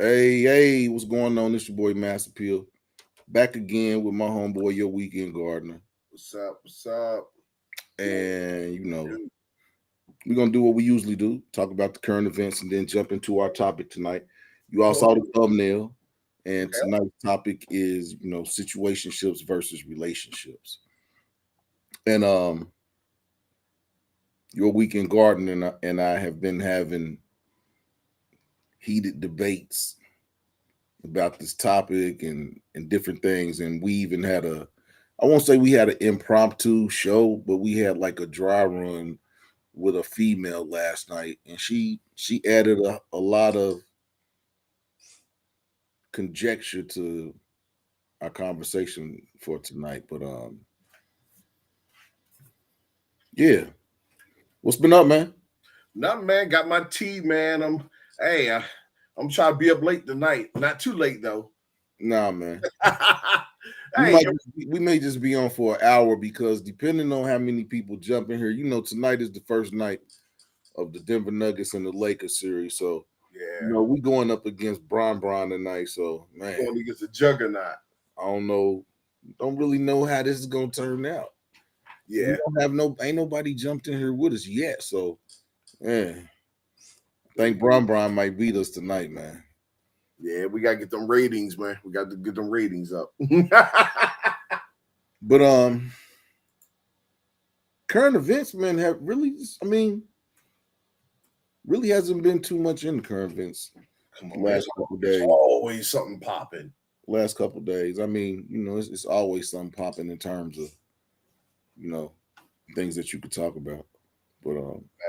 Hey, what's going on? This your boy Master Peel. Back again with my homeboy, your weekend gardener. What's up? What's up? And we're gonna do what we usually do, talk about the current events and then jump into our topic tonight. You all saw the thumbnail, and Yeah. tonight's topic is, situationships versus relationships. And your weekend gardener and I have been having heated debates about this topic and different things. And we even had I won't say we had an impromptu show, but we had like a dry run with a female last night, and she added a lot of conjecture to our conversation for tonight. But yeah, what's been up, man? Nothing, man. Got my tea, man. I'm trying to be up late tonight. Not too late though. Nah, man. We Hey, might we may just be on for an hour because depending on how many people jump in here, tonight is the first night of the Denver Nuggets and the Lakers series. So, yeah, we going up against Bron tonight. So, man, going against a juggernaut. I don't know, don't really know how this is gonna turn out. We Yeah, don't have ain't nobody jumped in here with us yet. So, man, I think Bron might beat us tonight, man. yeah. We gotta get them ratings, man. We got to get them ratings up. But current events, man, have really, really hasn't been too much in the current events. Come on, man. Last couple It's days. always something popping. Last couple days. It's always something popping in terms of you know things that you could talk about. But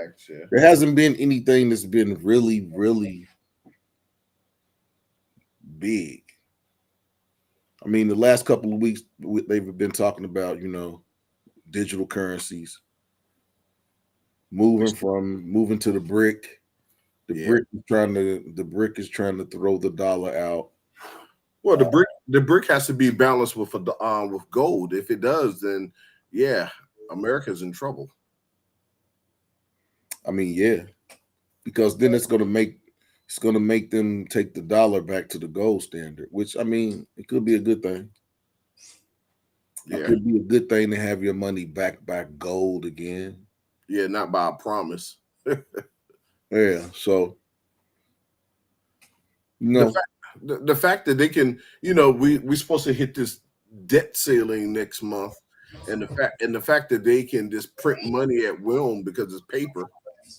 Actually, there hasn't been anything that's been really, really big. The last couple of weeks they've been talking about digital currencies, moving to the brick. yeah. The brick is trying to throw the dollar out. Well, the brick has to be balanced with gold. If it does, then yeah, America's in trouble. Yeah, because then it's gonna make them take the dollar back to the gold standard, which it could be a good thing. It Yeah, could be a good thing to have your money back by gold again. yeah, not by a promise. Yeah, so you the know, fact the fact that they can, we're supposed to hit this debt ceiling next month, and the fact that they can just print money at will because it's paper.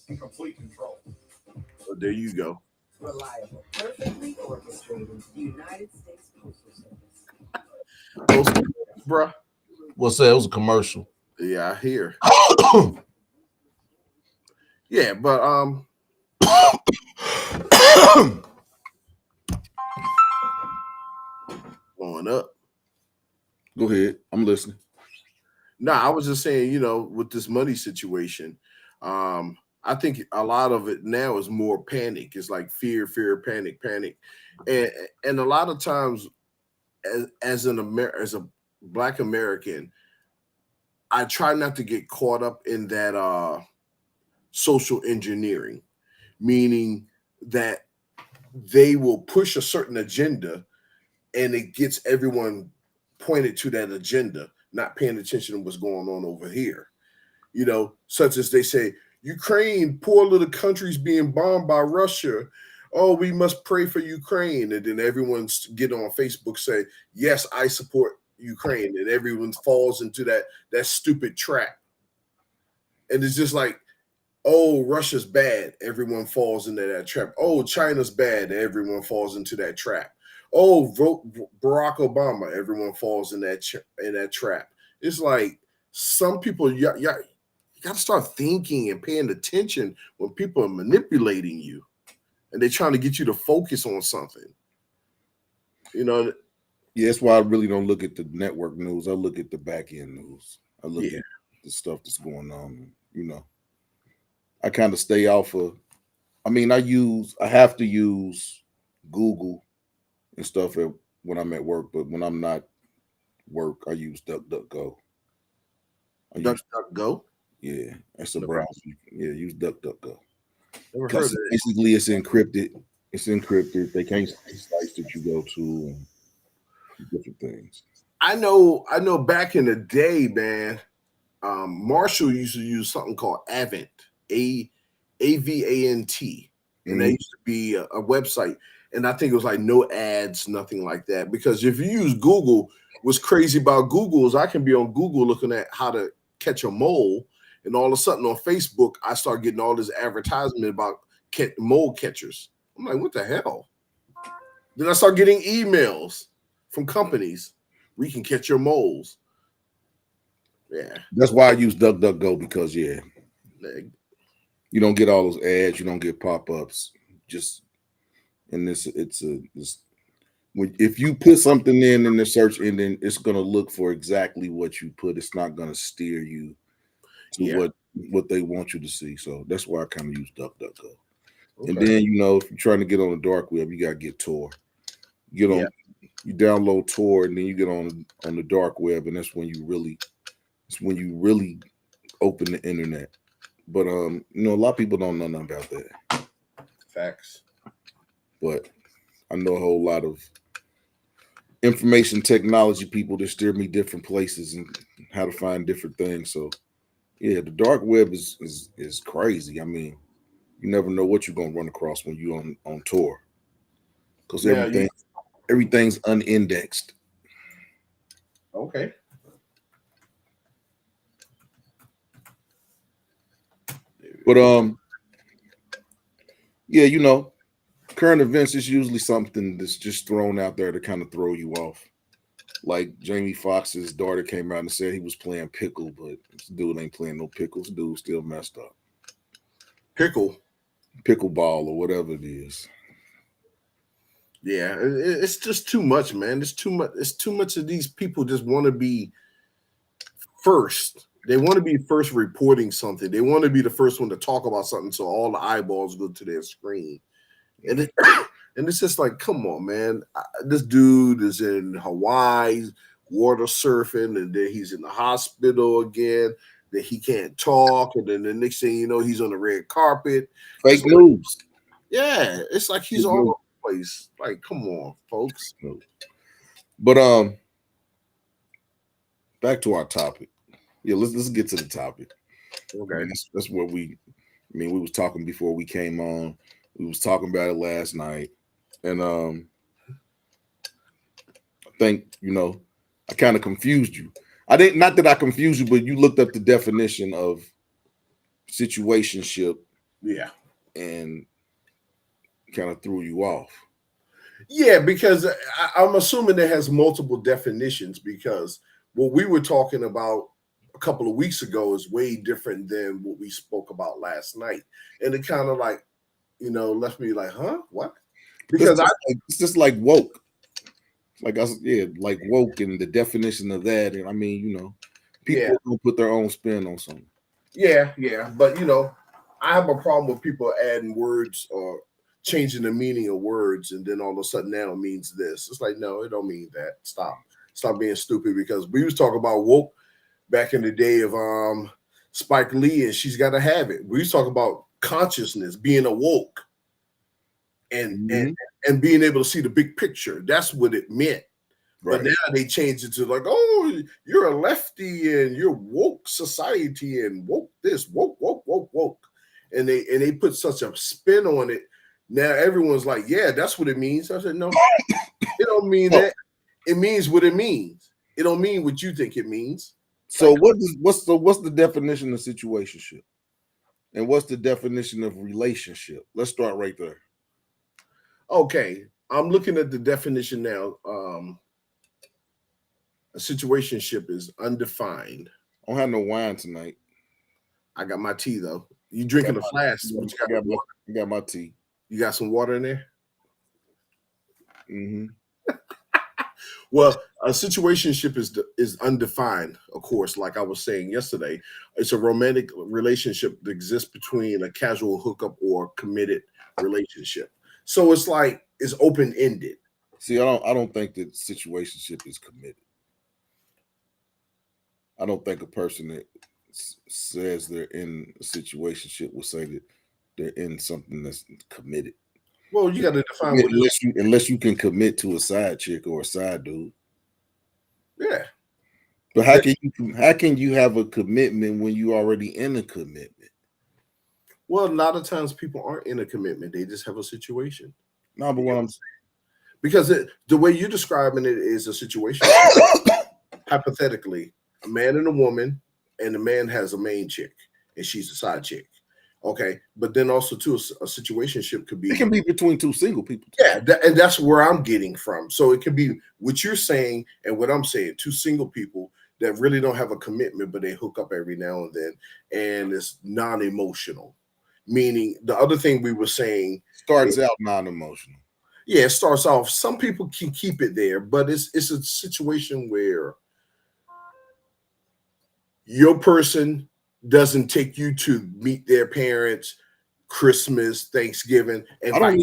Complete control. So there you go. Reliable, perfectly orchestrated United States Postal Service. Post, bruh. what's that? It was a commercial. Yeah, I hear. Yeah, but going up. Go ahead, I'm listening. No, I was just saying, with this money situation, I think a lot of it now is more panic. It's like fear, panic, panic, and a lot of times, as a Black American, I try not to get caught up in that social engineering, meaning that they will push a certain agenda and it gets everyone pointed to that agenda, not paying attention to what's going on over here. Such as they say, Ukraine, poor little country's being bombed by Russia. Oh, we must pray for Ukraine. And then everyone's get on Facebook say, yes, I support Ukraine. And everyone falls into that stupid trap. And it's just like, oh, Russia's bad. Everyone falls into that trap. Oh, China's bad. Everyone falls into that trap. Oh, vote Barack Obama. Everyone falls in that trap. It's like some people, you got to start thinking and paying attention when people are manipulating you and they're trying to get you to focus on something. You know, Yeah, that's why I really don't look at the network news. I look at the back end news. I look yeah, at the stuff that's going on. I kind of stay off of. I have to use Google and stuff when I'm at work, but when I'm not work, I use DuckDuckGo. I Duck, use duck, go. Yeah, that's a Never, browser. Yeah, use DuckDuckGo never heard of because it. basically it's encrypted. It's encrypted. They can't see sites that you go to and different things. I know back in the day, man, Marshall used to use something called Avant, Avant, and that Mhm. used to be a website. And I think it was like no ads, nothing like that. Because if you use Google, what's crazy about Google is I can be on Google looking at how to catch a mole, and all of a sudden on Facebook, I start getting all this advertisement about mole catchers. I'm like, what the hell? Then I start getting emails from companies. We can catch your moles. Yeah. That's why I use DuckDuckGo because Like, you don't get all those ads, you don't get pop-ups. Just and it's if you put something in the search engine, it's gonna look for exactly what you put. It's not gonna steer you to yeah. what they want you to see. So that's why I kind of use DuckDuckGo. And Okay. then if you're trying to get on the dark web, you gotta get Tor. You get Yeah. on, you download Tor, and then you get on the dark web, and that's when you really open the internet. But a lot of people don't know nothing about that. Facts. But I know a whole lot of information technology people that steer me different places and how to find different things. So yeah, the dark web is crazy. I mean, you never know what you're gonna run across when you on tour because Now you everything's unindexed. okay. But yeah, current events is usually something that's just thrown out there to kind of throw you off. Like Jamie Foxx's daughter came out and said he was playing pickle, but this dude ain't playing no pickles. Dude still messed up. Pickle. Pickleball or whatever it is. Yeah, it's just too much, man. It's too much. It's too much of these people just want to be first. They want to be first reporting something. They want to be the first one to talk about something, so all the eyeballs go to their screen. And it, and it's just like, come on, man. This dude is in Hawaii, water surfing, and then he's in the hospital again. That he can't talk, and then the next thing you know, he's on the red carpet. It's Fake like, news. yeah, it's like he's Fake all news. over the place. Like, come on, folks. But back to our topic. Yeah, let's get to the topic. I Okay. mean, that's what we was talking before we came on. We was talking about it last night, and I think I kind of confused you. I didn't, not that I confused you, but you looked up the definition of situationship Yeah. and kind of threw you off. Yeah, because I'm assuming it has multiple definitions because what we were talking about a couple of weeks ago is way different than what we spoke about last night. And it kind of like, left me like, huh? What? It's Because I, just like woke. Like like woke and the definition of that. And I mean, yeah, people are gonna put their own spin on something. yeah. But, I have a problem with people adding words or changing the meaning of words. And then all of a sudden now it means this. It's like, no, it don't mean that. Stop. Stop being stupid because we was talking about woke back in the day of Spike Lee and She's Gotta Have It. We was talking about consciousness, being awoke and and Mhm. and being able to see the big picture. That's what it meant. But Right. now they changed it to like, oh, you're a lefty and you're woke society and woke this, woke. And they put such a spin on it. Now everyone's like, yeah, that's what it means. I said, no, it don't mean So, that. It means what it means. It don't mean what you think it means. so Like, what's the definition of situationship? And what's the definition of relationship? Let's start right there. okay, I'm looking at the definition now. A situationship is undefined. I don't have no wine tonight. I got my tea though. You I got drinking a my flask, but I got my tea. you got some water in there. Hmm. Well, a situationship is undefined, of course. Like I was saying yesterday, it's a romantic relationship that exists between a casual hookup or committed relationship. So it's like it's open ended. See, I don't think that situationship is committed. I don't think a person that says they're in a situationship will say that they're in something that's committed. Well, you got to define what. Unless you can commit to a side chick or a side dude. Yeah. But how can you have a commitment when you already in a commitment? Well, a lot of times people aren't in a commitment; they just have a situation. No, but what I'm Because the way you're describing it is a situation. Hypothetically, a man and a woman, and the man has a main chick, and she's a side chick. Okay, but then also too, a situationship could it be. can be between two single people. Yeah, and that's where I'm getting from. So it could be what you're saying and what I'm saying. Two single people that really don't have a commitment, but they hook up every now and then, and it's non-emotional. Meaning, the other thing we were saying, Starts out non-emotional. yeah, it starts off. Some people can keep it there, but it's a situation where your person doesn't take you to meet their parents, Christmas, Thanksgiving, and I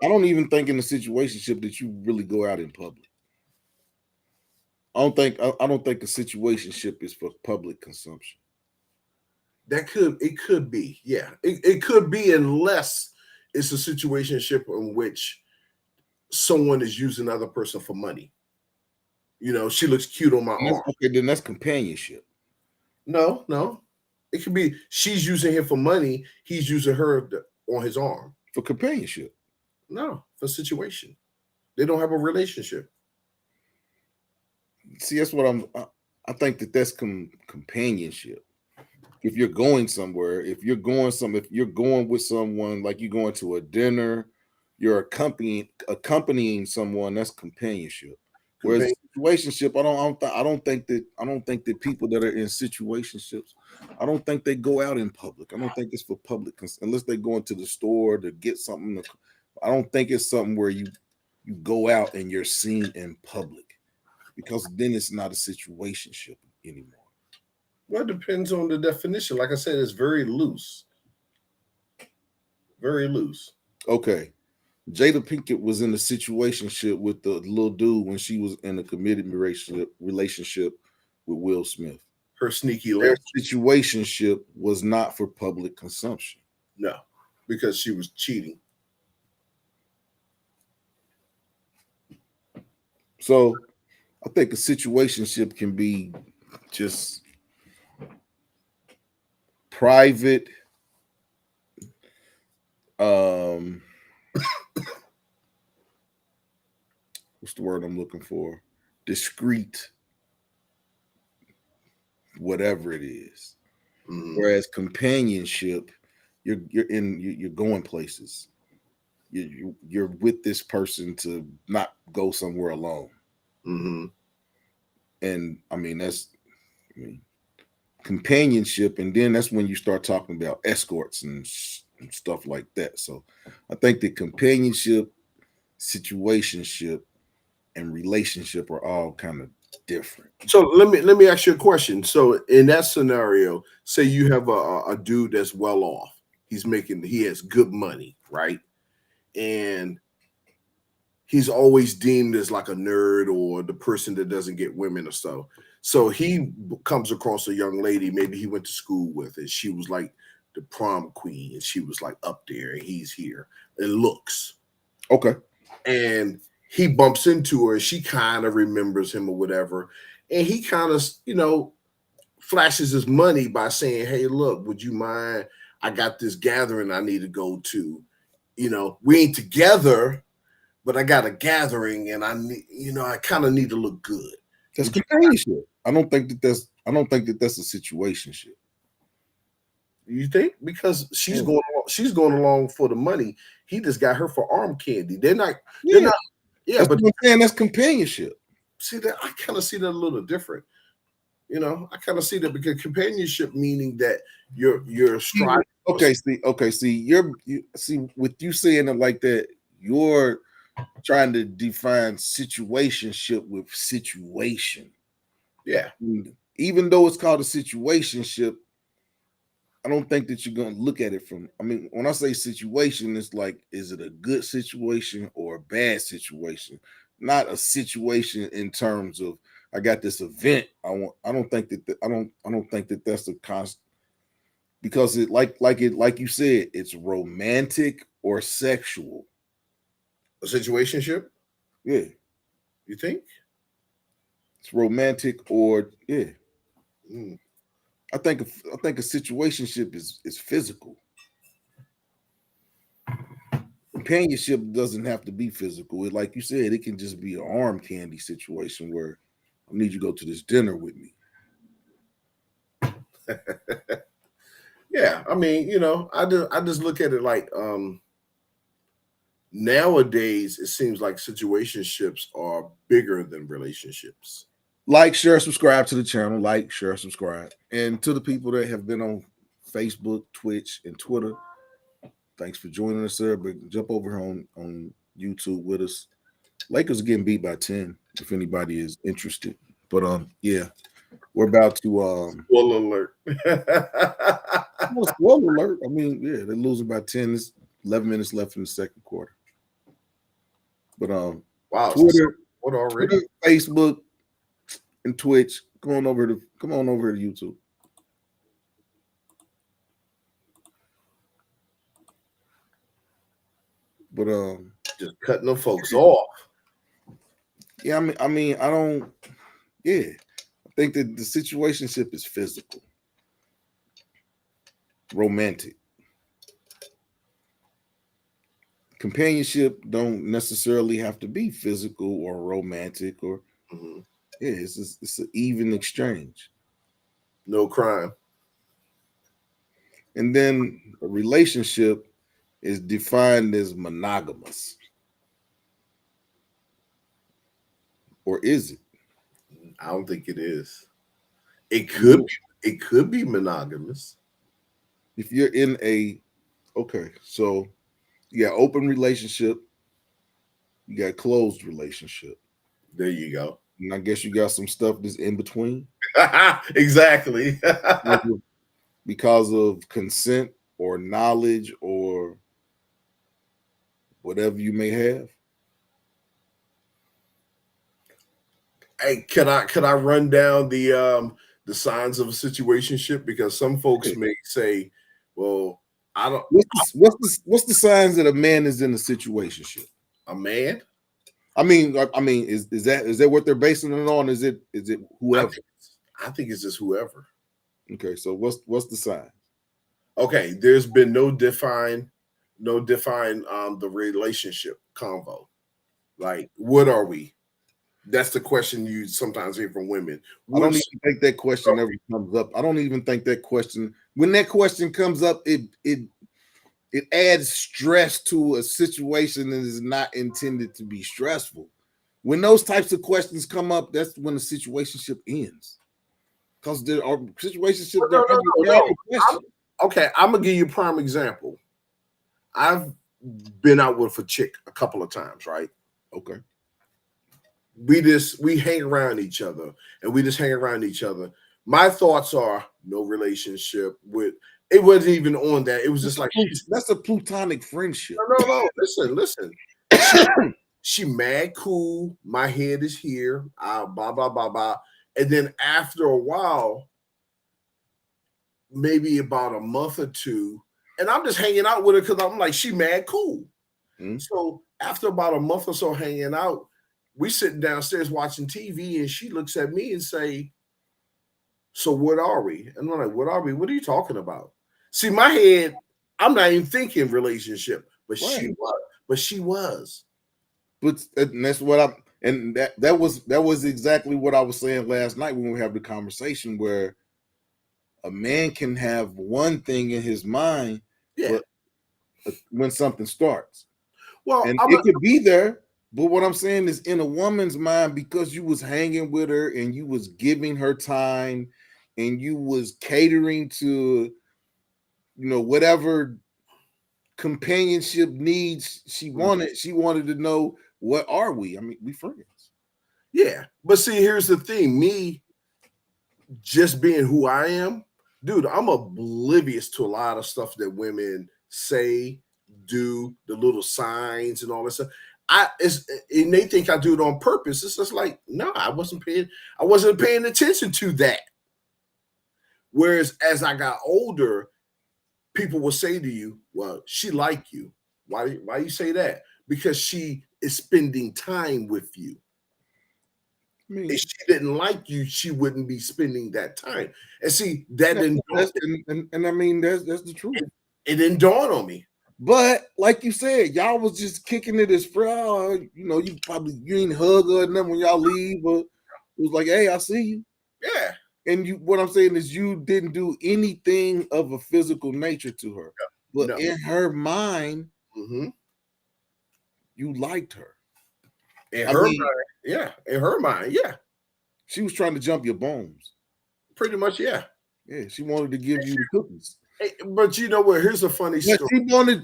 don't even think in a situationship that you really go out in public. I don't think a situationship is for public consumption. it could be, yeah, it could be, unless it's a situationship in which someone is using another person for money. She looks cute on my arm. Okay, then that's companionship. No, no, it could be she's using him for money. He's using her on his arm. For companionship. No, for situation. They don't have a relationship. See, that's what I think that's companionship. If you're going somewhere, if you're going with someone, like you're going to a dinner, you're accompanying someone, that's companionship. Whereas situationship, I don't think that people that are in situationships, I don't think they go out in public. I don't think it's for public unless they go into the store to get something. I don't think it's something where you go out and you're seen in public, because then it's not a situationship anymore. Well, it depends on the definition. Like I said, it's very loose. Very loose. Okay. Jada Pinkett was in a situationship with the little dude when she was in a committed relationship with Will Smith. Her sneaky Their link. situationship was not for public consumption. No, because she was cheating. So I think a situationship can be just private, what's the word I'm looking for? Discreet, whatever it is. Mhm. Whereas companionship, you're going places. You're with this person to not go somewhere alone. Mm-hmm. And I mean companionship, and then that's when you start talking about escorts and stuff like that. So I think the companionship, situationship, and relationship are all kind of different. So let me ask you a question. So in that scenario, say you have a dude that's well off. He has good money, right? And he's always deemed as like a nerd or the person that doesn't get women or so. So he comes across a young lady, maybe he went to school with, and she was like the prom queen, and she was like up there, and he's here. It looks. Okay. And he bumps into her, she kind of remembers him or whatever. And he kind of, flashes his money by saying, "Hey, look, would you mind? I got this gathering I need to go to. We ain't together, but I got a gathering and I need, I kind of need to look good." That's companionship. I don't think that that's a situationship. You think? Because she's going along for the money. He just got her for arm candy. They're not. Yeah, that's but what I'm saying, that's companionship. see that I kind of see that a little different. I kind of see that, because companionship meaning that you're striving. See, you see, with you saying it like that, you're trying to define situationship with situation. Yeah. Even though it's called a situationship, I don't think that you're going to look at it from. I mean, when I say situation, it's like, is it a good situation or a bad situation? Not a situation in terms of I got this event. I don't think that. I don't think that that's a constant, because it like you said, it's romantic or sexual. A situationship? Yeah, You think? it's romantic or yeah. Mm. I think a situationship is physical. Companionship doesn't have to be physical. Like you said, it can just be an arm candy situation where I need you to go to this dinner with me. Yeah, I mean, I just look at it like nowadays it seems like situationships are bigger than relationships. Like, share, subscribe to the channel. Like, share, subscribe. And to the people that have been on Facebook, Twitch, and Twitter, thanks for joining us there. But jump over here on YouTube with us. Lakers are getting beat by 10, if anybody is interested. But yeah, we're about to Spoiler alert. well, spoiler alert. I mean, yeah, they're losing by 10. There's 11 minutes left in the second quarter. But Wow, so Twitter, what already? Twitter, Facebook, and Twitch. Come on over to YouTube. But Just cutting them folks off. yeah, I mean, I don't. Yeah, I think that the situationship is physical, romantic. Companionship don't necessarily have to be physical or romantic or Mhm. yeah, it's an even exchange. No crime. And then a relationship is defined as monogamous, or is it? I don't think it is. It could You, be. It could be monogamous. if you're in a okay, so you got open relationship, you got closed relationship, There you go. and I guess you got some stuff that's in between Exactly. because of consent or knowledge or whatever you may have. Hey, can I run down the signs of a situationship? Because some folks may say, well, I don't What's the signs that a man is in a situationship? a man. I mean, is that what they're basing it on? Is it I whoever? think I think it's just whoever. Okay, so what's the sign? Okay, there's been no define the relationship convo. Like, what are we? That's the question you sometimes hear from women. I don't What's even think that question ever comes up. I don't even think that question when that question comes up, it adds stress to a situation that is not intended to be stressful. When those types of questions come up, that's when the situationship ends. Because there are situationship, no, they're no, under, no, they're under no. question. Okay, I'm gonna give you a prime example. I've been out with a chick a couple of times, right? Okay. We hang around each other and we just hang around each other. My thoughts are no relationship with it wasn't even on that. It was just like she's That's a plutonic friendship. no. Listen. She mad cool. My head is here. Blah blah blah blah. And then after a while, maybe about a month or two, and I'm just hanging out with her because I'm like, she mad cool. Mm. So after about a month or so hanging out, we sitting downstairs watching TV, and she looks at me and say, "So what are we?" And I'm like, "What are we? What are you talking about?" See, my head, I'm not even thinking relationship, but she Right. was. But she was. But and that's what I'm and that was exactly what I was saying last night when we have the conversation where a man can have one thing in his mind, Yeah. but when something starts. Well, And it could be there, but what I'm saying is in a woman's mind, because you was hanging with her and you was giving her time and you was catering to whatever companionship needs she wanted to know, what are we? I mean, we friends. yeah. But see, here's the thing: me just being who I am, dude, I'm oblivious to a lot of stuff that women say, do, the little signs and all this stuff. And they think I do it on purpose. It's just like, no, I wasn't paying attention to that. Whereas as I got older, people will say to you, well, she like you. Why you say that? Because she is spending time with you. I mean, If she didn't like you, she wouldn't be spending that time. And see, that didn't and I mean that's the truth. it didn't dawn on me. But like you said, y'all was just kicking it as you know, you ain't hug her and nothing when y'all leave, but it was like, hey, I see you. Yeah. And what I'm saying is you didn't do anything of a physical nature to her. But No. in her mind, Mm-hmm. you liked her. In I her mean, mind, yeah. In her mind, yeah. she was trying to jump your bones. Pretty much, yeah. Yeah, she wanted to give you the cookies. Hey, but you know what? Here's a funny But story.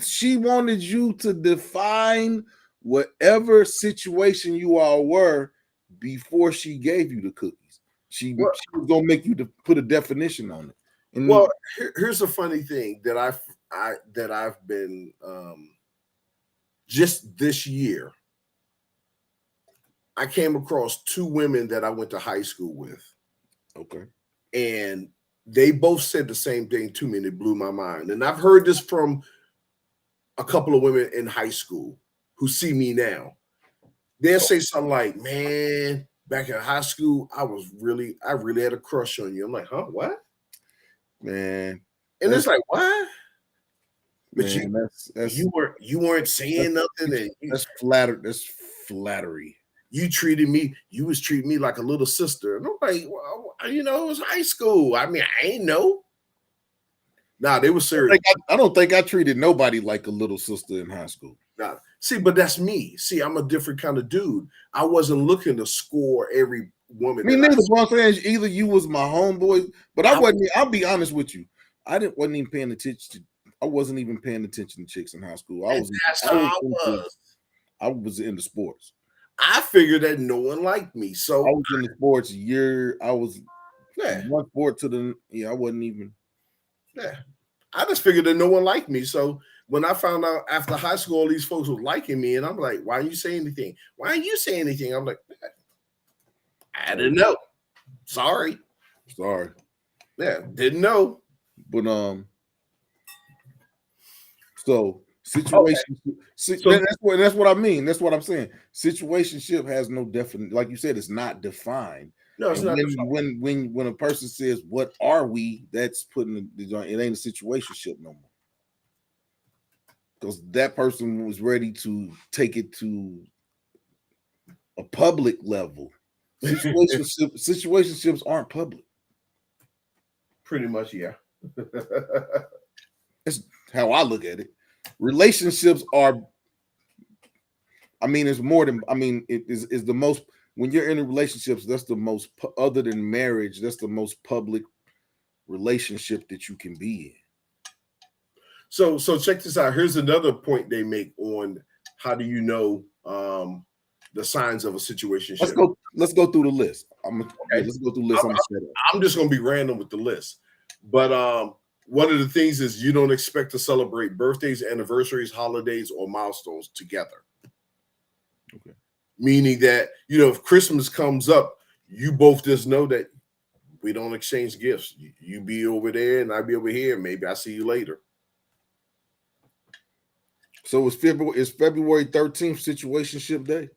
she wanted you to define whatever situation you all were before she gave you the cookies. She Well, was gonna make you to put a definition on it. And well here's a funny thing that I've been just this year. I came across two women that I went to high school with. okay. And they both said the same thing to me, and it blew my mind. And I've heard this from a couple of women in high school who see me now. They'll say something like, man, back in high school, I really had a crush on you. I'm like, huh, what? Man. And it's like, what? But Man, you weren't saying nothing, and that's flattery. you treated me, you was treating me like a little sister. And I'm like, well, you know, it was high school. I mean, I ain't know. Nah, they were serious. I don't think I treated nobody like a little sister in high school. Nah. See, but that's me. See, I'm a different kind of dude. I wasn't looking to score every woman. Me neither, bro. I'm saying either you was my homeboy, but I wasn't. I'll be honest with you. Wasn't even paying attention to. I wasn't even paying attention to chicks in high school. I was into sports. I figured that no one liked me, so I was in the sports year. I was yeah. one sport to the I wasn't even. Yeah, I just figured that no one liked me. So when I found out after high school, all these folks were liking me, and I'm like, why didn't you say anything? Why didn't you say anything? I'm like, I didn't know. Sorry. Yeah, didn't know. But so situation. Okay. That's what I mean. That's what I'm saying. Situationship has no definition. Like you said, it's not defined. No, it's not defined. When a person says, "What are we?" That's putting it ain't a situationship no more. Because that person was ready to take it to a public level. Situationships aren't public. Pretty much, yeah. That's how I look at it. Relationships are. I mean, it's more than. I mean, it is the most. When you're in relationships, that's the most. Other than marriage, that's the most public relationship that you can be in. So check this out. Here's another point they make on how do you know the signs of a situationship. Let's go through the list. Let's go through the list. I'm just gonna be random with the list. But one of the things is you don't expect to celebrate birthdays, anniversaries, holidays, or milestones together. Okay. Meaning that, you know, if Christmas comes up, you both just know that we don't exchange gifts. You be over there and I be over here. Maybe I see you later. So it's February 13th situationship day.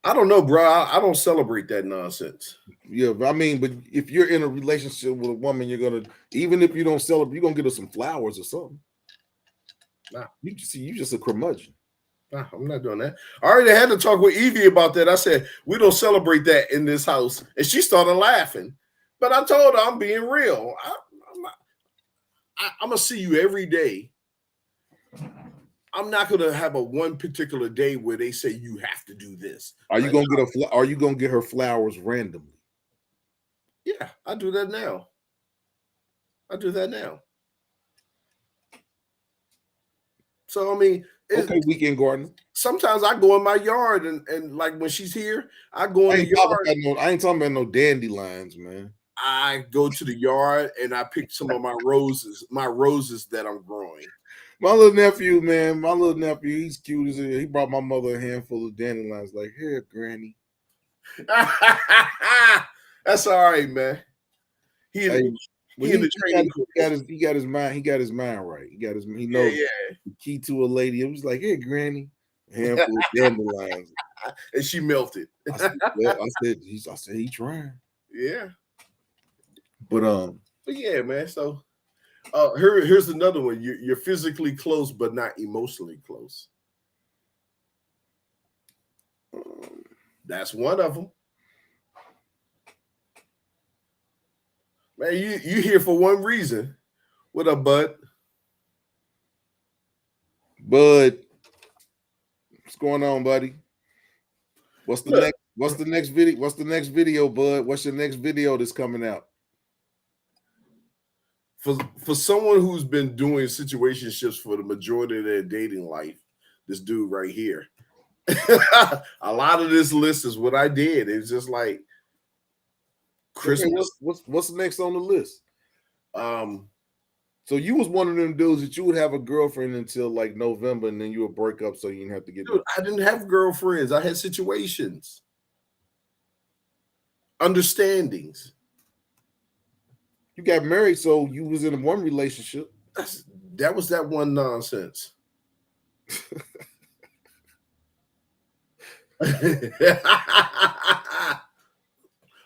I don't know, bro. I don't celebrate that nonsense. Yeah, I mean, but if you're in a relationship with a woman, you're gonna, even if you don't celebrate, you're gonna get her some flowers or something. Nah. You just a curmudgeon. Nah, I'm not doing that. I already had to talk with Evie about that. I said, we don't celebrate that in this house. And she started laughing. But I told her I'm being real. I'm going to see you every day. I'm not going to have a one particular day where they say you have to do this. Are you going to get her flowers randomly? Yeah, I do that now. So, I mean, okay, weekend gardener. Sometimes I go in my yard and like when she's here, I go in the yard. I ain't talking about no dandelions, man. I go to the yard and I pick some of my roses that I'm growing. My little nephew, he's cute as hell. He brought my mother a handful of dandelions. Like, here, Granny. That's all right, man. He got his mind right. He knows the key to a lady. It was like, hey, Granny. handful of dandelions. And she melted. I said, well, I said he trying. Yeah. But But yeah, man. So here's another one. You're physically close, but not emotionally close. That's one of them. Man, you here for one reason. What up, bud? Bud, what's going on, buddy? What's the Look, next video? What's the next video, Bud? What's your next video that's coming out? for someone who's been doing situationships for the majority of their dating life, this dude right here. A lot of this list is what I did. It's just like Christmas. Okay, what's next on the list? So you was one of them dudes that you would have a girlfriend until like November, and then you would break up so you didn't have to get. Dude, I didn't have girlfriends. I had situations, understandings. You got married, so you was in one relationship. That was that one nonsense.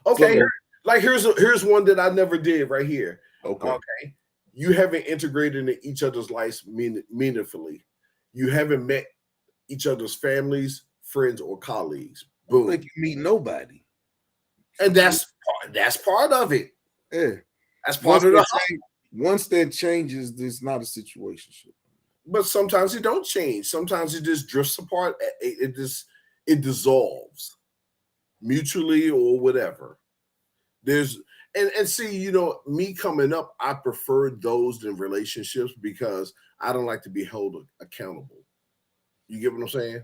Okay, like here's one that I never did right here. Okay. You haven't integrated in each other's lives meaningfully. You haven't met each other's families, friends, or colleagues. Boom. Like you meet nobody. And that's part of it. Yeah. That's part of the once that changes, it's not a situationship. But sometimes it don't change. Sometimes it just drifts apart. It dissolves mutually or whatever. There's and see, you know, me coming up, I preferred those in relationships because I don't like to be held accountable. You get what I'm saying?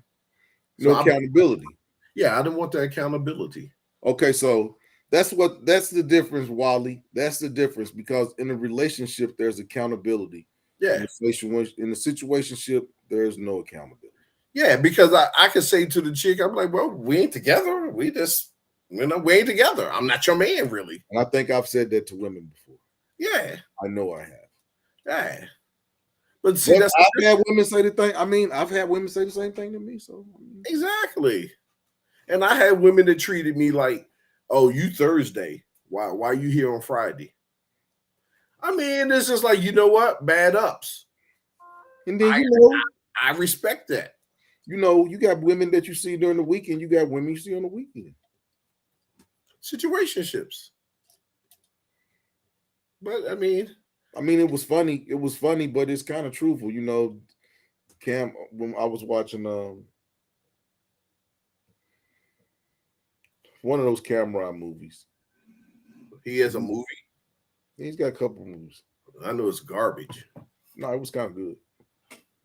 No accountability. Yeah, I didn't want the accountability. Okay, so that's the difference, Wally. That's the difference because in a relationship, there's accountability. Yeah. In the situationship, there's no accountability. Yeah, because I could say to the chick, I'm like, well, we ain't together. We just, we ain't together. I'm not your man, really. And I think I've said that to women before. Yeah. I know I have. Yeah. But see, I've had women say the thing. I mean, I've had women say the same thing to me. So exactly. And I had women that treated me like, oh, you Thursday. Why are you here on Friday? I mean, it's just like, you know what? Bad ups. And then I respect that. You know, you got women that you see during the weekend, you got women you see on the weekend. Situationships. But I mean, it was funny. It was funny, but it's kind of truthful. You know, Cam, when I was watching one of those Cameron movies. He has a movie? He's got a couple movies. I know it's garbage. No, it was kind of good.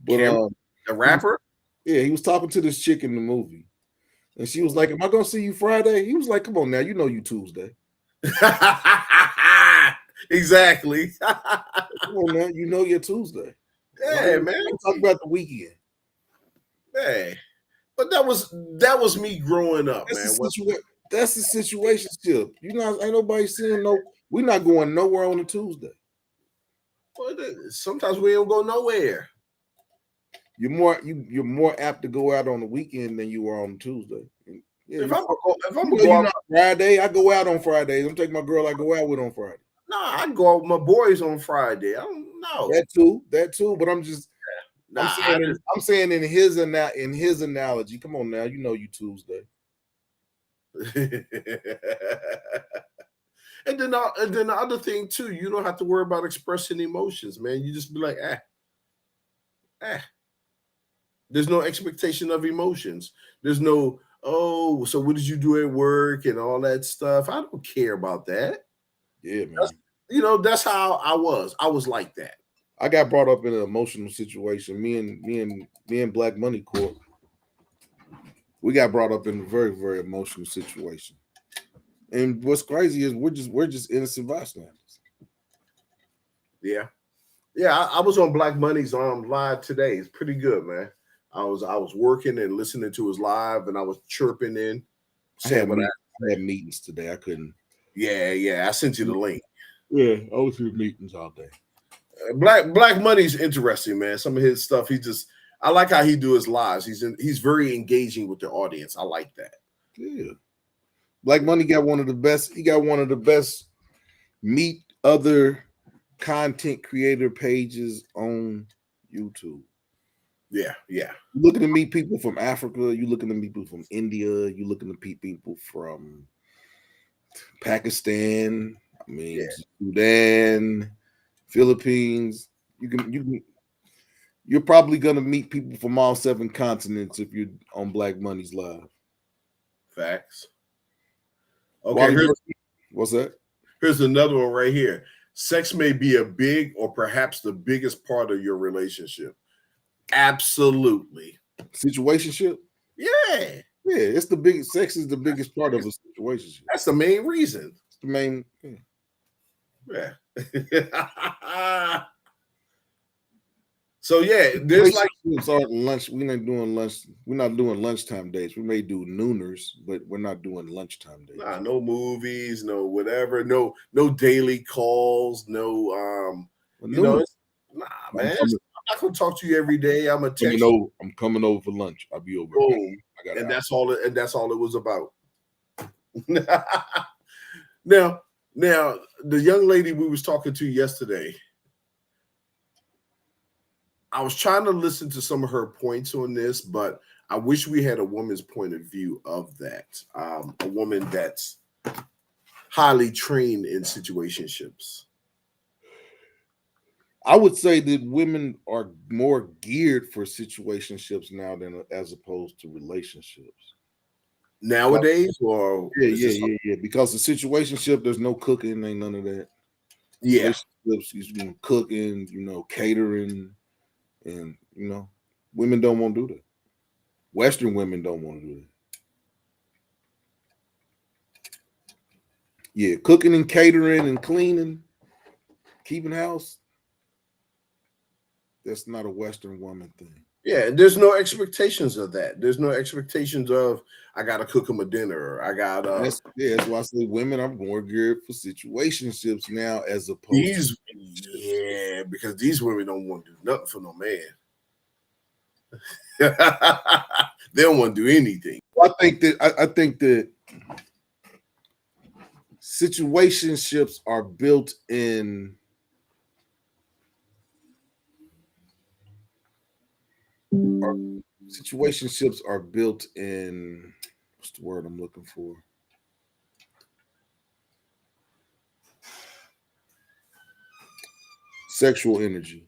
But the rapper? He was talking to this chick in the movie. And she was like, am I going to see you Friday? He was like, come on now, you know you Tuesday. Exactly. Come on now, you know you're Tuesday. Yeah, man. Talk about the weekend. Hey. But that was me growing up, that's man. That's the situationship. Ain't nobody saying no. We're not going nowhere on a Tuesday. Well, sometimes we don't go nowhere. You're more apt to go out on the weekend than you are on Tuesday. Yeah, if I'm gonna go out on Friday, I go out on Fridays. I'm taking my girl I go out with on Friday. No, I go out with my boys on Friday. I don't know. That too. But I'm just I'm saying in his analogy. Come on now, you know you Tuesday. And then the other thing too, you don't have to worry about expressing emotions, man. You just be like, There's no expectation of emotions. There's no, oh, so what did you do at work and all that stuff? I don't care about that. Yeah, man. That's how I was. I was like that. I got brought up in an emotional situation. Me and Black Money Corp. We got brought up in a very, very emotional situation. And what's crazy is we're just innocent bystanders. Yeah. Yeah, I was on Black Money's live today. It's pretty good, man. I was working and listening to his live, and I was chirping in. I had meetings today. I couldn't. Yeah. I sent you the link. Yeah, I was in meetings all day. Black Money's interesting, man. Some of his stuff, he just I like how he do his lives. He's very engaging with the audience. I like that. Yeah. Black Money got one of the best. He got one of the best meet other content creator pages on YouTube. Yeah. You're looking to meet people from Africa. You're looking to meet people from India. You're looking to meet people from Pakistan. I mean, Yeah. Sudan, Philippines. You're probably gonna meet people from all 7 continents if you're on Black Money's live. Facts. Okay, Wally Murphy, what's that? here's another one right here. Sex may be a big or perhaps the biggest part of your relationship. Absolutely. Situationship? Yeah. Yeah, it's the biggest. Sex is the biggest part of a situationship. That's the main reason. It's the main. Yeah. So yeah, there's like relationships aren't lunch. We're not doing lunch. We're not doing lunchtime dates. We may do nooners, but we're not doing lunchtime dates. no movies, no whatever, no daily calls, no Well, you know, nooners, it's, nah, man. I'm not gonna talk to you every day. I'm gonna text you. I'm coming over for lunch. I'll be over. Boom. I got And that's all it was about. now the young lady we was talking to yesterday, I was trying to listen to some of her points on this, but I wish we had a woman's point of view of that. A woman that's highly trained in situationships. I would say that women are more geared for situationships now than as opposed to relationships. Nowadays, or Yeah. Because the situationship, there's no cooking, ain't none of that. Yeah. Relationships, cooking, catering, and women don't want to do that. Western women don't want to do that. Yeah, cooking and catering and cleaning, keeping house. That's not a Western woman thing. Yeah, there's no expectations of that. There's no expectations of I gotta cook them a dinner. Or I gotta that's why I say women are more geared for situationships now as opposed these. Yeah, because these women don't want to do nothing for no man. They don't want to do anything. I think that situationships are built in situationships are built in what's the word I'm looking for? Sexual energy.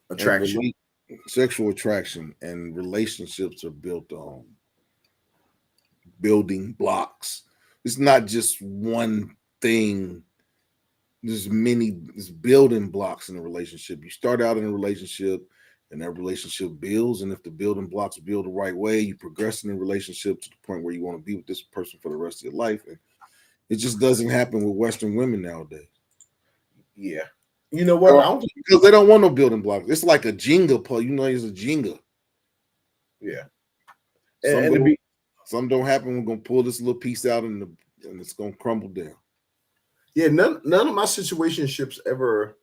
Attraction. Sexual attraction and relationships are built on building blocks. It's not just one thing. There's building blocks in a relationship. You start out in a relationship and that relationship builds. And if the building blocks build the right way, you progress in a relationship to the point where you want to be with this person for the rest of your life. And it just doesn't happen with Western women nowadays. Yeah. You know what? Because they don't want no building blocks. It's like a Jenga puzzle. It's a Jenga. Yeah. Some don't happen. We're gonna pull this little piece out and it's gonna crumble down. Yeah, none of my situationships ever.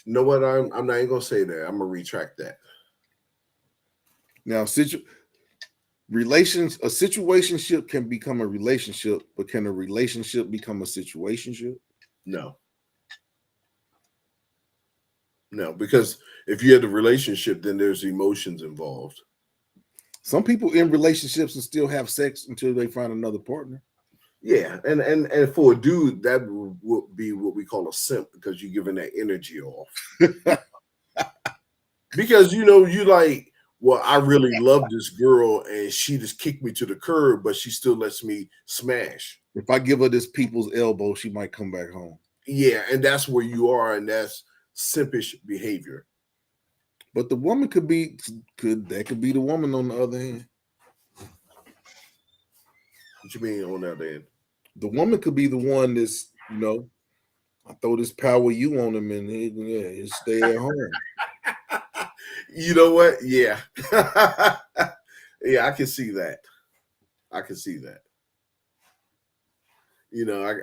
You know what? I'm not even gonna say that. I'm gonna retract that. Now, a situationship can become a relationship, but can a relationship become a situationship? No. No, because if you had a relationship, then there's emotions involved. Some people in relationships and still have sex until they find another partner. Yeah, and for a dude, that would be what we call a simp because you're giving that energy off. Because you like, well, I really love this girl and she just kicked me to the curb, but she still lets me smash. If I give her this people's elbow, she might come back home. Yeah, and that's where you are, and that's simpish behavior. But the woman could be the woman on the other hand. What you mean on the other end? The woman could be the one that's, I throw this power you on him and he'll stay at home. You know what? Yeah. Yeah, I can see that. I can see that.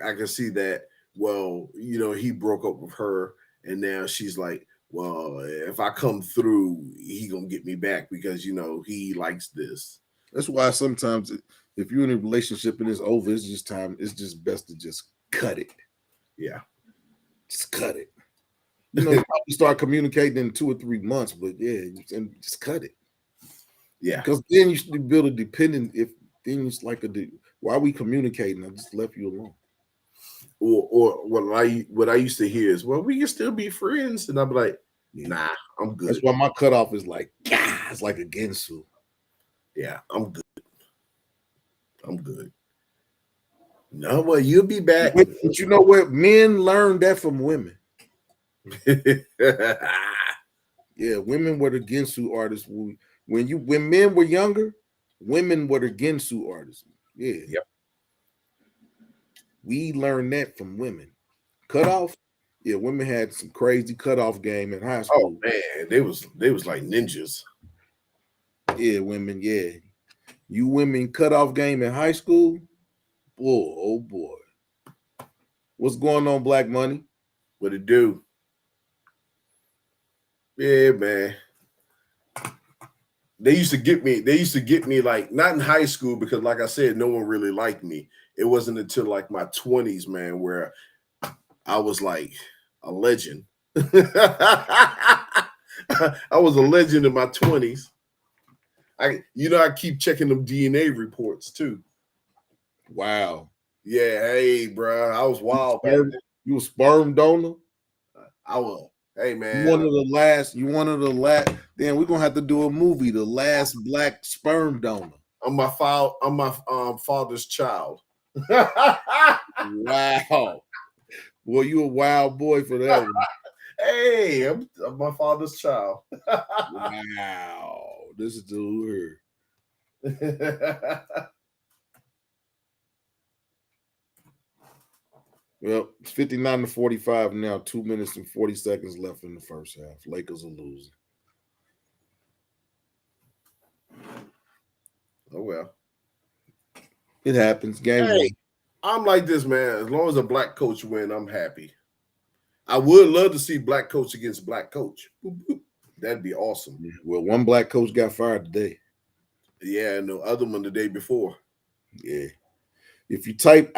I can see that. Well, he broke up with her and now she's like, well, if I come through, he gonna get me back because he likes this. That's why sometimes if you're in a relationship and it's over, it's just time. It's just best to just cut it. Yeah. Just cut it. You probably start communicating in 2 or 3 months, but yeah, and just cut it. Yeah. Because then you should build a dependent. If then it's like why are we communicating? I just left you alone. Or what I used to hear is, well, we can still be friends, and I'm like, nah, I'm good. That's why my cutoff is like, it's like a Gensu. Yeah, I'm good. I'm good. No, well, you'll be back. But you know what? Men learn that from women. Yeah, women were the Gensu artists. When men were younger, women were the Gensu artists. Yeah. Yep. We learned that from women. Cutoff. Yeah, women had some crazy cutoff game in high school. Oh man, they was like ninjas. Yeah, women. Yeah, you women cutoff game in high school. Boy, oh boy. What's going on, Black Money? What it do? Yeah, man. They used to get me like not in high school because, like I said, no one really liked me. It wasn't until like my 20s, man, where I was like a legend. I was a legend in my 20s. I keep checking them DNA reports too. Wow. Yeah, hey, bro, I was wild back then. You a sperm donor? I will. Hey, man. You one of the last. Then we're gonna have to do a movie, The Last Black Sperm Donor. I'm my father's child. Wow. Well, you a wild boy for that one. Hey, I'm my father's child. Wow. This is the here. Well, it's 59-45 now. 2 minutes and 40 seconds left in the first half. Lakers are losing. Oh well. It happens. Game one. I'm like this, man. As long as a black coach win, I'm happy. I would love to see black coach against black coach. That'd be awesome. Yeah. Well, one black coach got fired today. Yeah, and the other one the day before. Yeah. If you type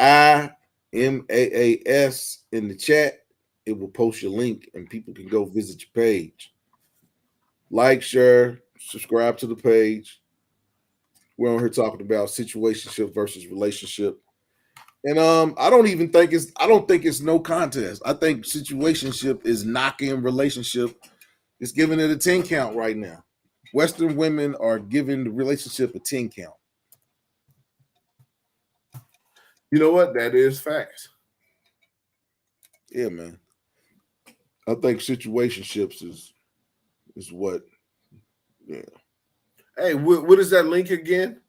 IMAAS in the chat, it will post your link and people can go visit your page. Like, share, subscribe to the page. We're on here talking about situationship versus relationship. And I don't think it's no contest. I think situationship is knocking relationship. It's giving it a 10 count right now. Western women are giving the relationship a 10 count. You know what? That is facts. Yeah, man. I think situationships is what. Yeah. Hey, what is that link again?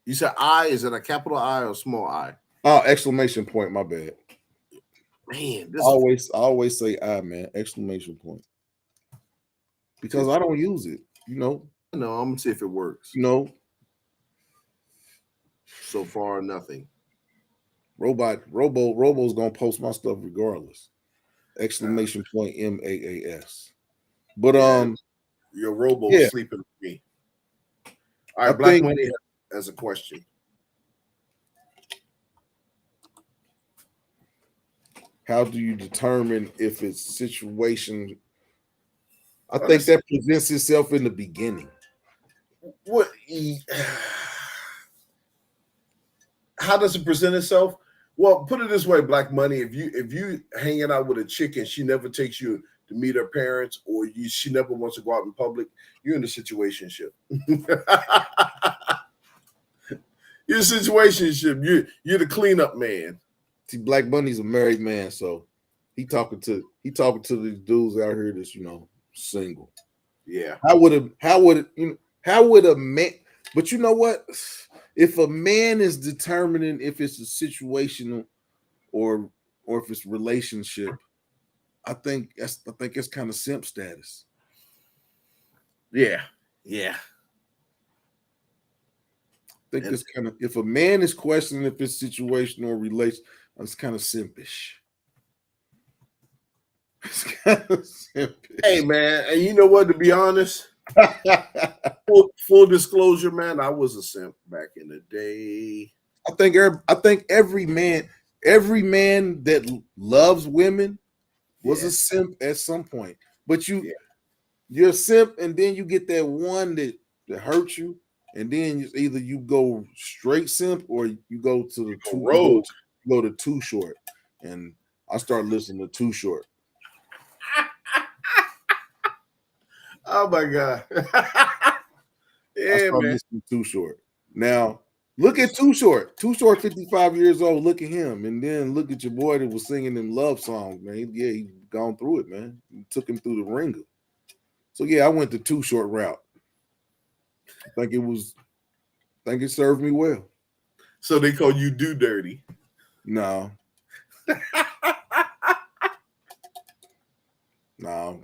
You said I. Is it a capital I or a small I? Oh, exclamation point. My bad. Man, I always say I, man. Exclamation point. Because I don't use it. No, I'm gonna see if it works. So far, nothing. Robo's gonna post my stuff regardless. Exclamation point MAAS. But your Robo is sleeping with me. All right, Black Money has a question. How do you determine if it's situation? I think that presents itself in the beginning. What? How does it present itself? Well, put it this way, Black Money. If you hanging out with a chick and she never takes you to meet her parents, or she never wants to go out in public, you're in a situationship. You're a situationship. You're the cleanup man. See, Black Bunny's a married man, so he talking to these dudes out here that's single. Yeah. How would a man? But you know what? If a man is determining if it's a situational or if it's relationship, I think it's kind of simp status. Yeah. I think it's kind of, if a man is questioning if it's situational or relation, it's kind of simpish. It's kind of simpish. Hey man, and you know what? To be honest, I full disclosure, man, I was a simp back in the day. think every man that loves women was Yeah, a simp at some point. But yeah. you're a simp, and then you get that one that hurts you, and then either you go straight simp or you go to the Go two rogue. you go to Too Short, and I start listening to Too Short. Oh my god. I Yeah, start man. listening to Too Short. Now look at Too Short. Too Short, 55 years old. Look at him, and then look at your boy that was singing them love songs, man. He gone through it, man. It took him through the ringer. So yeah, I went the Too Short route. I think it served me well. So they call you do dirty. No, no,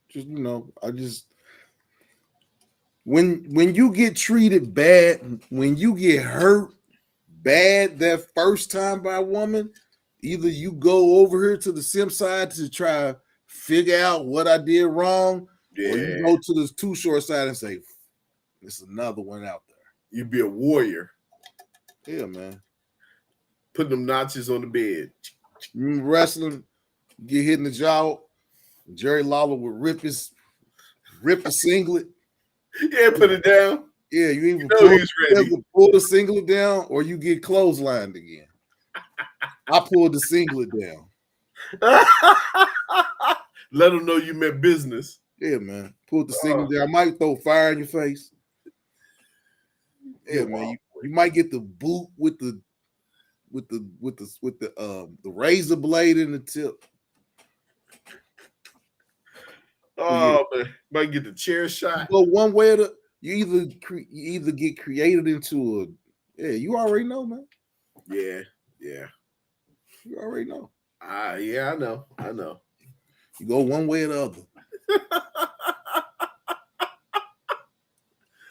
just I just when you get treated bad, when you get hurt bad that first time by a woman, either you go over here to the simp side to try to figure out what I did wrong, or you Yeah, go to the Too Short side and say, "It's another one out you'd be a warrior. there." Yeah, man. Putting them notches on the bed. You wrestling, get hit in the jaw. Jerry Lawler would rip a singlet. Yeah, put it down. Yeah, you either You know he's ready. pull the singlet down or you get clotheslined again. I pulled the singlet down. Let them know you meant business. Yeah, man. Pulled the singlet down. I might throw fire in your face. Yeah, You're man. wild. You might get the boot with the razor blade in the tip. Oh man, might get the chair shot. Go one way or the you either get created into a you already know, man. Yeah, yeah. You already know. Yeah, I know. I know. You go one way or the other.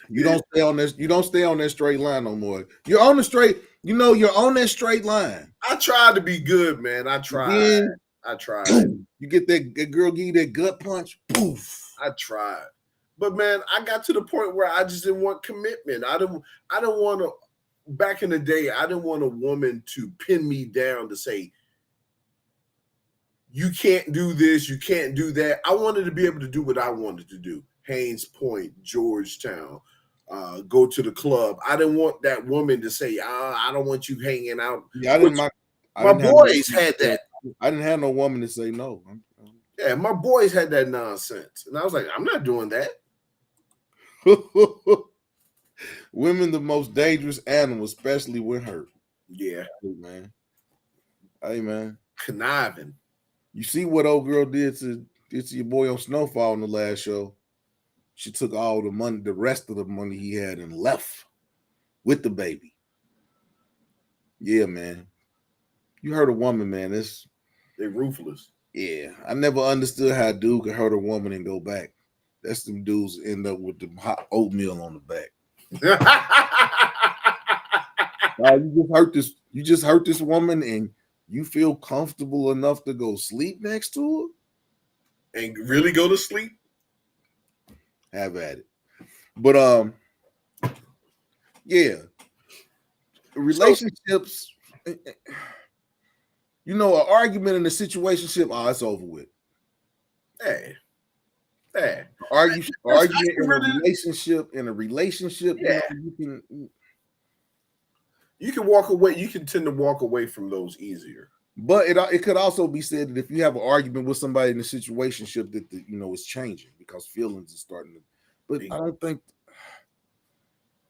You don't stay on this. You don't stay on that straight line no more. You're on the straight. You're on that straight line. I tried to be good, man. I tried. Then, I tried. boom, you get that girl give you that gut punch. Poof. I tried. But man, I got to the point where I just didn't want commitment. I didn't want to back in the day, I didn't want a woman to pin me down to say, you can't do this, you can't do that. I wanted to be able to do what I wanted to do. Haynes Point, Georgetown, go to the club. I didn't want that woman to say, I don't want you hanging out. Yeah, my boys had that. I didn't have no woman to say no. Yeah, my boys had that nonsense. And I was like, I'm not doing that. Women, the most dangerous animal, especially when hurt. Yeah. Hey, man. Conniving. You see what old girl did to your boy on Snowfall in the last show? She took all the money, the rest of the money he had, and left with the baby. Yeah, man. You hurt a woman, man. They're ruthless. Yeah. I never understood how a dude could hurt a woman and go back. That's them dudes end up with the hot oatmeal on the back. You just hurt this woman and you feel comfortable enough to go sleep next to her? And really go to sleep? Have at it. But yeah. Relationships, an argument in a situationship, it's over with. Hey. Argument in a relationship, yeah. You can walk away. You can tend to walk away from those easier. But it could also be said that if you have an argument with somebody in a situationship that it's changing because feelings are starting to. But I don't think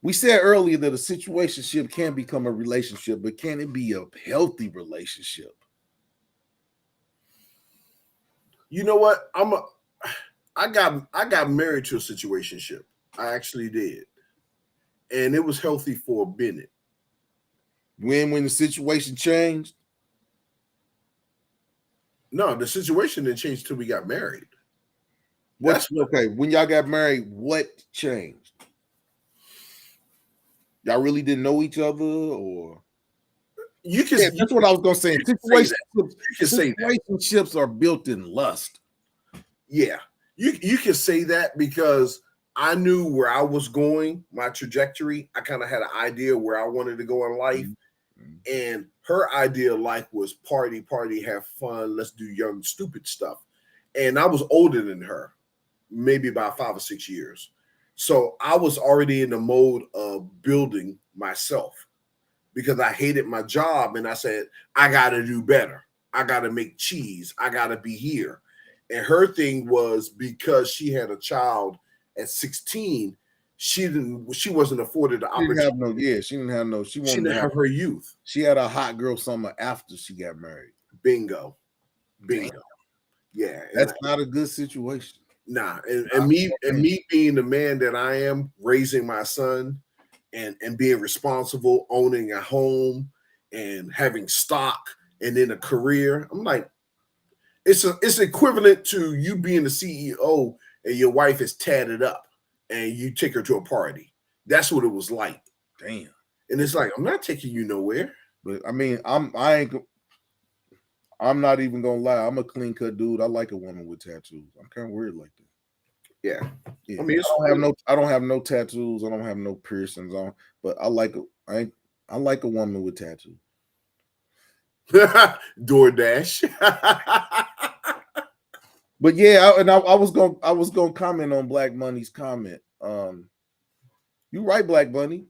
we said earlier that a situationship can become a relationship, but can it be a healthy relationship? You know what? I got married to a situationship. I actually did. And it was healthy for a minute. When the situation changed? No, the situation didn't change until we got married. Okay, when y'all got married, what changed? Y'all really didn't know each other, or You can, Yeah, that's what I was gonna say. can say that. Situationships, You can say that. situationships are built in lust. Yeah, you can say that because I knew where I was going, my trajectory. I kind of had an idea where I wanted to go in life, Mhm. and her idea of life was party, party, have fun, let's do young, stupid stuff. And I was older than her, maybe about 5 or 6 years. So I was already in the mode of building myself because I hated my job and I said, I got to do better. I got to make cheese. I got to be here. And her thing was because she had a child at 16, she wasn't afforded the She didn't opportunity. have no, yeah, she didn't have no, she She wanted to didn't have, have her youth. she had a hot girl summer after she got married. Bingo. Damn, Bingo. Yeah. And that's not a good situation. nah, Not and me being the man that I am, raising my son and being responsible, owning a home and having stock and then a career. I'm like, it's equivalent to you being the CEO and your wife is tatted up and you take her to a party. That's what it was like. Damn. And it's like, I'm not taking you nowhere. But I mean, I'm not even gonna lie. I'm a clean cut dude. I like a woman with tattoos. I'm kind of weird like that. Yeah. Yeah. I mean, I don't have no tattoos. I don't have no piercings on. But I like a woman with tattoos. DoorDash. But yeah, I was gonna comment on Black Money's comment. You right, Black Bunny.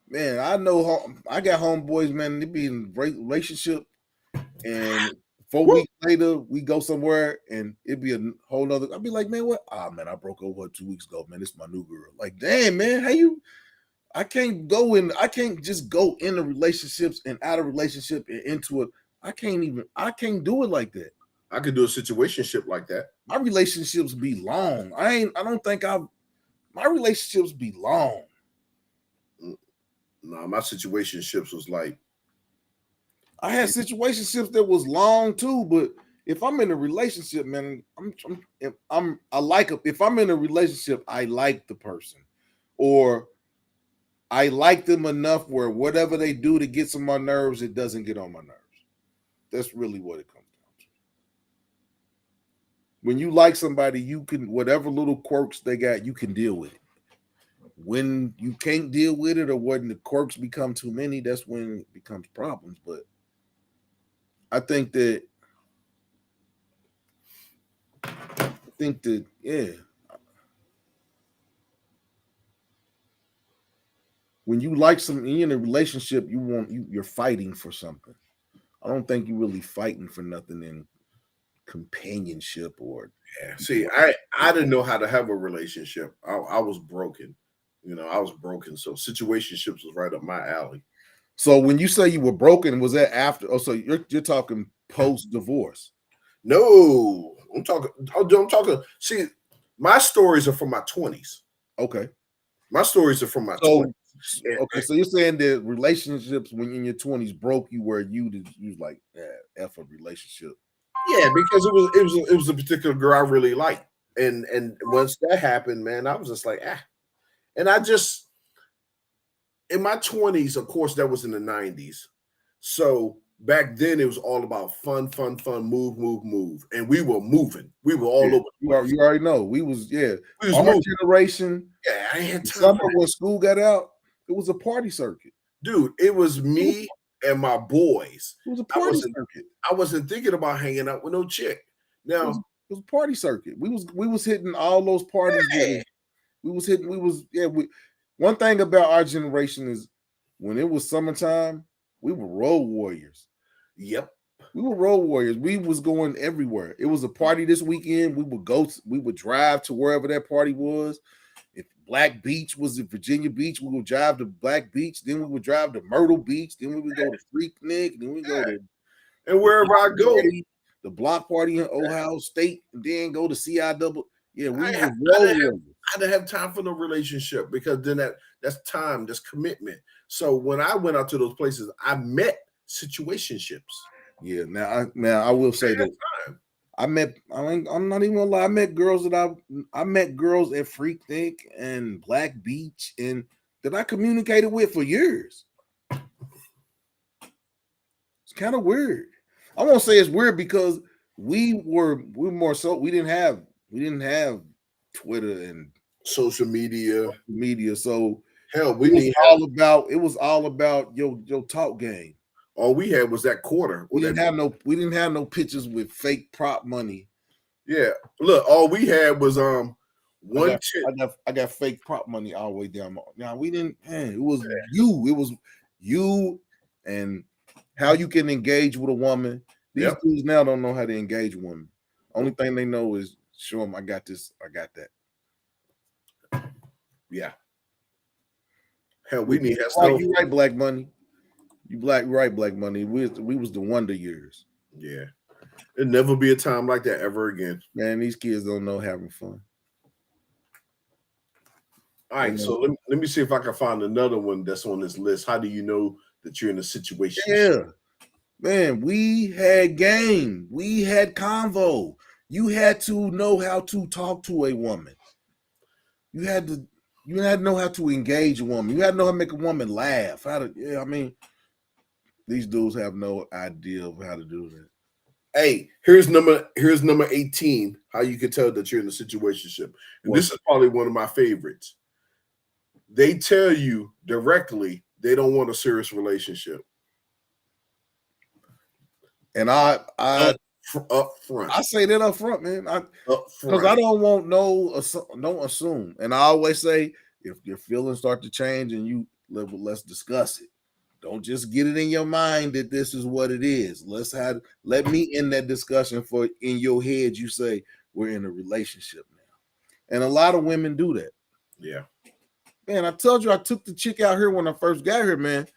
Man, I know I got homeboys, man. They be in a relationship, and 4 weeks later we go somewhere, and it'd be a whole nother. I'd be like, man, what? Ah, man, I broke over 2 weeks ago, man. This is my new girl. Like, damn, man, how you? I can't just go into relationships and out of relationship and into it. I can't do it like that. I could do a situationship like that. My relationships be long. My relationships be long. No, my situationships was like, I had situationships that was long too, but if I'm in a relationship, man, if I'm in a relationship, I like the person, or I like them enough where whatever they do to get on my nerves, it doesn't get on my nerves. That's really what it comes down to. When you like somebody, you can, whatever little quirks they got, you can deal with it. When you can't deal with it, or when the quirks become too many, that's when it becomes problems. But I think that yeah, when you like you're in a relationship, you're fighting for something. I don't think you're really fighting for nothing in companionship or yeah. See, I didn't know how to have a relationship. I was broken. I was broken. So situationships was right up my alley. So when you say you were broken, was that after? Oh, so you're talking post divorce? No, I'm talking. I'm talking. See, my stories are from my 20s. Okay. My stories are from my 20s. So okay, so you're saying that relationships when in your 20s broke you where you was like, F a relationship. Yeah, because it was a particular girl I really liked, and once that happened, man, I was just like, ah. And I just in my 20s, of course, that was in the 90s. So back then it was all about fun, fun, fun, move, move, move. And we were moving. We were all Yeah, over the place. you already know. We was our moving. generation. Yeah, I ain't had time Summer for that. when school got out, it was a party circuit. Dude, it was me and my boys. It was a I party wasn't circuit. I wasn't thinking about hanging out with no chick. Now, It was a party circuit. We was hitting all those parties. hey, One thing about our generation is when it was summertime, we were road warriors. yep. We were road warriors. We was going everywhere. It was a party this weekend. We would drive to wherever that party was. If Black Beach was in Virginia Beach, we would drive to Black Beach. Then we would drive to Myrtle Beach. Then we would go to Freaknik. Then we go to And wherever I go, the block party in Ohio State, and then go to CIW. Yeah, we I, were ha- road warriors. I didn't have time for no relationship because then that's time, that's commitment. So when I went out to those places, I met situationships. Yeah, now I will say that I'm not even gonna lie. I met girls at Freaknik and Black Beach and that I communicated with for years. kind of weird. I won't say it's weird because we more so we didn't have Twitter and Social media. media, so Hell, we didn't have. it was all about your talk game. All we had was that quarter. We didn't have no pictures with fake prop money. Yeah, look, all we had was one I got fake prop money all the way down. Now we didn't. Man, it was you, and how you can engage with a woman. These dudes now don't know how to engage a woman. Only thing they know is show them I got this, I got that. Yeah. Hell, we need have stuff. You right, Black Money. Right, Black Money. We was the wonder years. Yeah. It'll never be a time like that ever again. Man, these kids don't know having fun. All right, so let me see if I can find another one that's on this list. How do you know that you're in a situation? Yeah. Man, we had game. We had convo. You had to know how to talk to a woman. You had to know how to engage a woman. You had to know how to make a woman laugh. These dudes have no idea of how to do that. Hey, here's number 18. How you can tell that you're in a situationship. And this is probably one of my favorites. They tell you directly they don't want a serious relationship. And I up front. I say that up front, man. Because I don't want don't assume. And I always say, if your feelings start to change and let's discuss it. Don't just get it in your mind that this is what it is. Let me in that discussion for in your head. You say we're in a relationship now, and a lot of women do that. Yeah, man. I told you I took the chick out here when I first got here, man.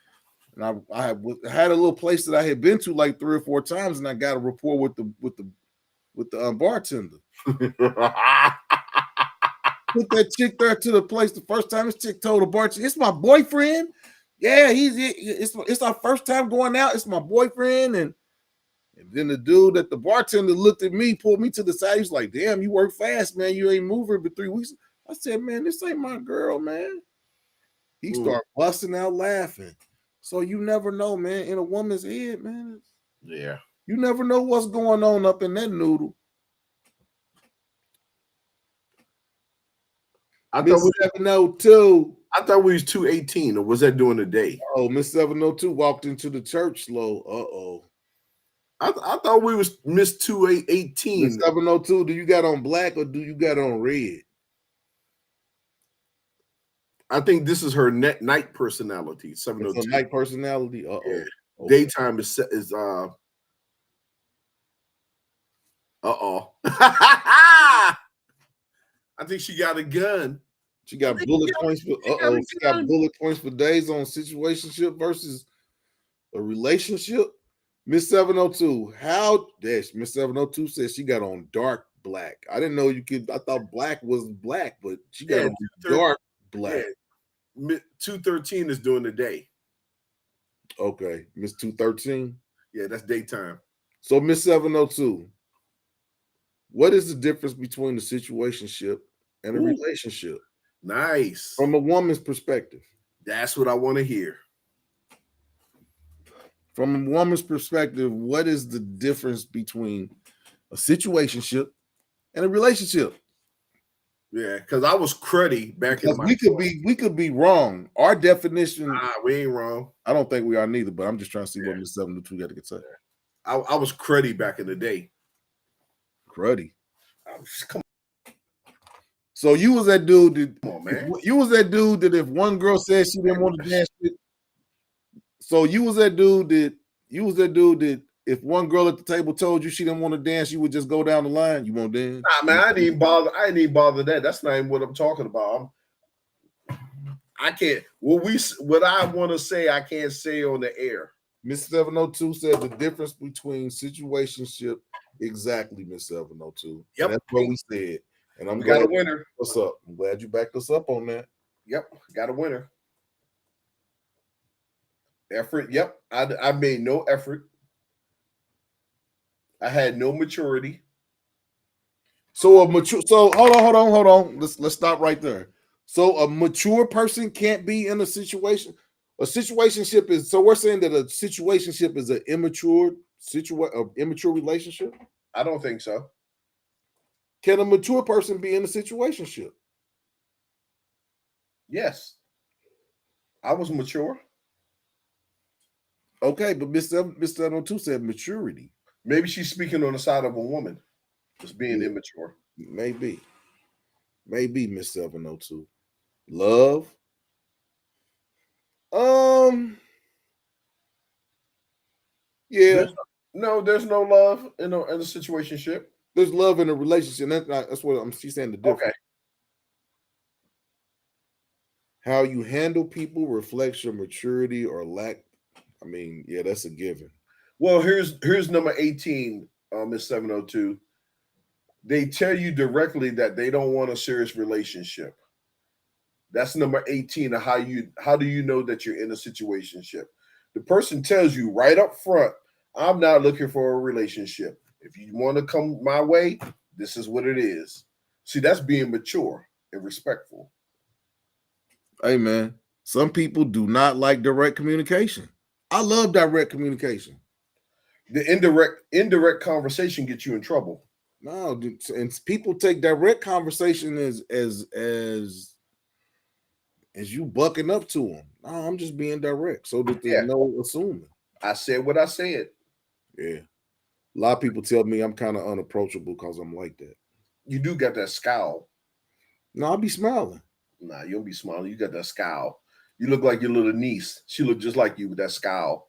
And I had a little place that I had been to like 3 or 4 times, and I got a rapport with the bartender. Put that chick there to the place the first time. This chick told the bartender, "It's my boyfriend." Yeah, it's our first time going out. It's my boyfriend, and then the dude at the bartender looked at me, pulled me to the side. He's like, "Damn, you work fast, man. You ain't moving for 3 weeks." I said, "Man, this ain't my girl, man." He started busting out laughing. So you never know, man. In a woman's head, man. Yeah. You never know what's going on up in that noodle. I thought Miss 702. I thought we was 218, or was that during the day? Oh, Miss 702 walked into the church slow. Uh-oh. I thought we was Miss 218. Miss 702, do you got on black or do you got on red? I think this is her night personality. 702. It's a night personality. Uh-oh. Yeah. Okay. Daytime is uh-oh. I think she got a gun. She got bullet points for She got bullet points for days on situationship versus a relationship. Miss 702, Miss 702 says she got on dark black. I didn't know you could. I thought black was black, but she got on dark black. Yeah. 213 is during the day. Okay, Miss 213. Yeah, that's daytime. So Miss 702, what is the difference between the situationship and a relationship? Nice. From a woman's perspective. That's what I want to hear. From a woman's perspective, what is the difference between a situationship and a relationship? Yeah, because I was cruddy back in my we could be wrong. Our definition. We ain't wrong. I don't think we are neither, but I'm just trying to see what Miss 702 got to get said. I was cruddy back in the day. Cruddy. Come on. So you was that dude that, come on, man. You was that dude that if one girl said she didn't want to dance with. So you was that dude that if one girl at the table told you she didn't want to dance, you would just go down the line. You won't dance? Nah, man, I didn't bother that. That's not even what I'm talking about. I can't. What I want to say, I can't say on the air. Miss 702 said the difference between situationship. Exactly, Miss 702. Yep, and that's what we said. And I'm got a winner. What's up? I'm glad you backed us up on that. Yep, got a winner. Effort. Yep, I made no effort. I had no maturity. So hold on. Let's stop right there. So a mature person can't be in a situation. A situationship is, so we're saying that a situationship is an immature immature relationship. I don't think so. Can a mature person be in a situationship? Yes, I was mature. Okay, but Miss 702 said maturity. Maybe she's speaking on the side of a woman that's being Yeah, immature. maybe. Maybe Miss 702. Love. Um, yeah. There's no love in a situationship. There's love in a relationship. That's what she's saying the Okay. difference. How you handle people reflects your maturity or lack. I mean, yeah, that's a given. Well, here's number 18, Miss 702. They tell you directly that they don't want a serious relationship. That's number 18 of how do you know that you're in a situationship? The person tells you right up front, I'm not looking for a relationship. If you want to come my way, this is what it is. See, that's being mature and respectful. Hey man, some people do not like direct communication. I love direct communication. The indirect conversation gets you in trouble. No, and people take direct conversation as you bucking up to them. No, I'm just being direct so that there's Yeah, no assuming. I said what I said. Yeah. A lot of people tell me I'm kind of unapproachable because I'm like that. You do got that scowl. No, I'll be smiling. Nah, you don't be smiling. You got that scowl. You look like your little niece. She looked just like you with that scowl.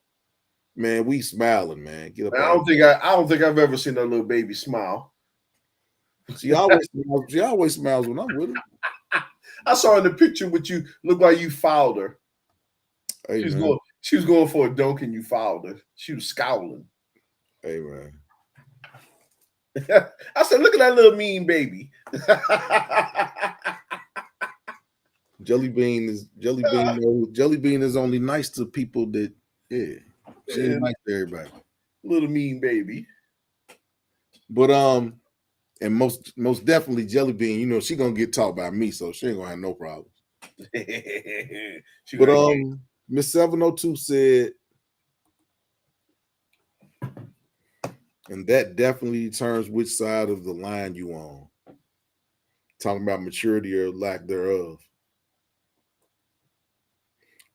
Man, we smiling, man. Get up Man, out. I don't think I've ever seen that little baby smile. She always smiles when I'm with her. I saw in the picture with you. Looked like you fouled her. Hey man. She was going for a dunk and you fouled her. She was scowling. Hey man. I said, look at that little mean baby. Jelly Bean is only nice to people that she ain't nice to everybody. Little mean baby. But and most definitely Jelly Bean, she gonna get taught by me, so she ain't gonna have no problems. But Miss 702 said, and that definitely determines which side of the line you on. Talking about maturity or lack thereof.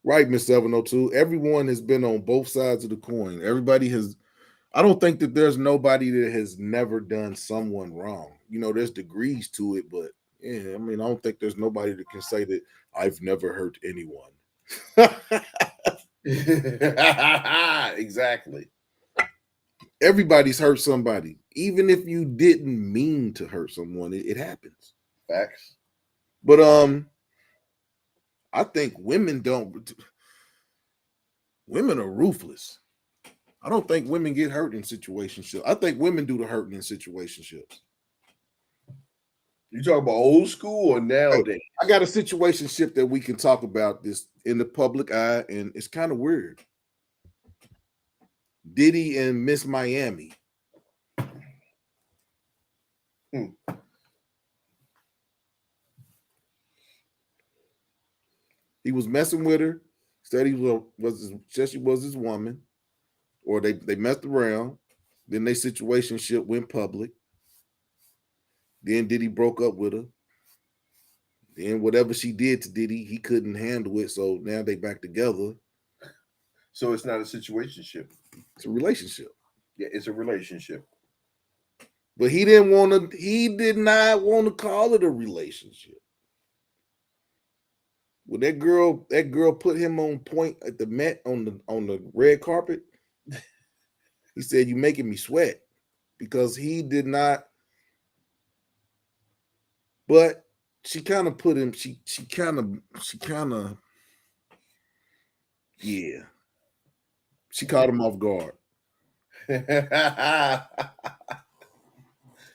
Right, Miss 702. Everyone has been on both sides of the coin. I don't think that there's nobody that has never done someone wrong. There's degrees to it, but yeah, I mean, I don't think there's nobody that can say that I've never hurt anyone. Exactly. Everybody's hurt somebody. Even if you didn't mean to hurt someone, it happens. Facts. But I think women are ruthless. I don't think women get hurt in situationships. I think women do the hurting in situationships. You talking about old school or nowadays? I got a situationship that we can talk about this in the public eye, and it's kind of weird. Diddy and Miss Miami. He was messing with her. Said she was his woman, or they messed around. Then their situationship went public. Then Diddy broke up with her. Then whatever she did to Diddy, he couldn't handle it. So now they back together. So it's not a situationship. It's a relationship. Yeah, it's a relationship. But he did not want to call it a relationship. Well, that girl put him on point at the Met on the red carpet. He said, "You making me sweat," because he did not. But she kind of put him. She kind of. Yeah. She caught him off guard.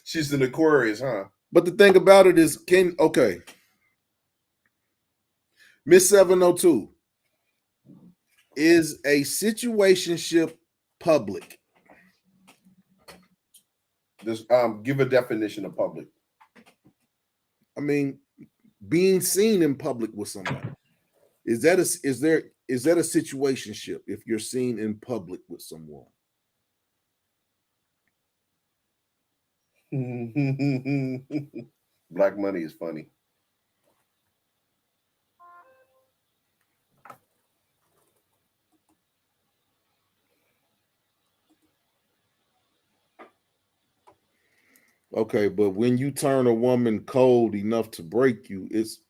She's an Aquarius, huh? But the thing about it is, Miss 702, is a situationship public? This give a definition of public. I mean, being seen in public with somebody. Is there is that a situationship if you're seen in public with someone? Black money is funny. Okay, but when you turn a woman cold enough to break you, it's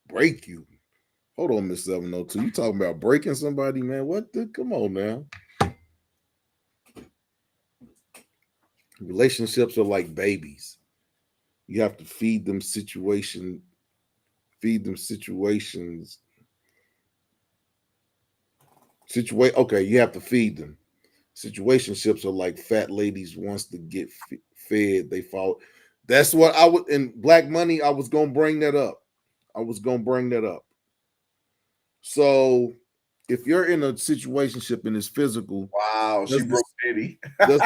break you. Hold on, Miss 702. You talking about breaking somebody, man? What the? Come on now. Relationships are like babies. You have to feed them situations. Okay, you have to feed them. Situationships are like fat ladies wants to get fed. They fall. That's what I would in Black Money. I was gonna bring that up. I was gonna bring that up. So if you're in a situationship and it's physical, Wow, she does broke this Diddy. does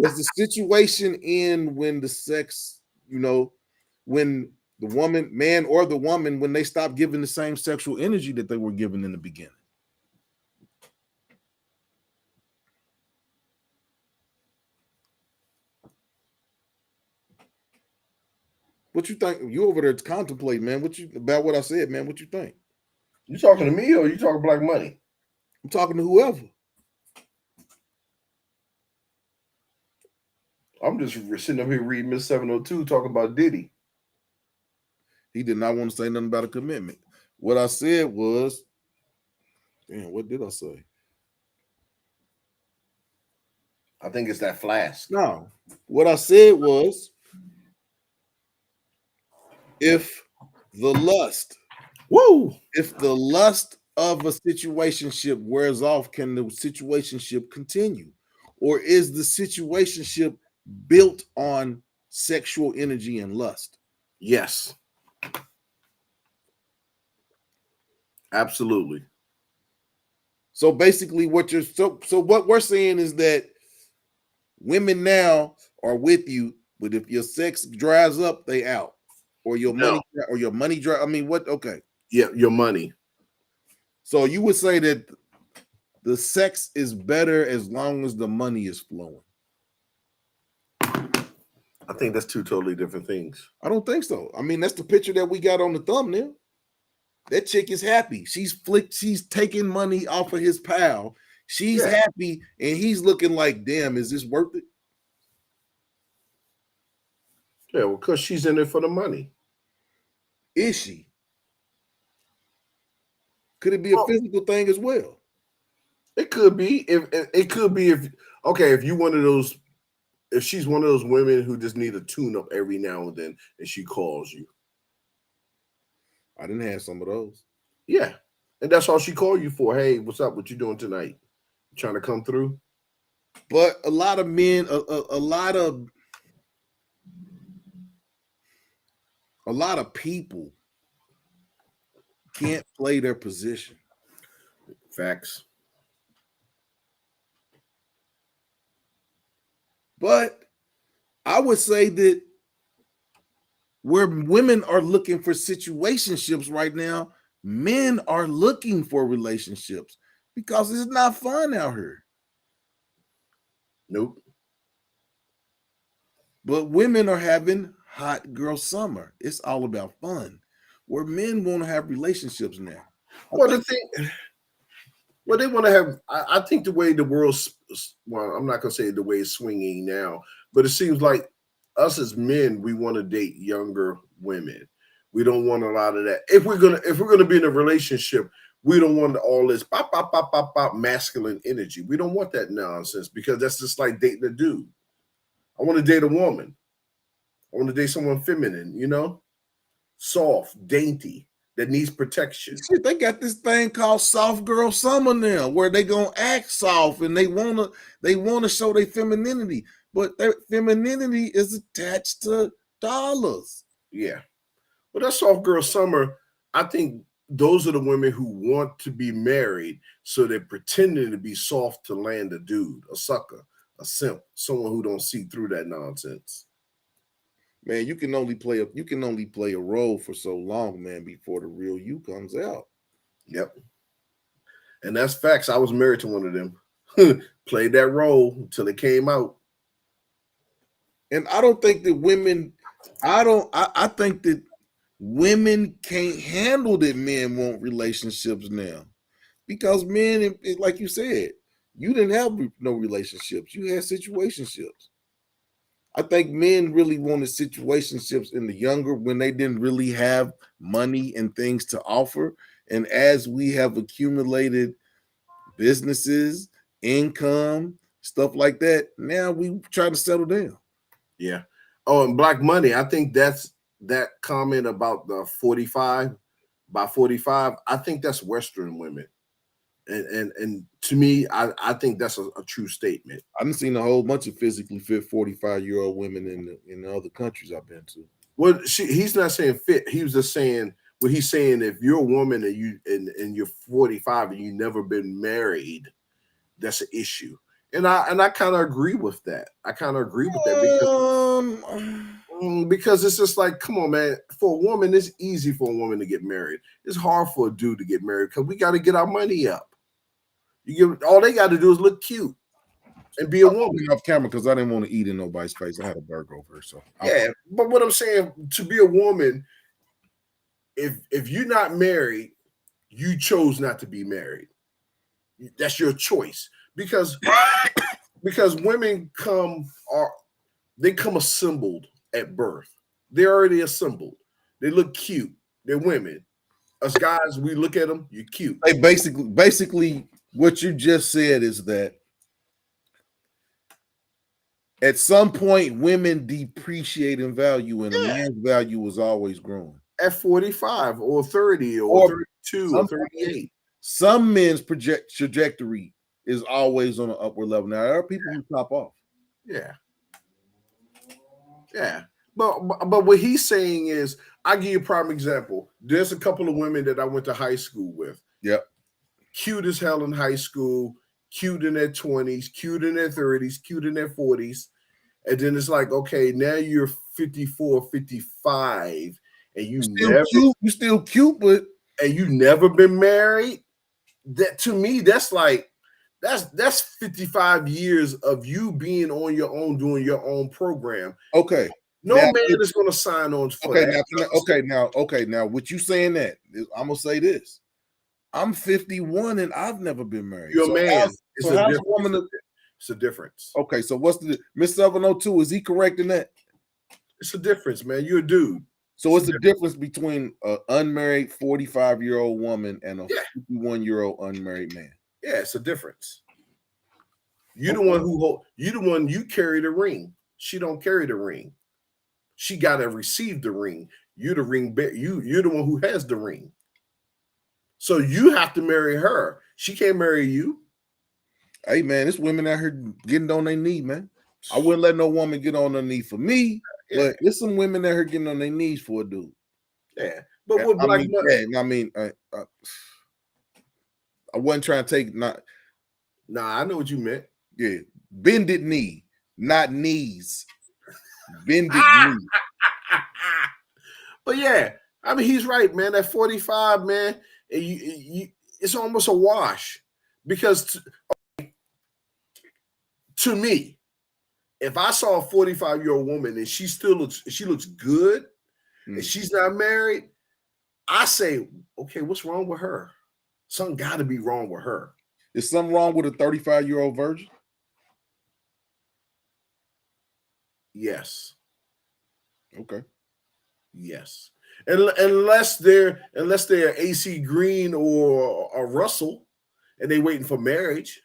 does the situation end when the sex, when the woman, man or the woman, when they stop giving the same sexual energy that they were given in the beginning? What you think? You over there to contemplate, man. What you about what I said, man? What you think? You talking to me or you talking Black Money? I'm talking to whoever. I'm just sitting up here reading Miss 702 talking about Diddy. He did not want to say nothing about a commitment. What I said was, damn, what did I say? I think it's that flask. No, what I said was, if the lust, Woo! if the lust of a situationship wears off, can the situationship continue, or is the situationship built on sexual energy and lust? Yes, absolutely. So basically, what we're saying is that women now are with you, but if your sex dries up, they out, or No. your money dry. I mean, what? Okay, Yeah, your money. so you would say that the sex is better as long as the money is flowing. I think that's two totally different things. I don't think so. I mean, that's the picture that we got on the thumbnail. That chick is happy. She's taking money off of his pal. She's Yeah. happy, and he's looking like, damn, is this worth it? Yeah, well, because she's in it for the money. Is she? Could it be a Well, physical thing as well? it could be it could be if okay, if you one of those if she's one of those women who just need a tune up every now and then and she calls you. I didn't have some of those. Yeah. And that's all she called you for. Hey, what's up? What you doing tonight? You trying to come through? But a lot of men, a lot of people can't play their position. Facts. But I would say that where women are looking for situationships right now, men are looking for relationships because it's not fun out here. Nope. But women are having hot girl summer. It's all about fun. Where men want to have relationships now. I Well, the think thing, well, they want to have. I think the way the world's, well, I'm not gonna say the way it's swinging now, but it seems like us as men, we want to date younger women. We don't want a lot of that. If we're gonna be in a relationship, we don't want all this pop pop pop pop pop masculine energy. We don't want that nonsense because that's just like dating a dude. I want to date a woman. I want to date someone feminine, soft, dainty, that needs protection. shit, they got this thing called soft girl summer now, where they gonna act soft and they wanna show their femininity, but their femininity is attached to dollars. Yeah. Well, that soft girl summer, I think those are the women who want to be married, so they're pretending to be soft to land a dude, a sucker, a simp, someone who don't see through that nonsense. Man, you can only play a role for so long, man, before the real you comes out. Yep. And that's facts. I was married to one of them. Played that role until it came out. And I don't think that women, I think that women can't handle that men want relationships now. Because men, like you said, you didn't have no relationships. You had situationships. I think men really wanted situationships in the younger when they didn't really have money and things to offer. And as we have accumulated businesses, income, stuff like that, now we try to settle down. Yeah. Oh, and Black Money. I think that's that comment about the 45 by 45. I think that's Western women. And to me, I think that's a true statement. I've seen a whole bunch of physically fit 45-year-old women in the other countries I've been to. Well, he's not saying fit. He was just saying what he's saying. If you're a woman and you're 45 and you've never been married, that's an issue. And I kind of agree with that. I kind of agree with that because it's just like, come on, man. For a woman, it's easy for a woman to get married. It's hard for a dude to get married because we got to get our money up. All they got to do is look cute and be a woman. Off camera because I didn't want to eat in nobody's face. I had a burger over, so yeah. But what I'm saying, to be a woman, if you're not married, you chose not to be married. That's your choice because women come assembled at birth. They're already assembled. They look cute. They're women. Us guys, we look at them. You're cute. Hey, basically, what you just said is that at some point, women depreciate in value, and a man's value was always growing. At 45 or 30 or 32 or 38. Some men's trajectory is always on an upward level. Now, there are people who top off. Yeah. Yeah. But what he's saying is, I'll give you a prime example. There's a couple of women that I went to high school with. Yep. Cute as hell in high school, cute in their 20s, cute in their 30s, cute in their 40s. And then it's like, okay, now you're 54, 55, and you still cute, but and you never been married. That to me, that's like that's 55 years of you being on your own, doing your own program. Okay. No man is going to sign on for that. Now, with you saying that, I'm gonna say this: I'm 51 and I've never been married. You're a man. It's a difference. Okay, so what's the Miss 702? Is he correct in that? It's a difference, man. You're a dude. So it's the difference between an unmarried 45-year-old woman and a 51-year-old unmarried man. Yeah, it's a difference. You're the one you carry the ring. She don't carry the ring. She gotta receive the ring. You're the ring. You're the one who has the ring. So you have to marry her. She can't marry you. Hey man, there's women out here getting on their knee, man. I wouldn't let no woman get on her knee for me, but there's some women out here getting on their knees for a dude. Yeah, but with Black Money, I wasn't trying to take Nah, I know what you meant. Yeah, bended knee, not knees. Bended knee. But yeah, I mean he's right, man. At 45, man, it's almost a wash because to me, if I saw a 45-year-old woman and she looks good, and she's not married, I say, okay, what's wrong with her? Something got to be wrong with her. Is something wrong with a 35-year-old virgin? Yes. Okay. Yes. Unless they're AC Green or a Russell, and they waiting for marriage.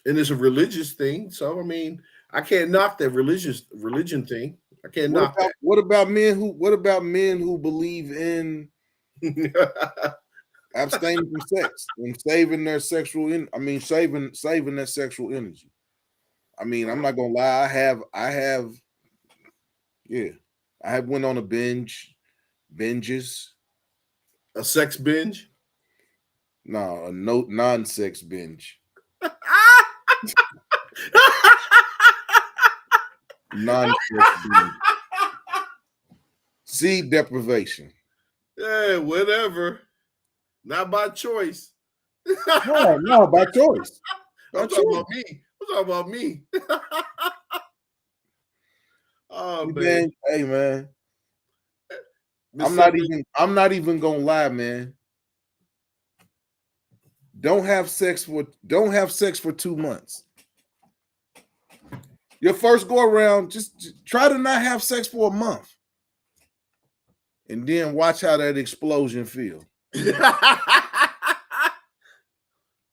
And it's a religious thing. So I mean, I can't knock that religion thing. I can't knock that. What about men who believe in abstaining from sex and saving their sexual saving their sexual energy? I mean, I'm not gonna lie, I have went on binges. A sex binge? No, a non-sex binge. Seed deprivation. Yeah, whatever. Not by choice. No, by choice. By I'm talking choice. about me. I'm talking about me. Oh man. Man, hey man. Miss I'm not even gonna lie, man. Don't have sex for 2 months. Your first go around, just try to not have sex for a month. And then watch how that explosion feel.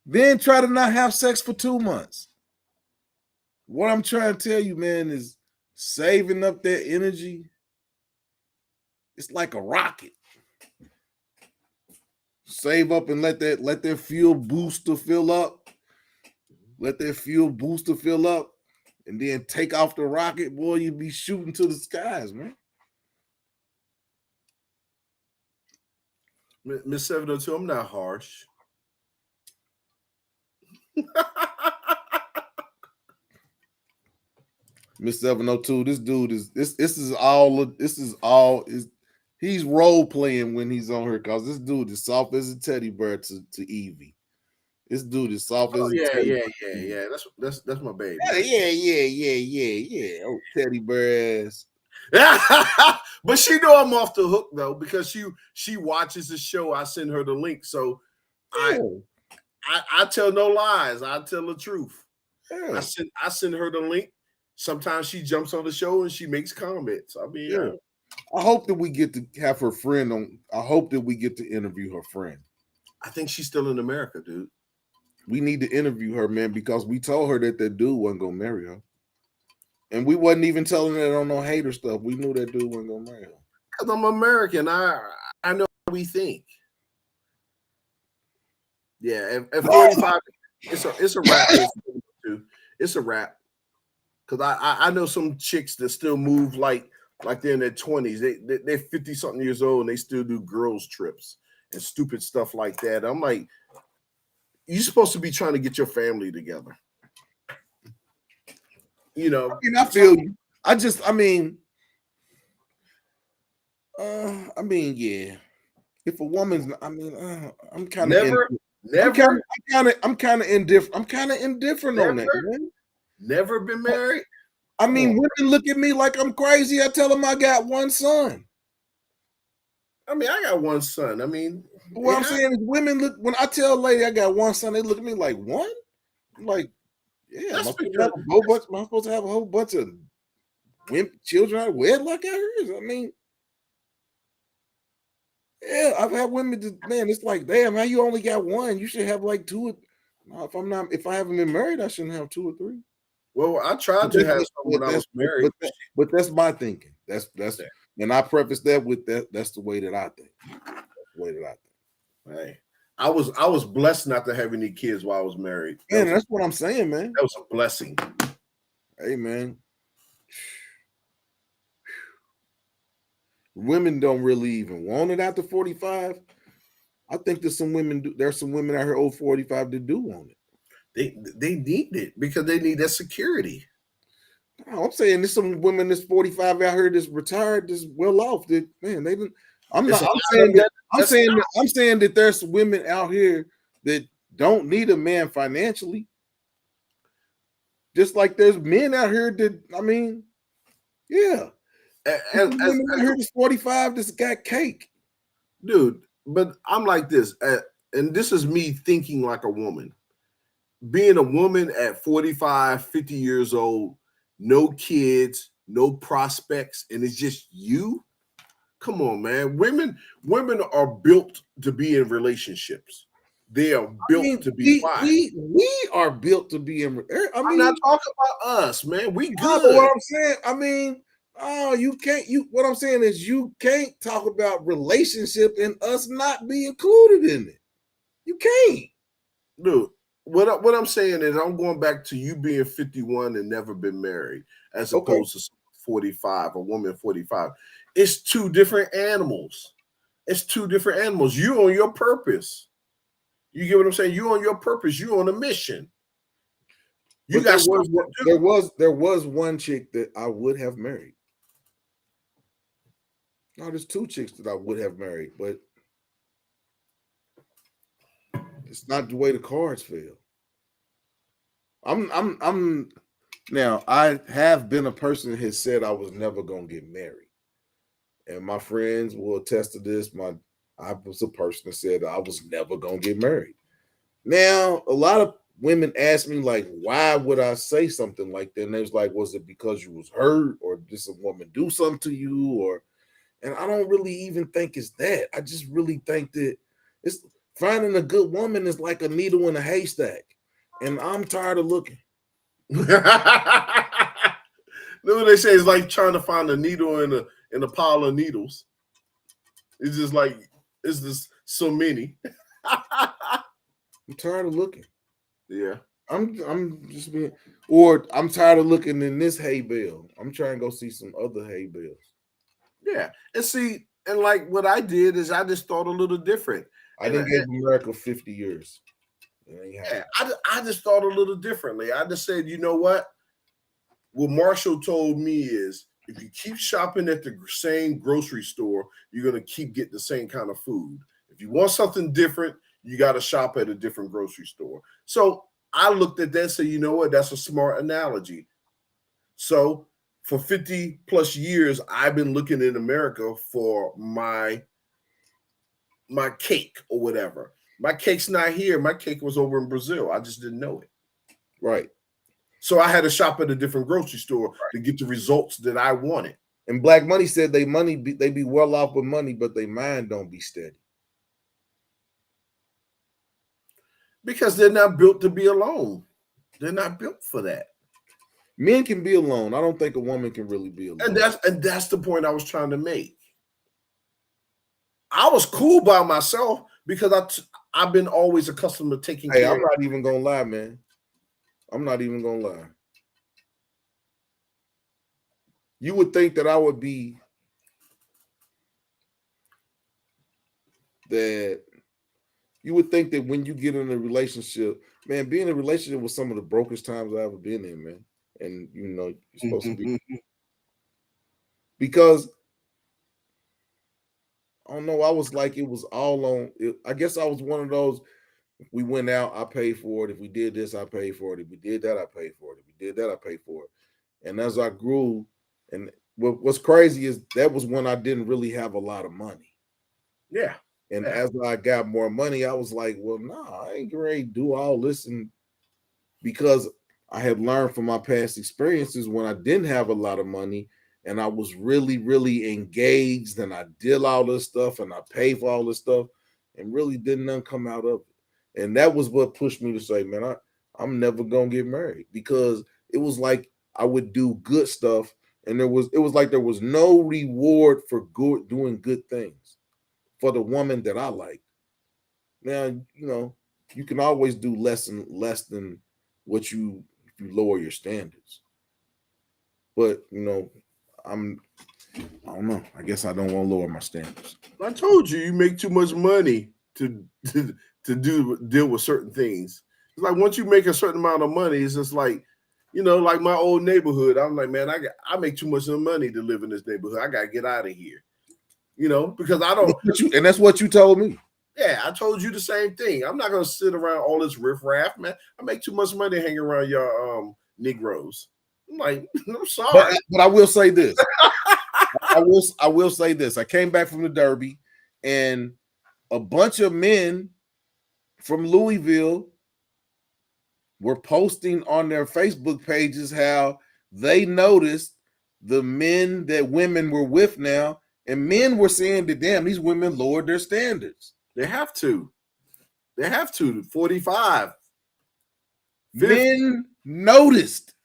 Then try to not have sex for 2 months. What I'm trying to tell you, man, is saving up that energy. It's like a rocket. Save up and let that fuel booster fill up. Let that fuel booster fill up, and then take off the rocket, boy. You be shooting to the skies, man. Miss 702, I'm not harsh. Miss 702, this dude is he's role playing when he's on her, because this dude is soft as a teddy bear to Evie. This dude is soft Oh as a yeah, teddy yeah, bear. yeah, yeah. That's my baby. Yeah. Oh, teddy bear ass. But she know I'm off the hook though, because she watches the show. I send her the link, so Yeah, I tell no lies. I tell the truth. yeah, I send her the link. Sometimes she jumps on the show and she makes comments. I mean, yeah. I hope that we get to have her friend on. I hope that we get to interview her friend. I think she's still in America, dude. We need to interview her, man, because we told her that dude wasn't gonna marry her. And we wasn't even telling her on no hater stuff. We knew that dude wasn't gonna marry her. Because I'm American. I know how we think. Yeah, at 45, it's a wrap. It's a wrap. Because I know some chicks that still move like they're in their 20s. They're 50 something years old and they still do girls trips and stupid stuff like that. I'm like, you're supposed to be trying to get your family together. You know, I feel you. Yeah. If a woman's, I'm kind of, never, I'm kind never, of, I'm kind of indifferent. I'm kind of indifferent on that, man. never been married. I mean, women look at me like I'm crazy. I tell them I got one son. I mean, I got one son. I mean, What I'm saying is, women look, when I tell a lady I got one son, they look at me like, one? I'm like, yeah, am I supposed to have a whole bunch of children out of wedlock out here? I mean, yeah, I've had women just, man, it's like, damn, how you only got one? You should have like two. No, if I haven't been married, I shouldn't have two or three. Well, I tried to have some when I was married. But that's my thinking. That's and I preface that with that. That's the way that I think. That's the way that I think. Hey, I was blessed not to have any kids while I was married. That's what I'm saying, man. That was a blessing. Hey, man. Women don't really even want it after 45. I think there's some women out here over 45 that do want it. They need it because they need that security. No, I'm saying there's some women that's 45 out here that's retired, that's well off. That man, they didn't. I'm saying that there's some women out here that don't need a man financially. Just like there's men out here that, I mean, yeah. Women out here that's 45 that's got cake. Dude, but I'm like this, and this is me thinking like a woman. Being a woman at 45, 50 years old, no kids, no prospects, and it's just you. Come on, man. Women are built to be in relationships. They are built to be wives. We are built to be in. I'm not talking about us, man. We good. But what I'm saying, what I'm saying is you can't talk about relationship and us not be included in it. You can't. Dude, what I'm saying is I'm going back to you being 51 and never been married, as opposed to 45, a woman 45. It's two different animals. It's two different animals. You on your purpose. You get what I'm saying? You on your purpose. You on a mission. You got there was one chick that I would have married. No, there's two chicks that I would have married, but it's not the way the cards fell. I'm now I have been a person that has said I was never gonna get married. And my friends will attest to this. I was a person that said I was never gonna get married. Now, a lot of women ask me, like, why would I say something like that? And they was like, was it because you was hurt, or did some woman do something to you? Or and I don't really even think it's that. I just really think that it's finding a good woman is like a needle in a haystack. And I'm tired of looking. Know what they say? It's like trying to find a needle in a pile of needles. It's just like it's just so many. I'm tired of looking. Yeah. I'm just being, or I'm tired of looking in this hay bale. I'm trying to go see some other hay bales. Yeah. And see, and like what I did is I just thought a little different. I And didn't give America 50 years. It ain't yeah, happening. I just thought a little differently. I just said, you know what? What Marshall told me is if you keep shopping at the same grocery store, you're going to keep getting the same kind of food. If you want something different, you got to shop at a different grocery store. So I looked at that and said, you know what? That's a smart analogy. So for 50 plus years, I've been looking in America for my cake or whatever. My cake's not here. My cake was over in Brazil. I just didn't know it. Right. So I had to shop at a different grocery store to get the results that I wanted. And Black Money said they be well off with money, but they mind don't be steady. Because they're not built to be alone. They're not built for that. Men can be alone. I don't think a woman can really be alone. And that's the point I was trying to make. I was cool by myself because I've been always accustomed to taking Hey, care. I'm not even gonna lie, man. I'm not even gonna lie. You would think that I would be that you would think that when you get in a relationship, man, being in a relationship was some of the brokest times I've ever been in, man. And you know, you're supposed to be because I don't know, I was like it was all on it, I guess I was one of those. If we went out, I paid for it. If we did this, I paid for it. If we did that, I paid for it. If we did that, I paid for it. And as I grew, and what's crazy is that was when I didn't really have a lot of money. Yeah. And as I got more money, I was like, well, nah, I ain't ready to do all this. And because I had learned from my past experiences when I didn't have a lot of money and I was really, really engaged and I did all this stuff and I paid for all this stuff and really didn't none come out of it. And that was what pushed me to say, man, I'm never gonna get married because it was like I would do good stuff and it was like there was no reward for doing good things for the woman that I liked. Now, you know, you can always do less than what you if you lower your standards. But you know, I don't know. I guess I don't want to lower my standards. I told you make too much money to deal with certain things. It's like once you make a certain amount of money, it's just like, you know, like my old neighborhood. I'm like, man, I make too much money to live in this neighborhood. I gotta get out of here. You know, because I don't. And that's what you told me. Yeah, I told you the same thing. I'm not gonna sit around all this riffraff, man. I make too much money hanging around your Negroes. I'm like, I'm sorry, but I will say this. I will say this. I came back from the Derby, and a bunch of men from Louisville were posting on their Facebook pages how they noticed the men that women were with now, and men were saying that damn, these women lowered their standards. They have to. They have to. 45. 50. Men noticed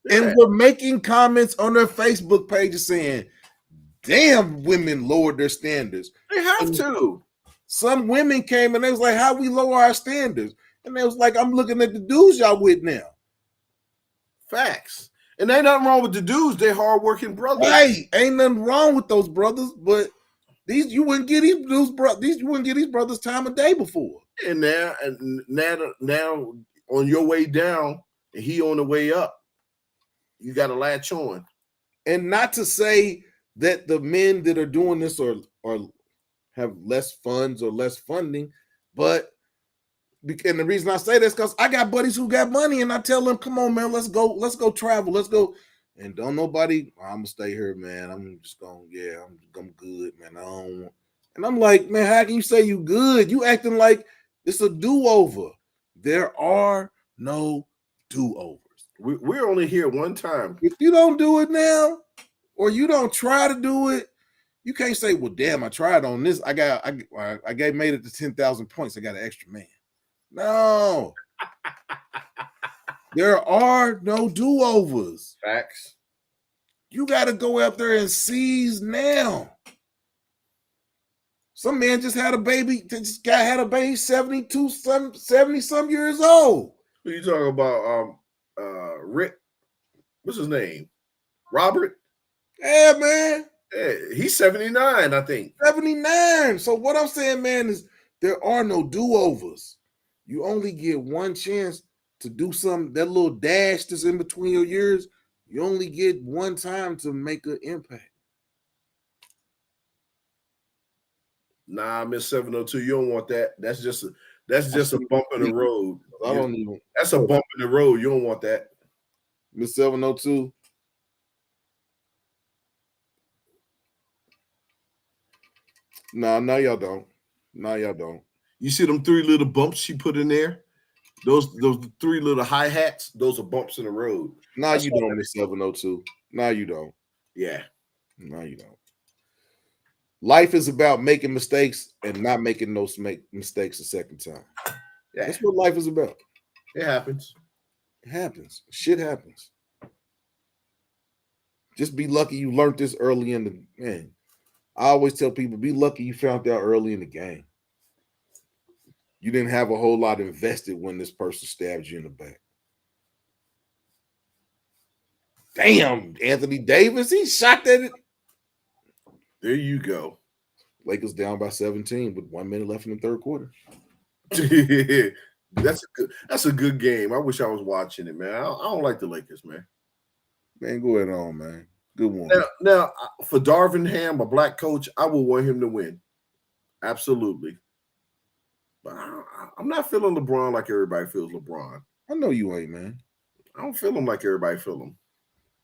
and Yeah. were making comments on their Facebook pages saying, damn, women lowered their standards. They have And to. some women came and they was like, how we lower our standards? And they was like, I'm looking at the dudes y'all with now. Facts. And ain't nothing wrong with the dudes. They're hardworking brothers. Right. Ain't nothing wrong with those brothers, but these you wouldn't get these brothers time of day before. And now on your way down and he on the way up, you got to latch on. And not to say that the men that are doing this are have less funds or less funding, but and the reason I say this because I got buddies who got money, and I tell them, "Come on, man, let's go travel, let's go." And don't nobody, I'm gonna stay here, man. I'm just going, yeah, I'm good, man. I don't. And I'm like, man, how can you say you good? You acting like it's a do over. There are no do overs. We're only here one time. If you don't do it now, or you don't try to do it, you can't say, "Well, damn, I tried on this. I made it to 10,000 points. I got an extra man." No, there are no do-overs. Facts. You got to go out there and seize now. Some man just had a baby. This guy had a baby, 70 some years old. Who you talking about? Rick. What's his name? Robert. Yeah, man. Yeah, he's 79, I think. 79. So what I'm saying, man, is there are no do-overs. You only get one chance to do something. That little dash that's in between your years, you only get one time to make an impact. Nah, Miss 702, you don't want that. That's just a bump in the road. I don't even. That's a bump in the road. You don't want that. Miss 702. No, y'all don't. No, y'all don't. You see them 3 little bumps she put in there? Those 3 little hi-hats, those are bumps in the road. No, you don't, Miss 702. No, you don't. Yeah. No, you don't. Life is about making mistakes and not making those mistakes a second time. Yeah. That's what life is about. It happens. It happens. Shit happens. Just be lucky you learned this early in the man. I always tell people, be lucky you found out early in the game. You didn't have a whole lot invested when this person stabbed you in the back. Damn, Anthony Davis, he shot that. There you go. Lakers down by 17 with 1 minute left in the third quarter. That's a good game. I wish I was watching it, man. I don't like the Lakers, man. Man, go ahead on, man. Good one. Now, for Darvin Ham, a black coach, I will want him to win. Absolutely. But I'm not feeling LeBron like everybody feels LeBron. I know you ain't, man. I don't feel him like everybody feel him.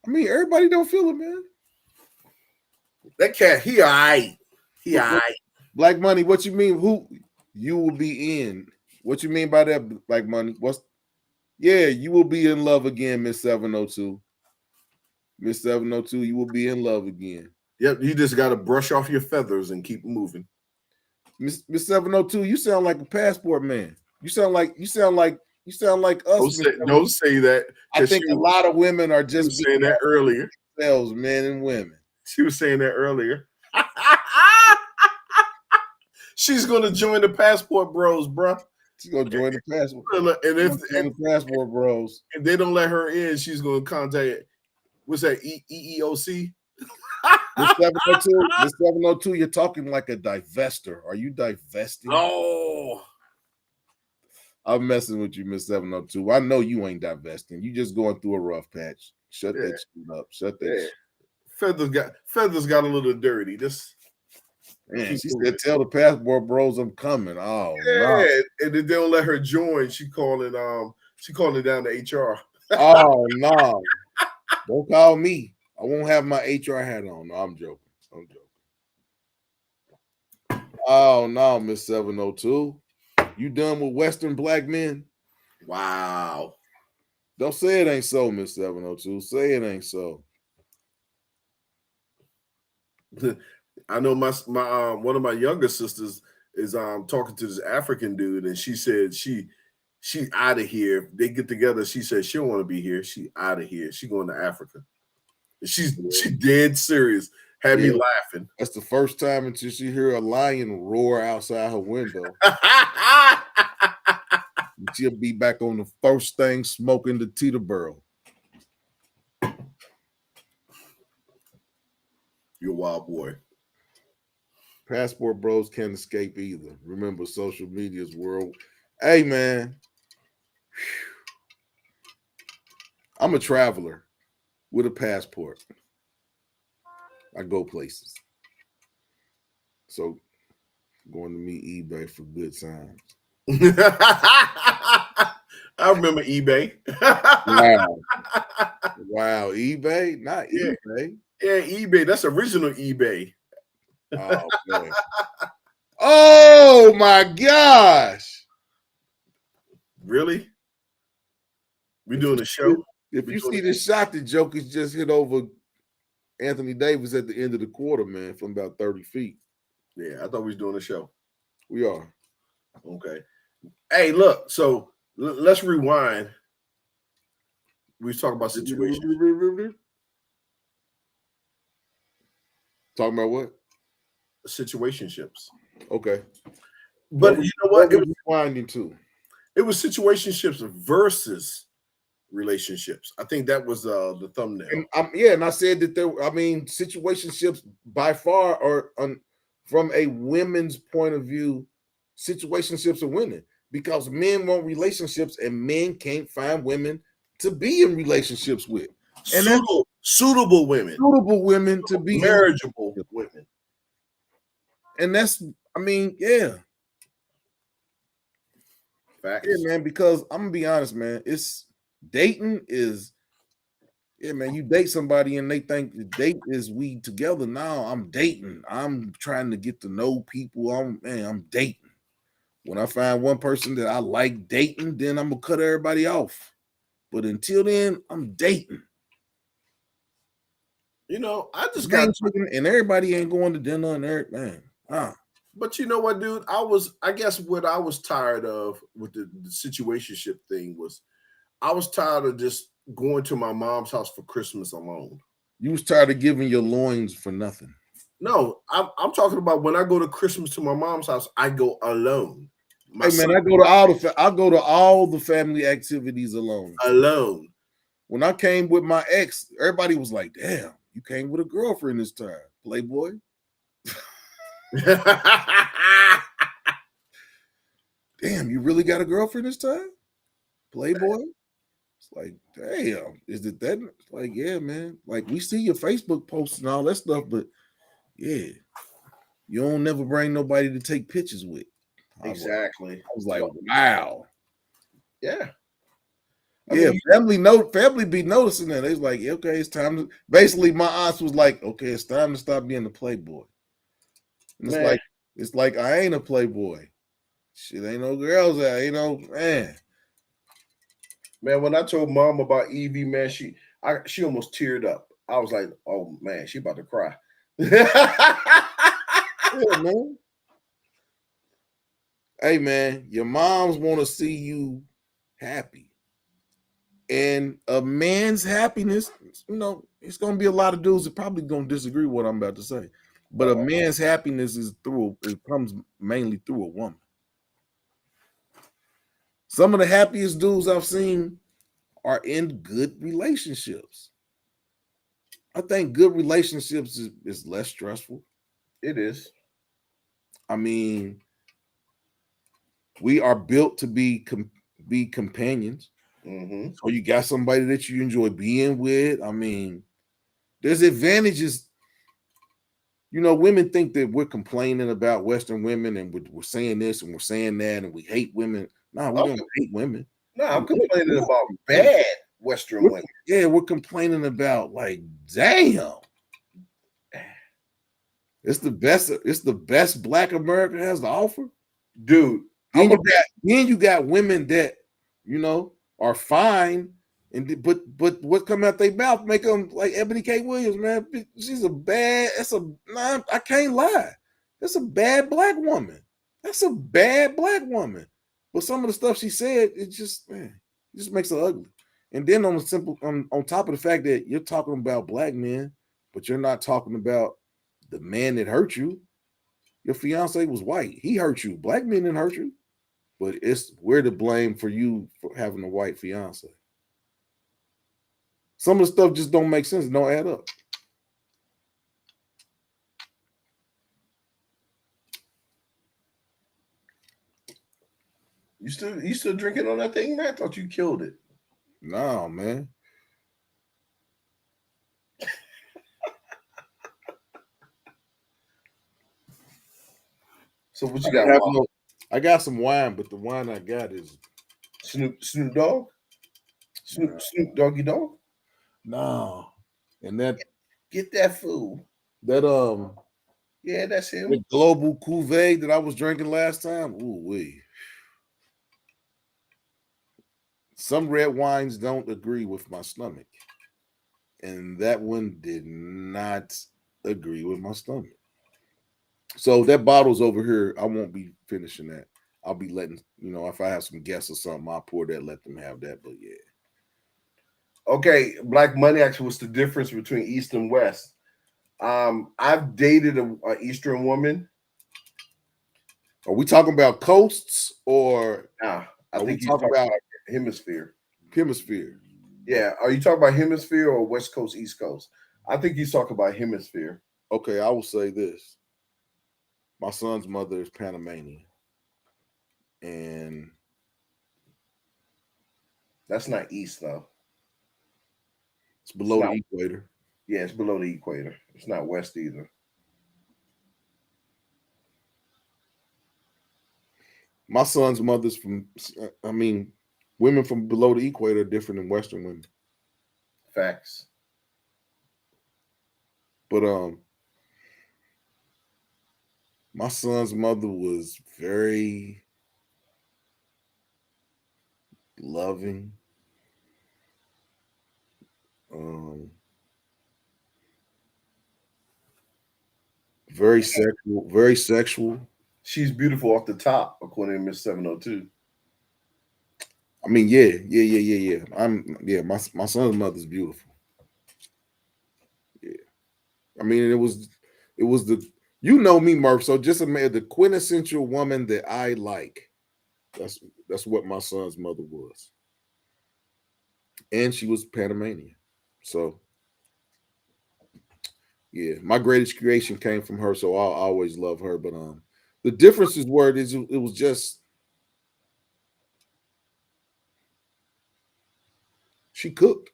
I mean, everybody don't feel it, man. That cat, he all right. He all right. Black Money, what you mean? Who you will be in? What you mean by that, Black Money? Yeah, you will be in love again, Miss 702. Miss 702, you will be in love again. Yep, you just got to brush off your feathers and keep moving. Miss 702, you sound like a passport man. You sound like us. Don't say that. I think a lot of women are just saying that earlier. Themselves, men and women. She was saying that earlier. She's gonna join the Passport Bros, bro. She's gonna join the Passport. And if the Passport Bros, if they don't let her in, she's gonna contact what's that EEOC? Miss 702, Miss 702, you're talking like a divester. Are you divesting? Oh, I'm messing with you, Miss 702. I know you ain't divesting. You just going through a rough patch. Shut that shit up. Shut that shit. Feathers got a little dirty. This man, she said, "Tell the Passport Bros I'm coming." Oh yeah, no. And then they don't let her join. She calling down to HR. Oh no. Don't call me. I won't have my HR hat on. No, I'm joking. Oh no, Miss 702. You done with Western black men? Wow. Don't say it ain't so, Miss 702. Say it ain't so. I know my one of my younger sisters is talking to this African dude, and she said she out of here. They get together. She said she don't want to be here. She out of here. She going to Africa. She dead serious. Had me laughing. That's the first time until she hear a lion roar outside her window. She'll be back on the first thing smoking the Teterboro. You're a wild boy. Passport Bros can't escape either. Remember, social media's world. Hey, man. I'm a traveler with a passport. I go places. So going to meet eBay for good times. I remember eBay. Wow. Wow. eBay? Not Yeah. eBay. Yeah, eBay. That's original eBay. Oh man. Oh my gosh. Really? We If you doing a show? if We you doing see the shot that Jokic just hit over Anthony Davis at the end of the quarter, man, from about 30 feet. Yeah, I thought we was doing a show. We are. Okay. Hey, look. So let's rewind. We was talking about situations. Talking about what? Situationships. Okay. But you know What what? was you winding to? It was situationships versus relationships. I think that was the thumbnail. And and I said that situationships by far are from a women's point of view, situationships are winning because men want relationships and men can't find women to be in relationships with. And that's Suitable women. suitable women to be Marriageable women. And that's, yeah. Facts. Yeah, man, because I'm gonna be honest, man. Dating is, yeah, man, you date somebody and they think the date is we together. Now I'm dating. I'm trying to get to know people. I'm dating. When I find one person that I like dating, then I'm gonna cut everybody off. But until then, I'm dating. You know, I just got And everybody ain't going to dinner and everything. But you know what, dude? I guess what I was tired of with the situationship thing was I was tired of just going to my mom's house for Christmas alone. You was tired of giving your loins for nothing. No, I'm talking about when I go to Christmas to my mom's house, I go alone. Hey man, I go to all the family activities alone. Alone. When I came with my ex, everybody was like, "Damn, you came with a girlfriend this time, Playboy." Damn, you really got a girlfriend this time, Playboy? It's like, damn, is it that? It's like, yeah, man. Like we see your Facebook posts and all that stuff, but yeah, you don't never bring nobody to take pictures with. Exactly. I was like, wow. Yeah. Family be noticing that. They was like, okay, it's time to. Basically, my aunt was like, okay, it's time to stop being a playboy. And it's like I ain't a playboy. Shit, ain't no girls out, man. Man, when I told mom about Evie, man, she almost teared up. I was like, oh man, she about to cry. Yeah, man. Hey man, your moms want to see you happy. And a man's happiness, it's gonna be a lot of dudes that probably gonna disagree with what I'm about to say. But a man's happiness it comes mainly through a woman. Some of the happiest dudes I've seen are in good relationships. I think good relationships is less stressful. It is. We are built to be companions. Mm-hmm. So you got somebody that you enjoy being with. There's advantages. Women think that we're complaining about Western women and we're saying this and we're saying that and we hate women. No, we don't hate women. No, I'm complaining about bad Western women. Yeah, we're complaining about like, damn. It's the best Black America has to offer. Dude. Then you got women that, are fine. But what come out their mouth make them like Ebony K. Williams, man. She's I can't lie. That's a bad Black woman. That's a bad Black woman. But some of the stuff she said, it just makes her ugly. And then on top of the fact that you're talking about Black men, but you're not talking about the man that hurt you. Your fiance was white. He hurt you. Black men didn't hurt you. But we're to blame for you for having a white fiance. Some of the stuff just don't make sense. It don't add up. You still drinking on that thing, man? I thought you killed it. No, man. So what I you didn't got? have Wild? no. I got some wine, but the wine I got is Snoop Dogg? Snoop Doggy Dog? no. And that Get that fool. that Yeah, that's him. that global cuvee that I was drinking last time. Ooh wee. Some red wines don't agree with my stomach, and that one did not agree with my stomach. So that bottle's over here. I won't be finishing that. I'll be letting if I have some guests or something, I'll pour that, let them have that. But yeah, Okay, Black Money actually, what's the difference between East and West? I've dated a Eastern woman. are we talking about coasts or Nah, I are we think he's talking talking about about hemisphere. hemisphere? Yeah, are you talking about hemisphere or West Coast, East Coast? I think he's talking about hemisphere. Okay, I will say this: my son's mother is Panamanian, and That's not East though. it's It's below not. the equator. Yeah, it's below the equator. It's not West either. My son's mother's from. I mean, women from below the equator are different than Western women. Facts. But my son's mother was very loving, um, very sexual, very sexual. She's beautiful off the top, according to Miss 702. I mean, yeah. My son's mother's beautiful. Yeah, I mean, it was the me, Murph. So just imagine the quintessential woman that I like. That's that's what my son's mother was, and she was Panamanian. So yeah, my greatest creation came from her. So I'll always love her. But the difference is where it was just she cooked.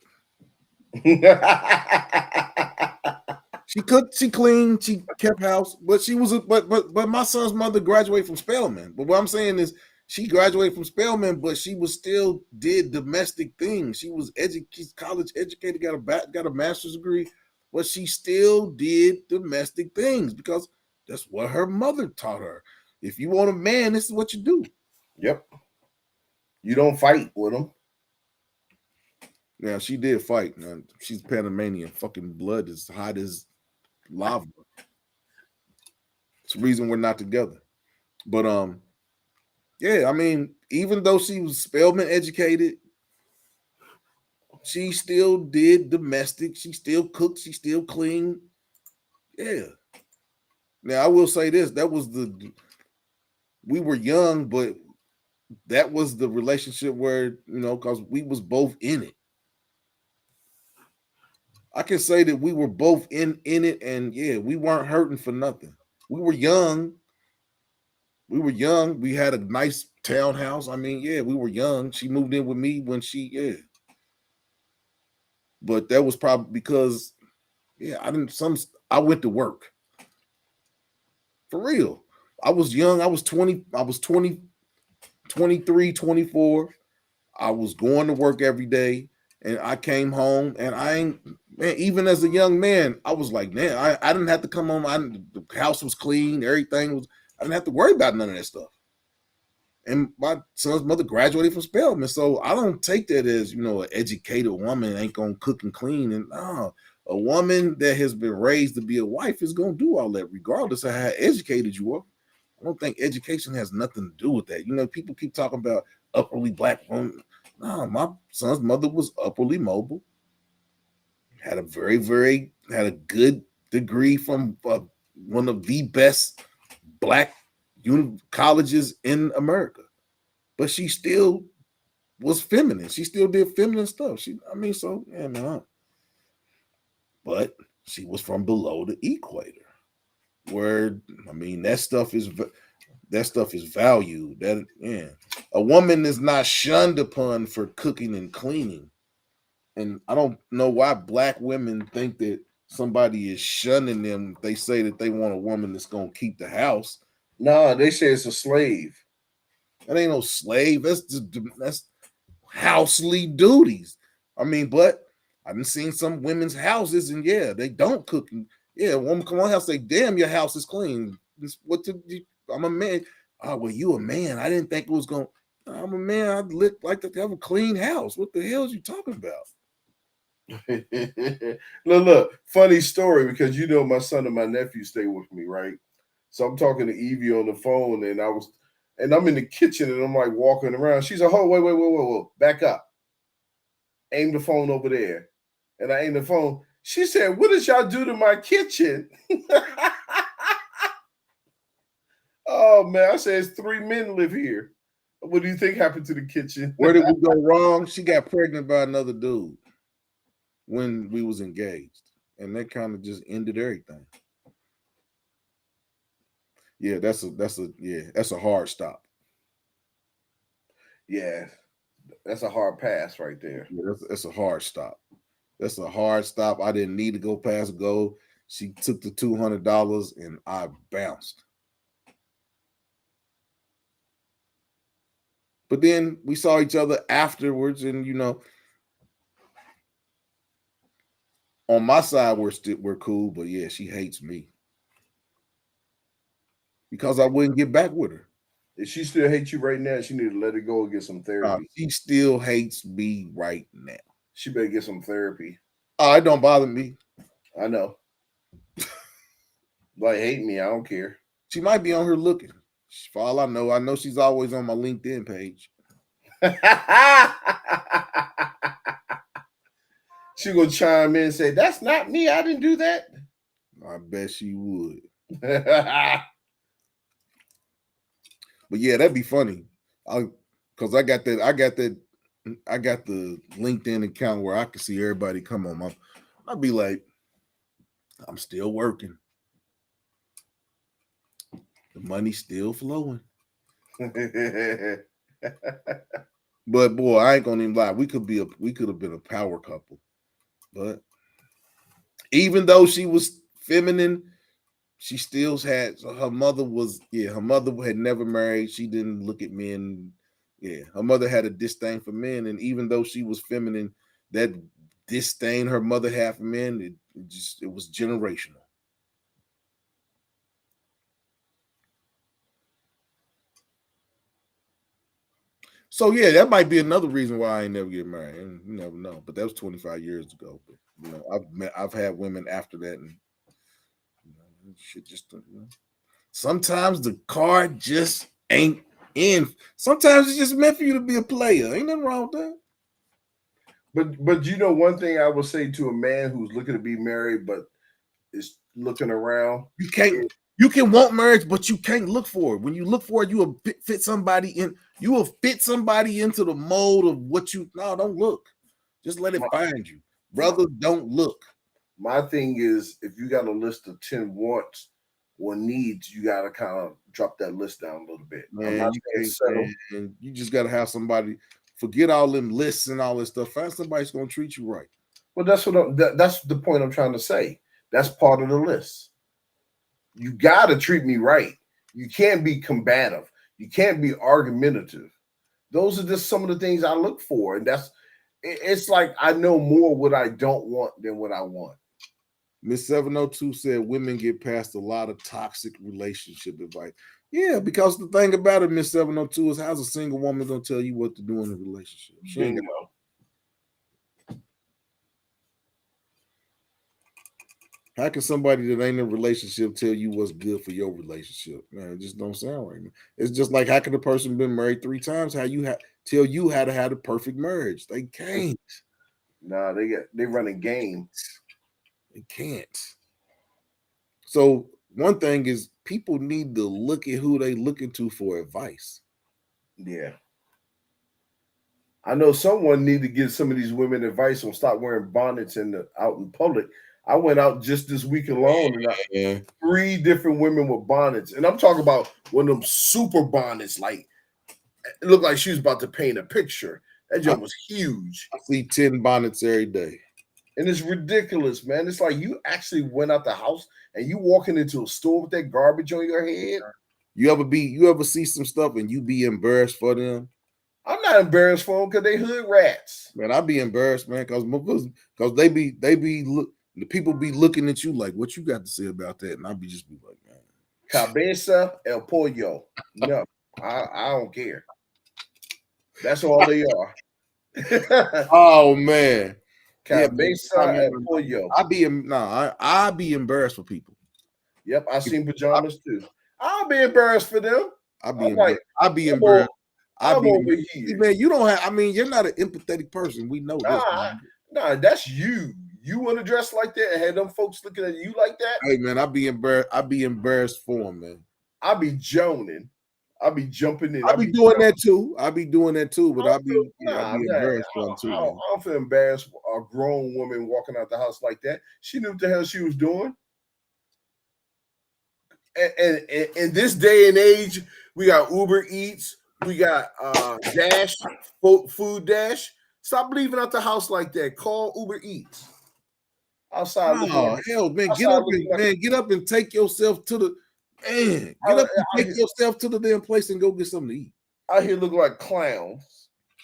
She cooked, she cleaned, she kept house, but she was a but my son's mother graduated from Spelman. But what I'm saying is she graduated from Spelman, but she was still did domestic things. She was she's college educated, got a master's degree, but she still did domestic things because that's what her mother taught her. If you want a man, this is what you do. Yep. You don't fight with them. Now she did fight. Now, she's Panamanian. Fucking blood is hot as lava. It's the reason we're not together. But yeah, I mean, even though she was Spelman educated, she still did domestic. She still cooked. She still cleaned. Yeah. Now I will say this: that was we were young, but that was the relationship where because we was both in it. I can say that we were both in it, and yeah, we weren't hurting for nothing. We were young. We were young. We had a nice townhouse. I mean, yeah, we were young. She moved in with me when yeah. But that was probably because yeah, I went to work. For real. I was young. I was 20, 23, 24. I was going to work every day and I came home and I ain't man, even as a young man, I was like, man, I didn't have to come home. The house was clean, everything was I didn't have to worry about none of that stuff. And my son's mother graduated from Spelman. So I don't take that as, an educated woman ain't gonna cook and clean. And no, a woman that has been raised to be a wife is gonna do all that, regardless of how educated you are. I don't think education has nothing to do with that. People keep talking about upperly black women. No, my son's mother was upperly mobile, had had a good degree from one of the best black colleges in America, but she still was feminine. She still did feminine stuff. So yeah, man. But she was from below the equator, where that stuff is valued. That yeah, a woman is not shunned upon for cooking and cleaning, and I don't know why black women think that somebody is shunning them. They say that they want a woman that's gonna keep the house. Nah, they say it's a slave. That ain't no slave. That's housely duties. I mean, but I've seen some women's houses, and yeah, they don't cook. And yeah, a woman come on house say, "Damn, your house is clean." What to? I'm a man. Oh well, you a man. I didn't think it was going. I'm a man. I'd like to have a clean house. What the hell is you talking about? Look, funny story because you know my son and my nephew stay with me, right? So I'm talking to Evie on the phone, and I'm in the kitchen, and I'm like walking around. She's like, "Oh, wait, back up, aim the phone over there," and I aim the phone. She said, "What did y'all do to my kitchen?" Oh man, I said, "It's 3 men live here. What do you think happened to the kitchen?" Where did we go wrong? She got pregnant by another dude when we was engaged, and that kind of just ended everything. Yeah, that's a hard stop. Yeah, that's a hard pass right there. Yeah, that's a hard stop. That's a hard stop. I didn't need to go past go. She took the $200 and I bounced. But then we saw each other afterwards, and on my side we're cool. But yeah, she hates me because I wouldn't get back with her. If she still hates you right now, she need to let it go and get some therapy. She still hates me right now. She better get some therapy. Oh, it don't bother me. I know. Like, hate me, I don't care. She might be on her looking. For all I know she's always on my LinkedIn page. She gonna chime in and say, "That's not me. I didn't do that." I bet she would. But But yeah, that'd be funny. Cause I got the LinkedIn account where I can see everybody come on. I'd be like, I'm still working. The money's still flowing. But boy, I ain't gonna even lie. We could have been a power couple. But even though she was feminine, she still had her mother her mother had never married. She didn't look at men. Yeah, her mother had a disdain for men, and even though she was feminine, that disdain her mother had for men, it was generational. So yeah, that might be another reason why I ain't never get married. And you never know. But that was 25 years ago. But I've had women after that, and shit just sometimes the card just ain't in. Sometimes it's just meant for you to be a player. Ain't nothing wrong with that. but you know one thing I would say to a man who's looking to be married but is looking around. You can't. You can want marriage, but you can't look for it. When you look for it, you will fit somebody in. You will fit somebody into the mold of what you. No, don't look. Just let it find you, brother. Don't look. My thing is, if you got a list of 10 wants or needs, you got to kind of drop that list down a little bit. I'm Man, not you saying can't. settle. Man, you just got to have somebody. Forget all them lists and all this stuff. Find somebody who's gonna treat you right. Well, that's the point I'm trying to say. That's part of the list. You got to treat me right. You can't be combative. You can't be argumentative. Those are just some of the things I look for, and it's like I know more what I don't want than what I want. Miss 702 said women get past a lot of toxic relationship advice. Yeah, because the thing about it, Miss 702, is how's a single woman gonna tell you what to do in a relationship? She ain't got. Bingo. How can somebody that ain't in a relationship tell you what's good for your relationship? Man, it just don't sound right. Man. It's just like how can a person been married 3 times? How you tell you how to have the perfect marriage? They can't. Nah, they run a game. They can't. So one thing is people need to look at who they looking to for advice. Yeah. I know someone need to give some of these women advice on stop wearing bonnets out in public. I went out just this week alone and Yeah. 3 different women with bonnets. And I'm talking about one of them super bonnets, like it looked like she was about to paint a picture. That jump was huge. I see 10 bonnets every day. And it's ridiculous, man. It's like you actually went out the house and you walking into a store with that garbage on your head. You ever see some stuff and you be embarrassed for them? I'm not embarrassed for them because they hood rats. Man, I be embarrassed, man, because the people be looking at you like, what you got to say about that? And I be just be like, man. Cabeza el pollo. No, I don't care. That's all they are. Oh man. Yeah, man. Cabeza el pollo. I be embarrassed for people. Yep, I seen pajamas too. I'll be embarrassed for them. I be I'm like, embarrassed. I be I'm, o- embarrassed. I I'm be over See, here. man, you don't have I mean, you're not an empathetic person. We know this, Nah, man. nah, that's you. You want to dress like that and have them folks looking at you like that? Hey man, I be embarrassed for them, man. I be joning. I be jumping in. I I be be doing jumping. that too. I be doing that too, but I don't feel, I nah, be nah, embarrassed for them too, man. I don't feel embarrassed for a grown woman walking out the house like that. She knew what the hell she was doing. And in this day and age, we got Uber Eats, we got Dash, Food Dash. Stop leaving out the house like that. Call Uber Eats. Outside looking like Oh hell, man, outside looking like get up and take yourself to the man. Get out, up and take yourself to the damn place and go get something to eat. out here looking like clowns.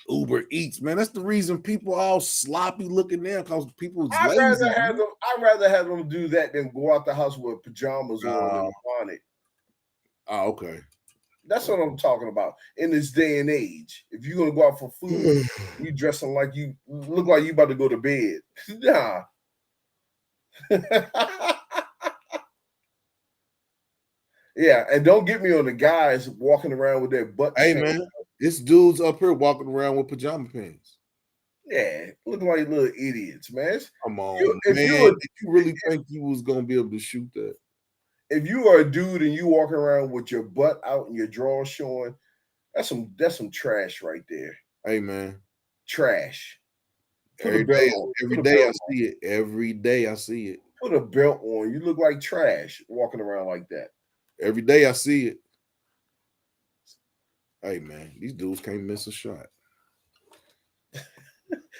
Uber Eats, man. That's the reason people all sloppy looking now because people's I'd lazy. rather have them. I'd rather have them do that than go out the house with pajamas on and a bonnet. Oh, okay. That's what I'm talking about. In this day and age, if you're gonna go out for food, you dressing like you look like you about to go to bed. Nah. Yeah, and don't get me on the guys walking around with their butt. Hey chain. man, this dude's up here walking around with pajama pants. Yeah, looking like little idiots, man. Come on, If man. you Did you really think you was gonna be able to shoot that? if you are a dude and you walking around with your butt out and your drawers showing, that's some trash right there. Hey man. Trash. Put a belt on. Every Put a day belt I on. see it. Every day I see it. Put a belt on. You look like trash walking around like that. Every day I see it. Hey man, these dudes can't miss a shot.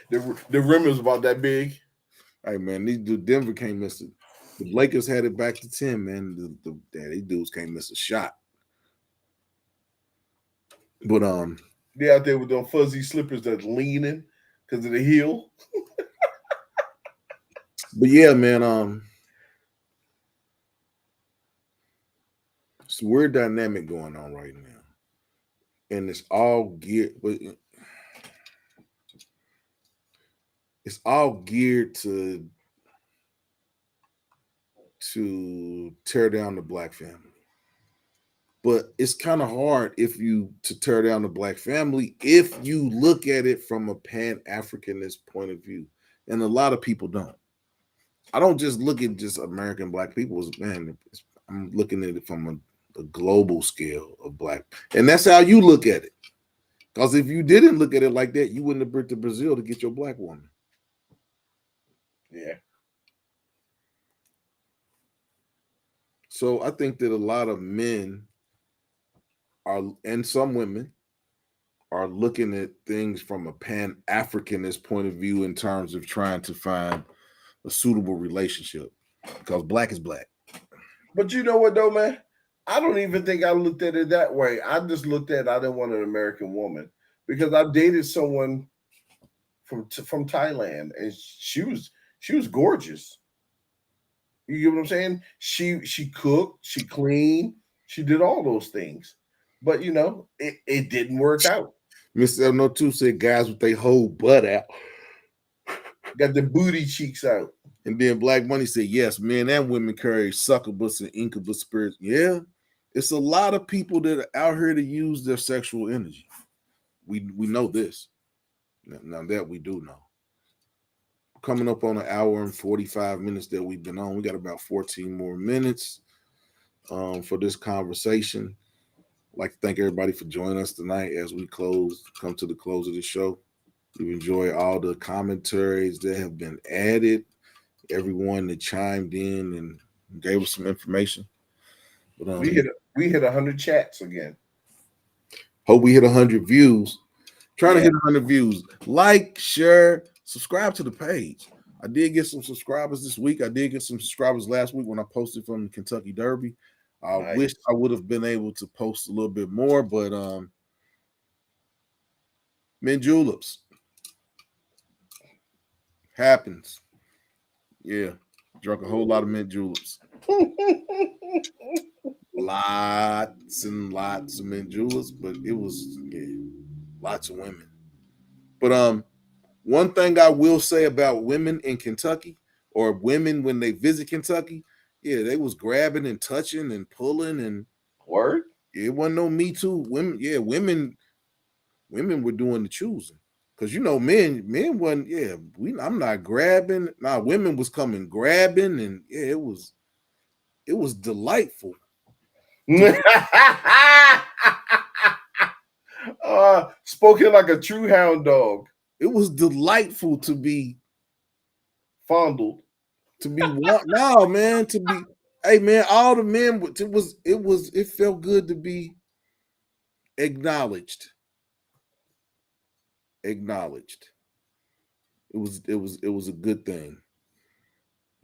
The rim is about that big. Hey man, these dudes Denver can't miss it. The Lakers had it back to 10, man. These dudes can't miss a shot. But They out there with them fuzzy slippers that's leaning because of the heel. but yeah, man, it's a weird dynamic going on right now. And it's all geared to tear down the black family. But it's kind of hard to tear down the black family if you look at it from a pan-Africanist point of view. And a lot of people don't. I don't just look at just American black people as I'm looking at it from a global scale of black. And that's how you look at it. Because if you didn't look at it like that, you wouldn't have been to Brazil to get your black woman. Yeah. So I think that a lot of men and some women are looking at things from a pan-Africanist point of view in terms of trying to find a suitable relationship because black is black. But you know what though, man? I don't even think I looked at it that way. I just looked at I didn't want an American woman because I dated someone from Thailand and she was gorgeous. You get what I'm saying? She cooked, she cleaned, she did all those things. But you know, it didn't work out. Mr. No2 said guys with their whole butt out. Got the booty cheeks out. And then Black Money said, yes, men and women carry succubus and incubus spirits. Yeah, it's a lot of people that are out here to use their sexual energy. We know this. Now that we do know. Coming up on an hour and 45 minutes that we've been on. We got about 14 more minutes for this conversation. I'd like to thank everybody for joining us tonight as we come to the close of the show. We've enjoyed all the commentaries that have been added, everyone that chimed in and gave us some information. But, we hit 100 chats again. Hope we hit 100 views. Trying to hit 100 views. Like, share, subscribe to the page. I did get some subscribers this week. I did get some subscribers last week when I posted from the Kentucky Derby. I wish Nice. I would have been able to post a little bit more, but mint juleps happens. Yeah, drunk a whole lot of mint juleps. Lots and lots of mint juleps, but it was lots of women. But one thing I will say about women in Kentucky, or women when they visit Kentucky, yeah, they was grabbing and touching and pulling, and Word? it wasn't no Me Too. Women, yeah, women were doing the choosing. Cause men wasn't, yeah, I'm not grabbing. Nah, women was coming grabbing, and yeah, it was delightful. Spoken like a true hound dog. It was delightful Fondled. no, man, to be, hey man, all the men, it felt good to be acknowledged. Acknowledged. It was a good thing.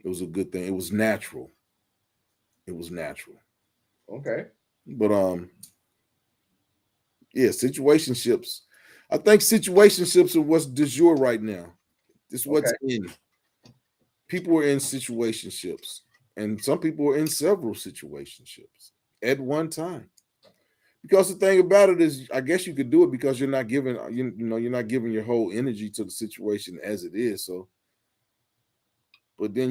It was a good thing. It was natural. It was natural. Okay. But yeah, situationships. I think situationships are what's du jour right now. This what's Okay. in. People are in situationships, and some people are in several situationships at one time. Because the thing about it is, I guess you could do it because you're not giving you're not giving your whole energy to the situation as it is. So, but then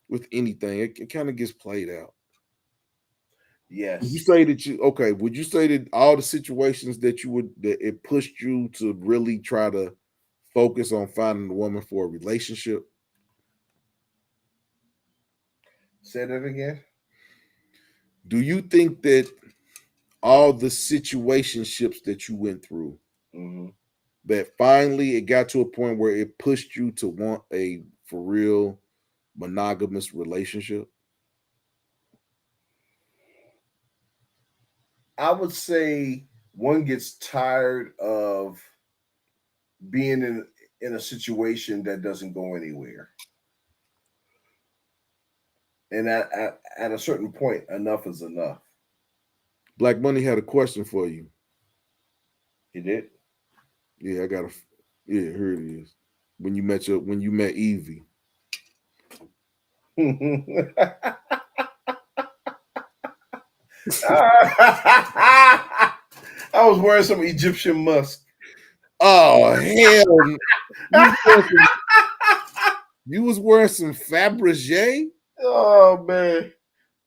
with anything, it kind of gets played out. Would you Yes. say that would you say that all the situations that it pushed you to really try to focus on finding a woman for a relationship? Say that again. Do you think that all the situationships that you went through, Mm-hmm. that finally it got to a point where it pushed you to want a for real monogamous relationship? I would say one gets tired of being in a situation that doesn't go anywhere. And at a certain point, enough is enough. Black Money had a question for you. You did? Yeah, here it is. When you met Evie. I was wearing some Egyptian musk. Oh hell! You was you was wearing some Fabergé? Oh man.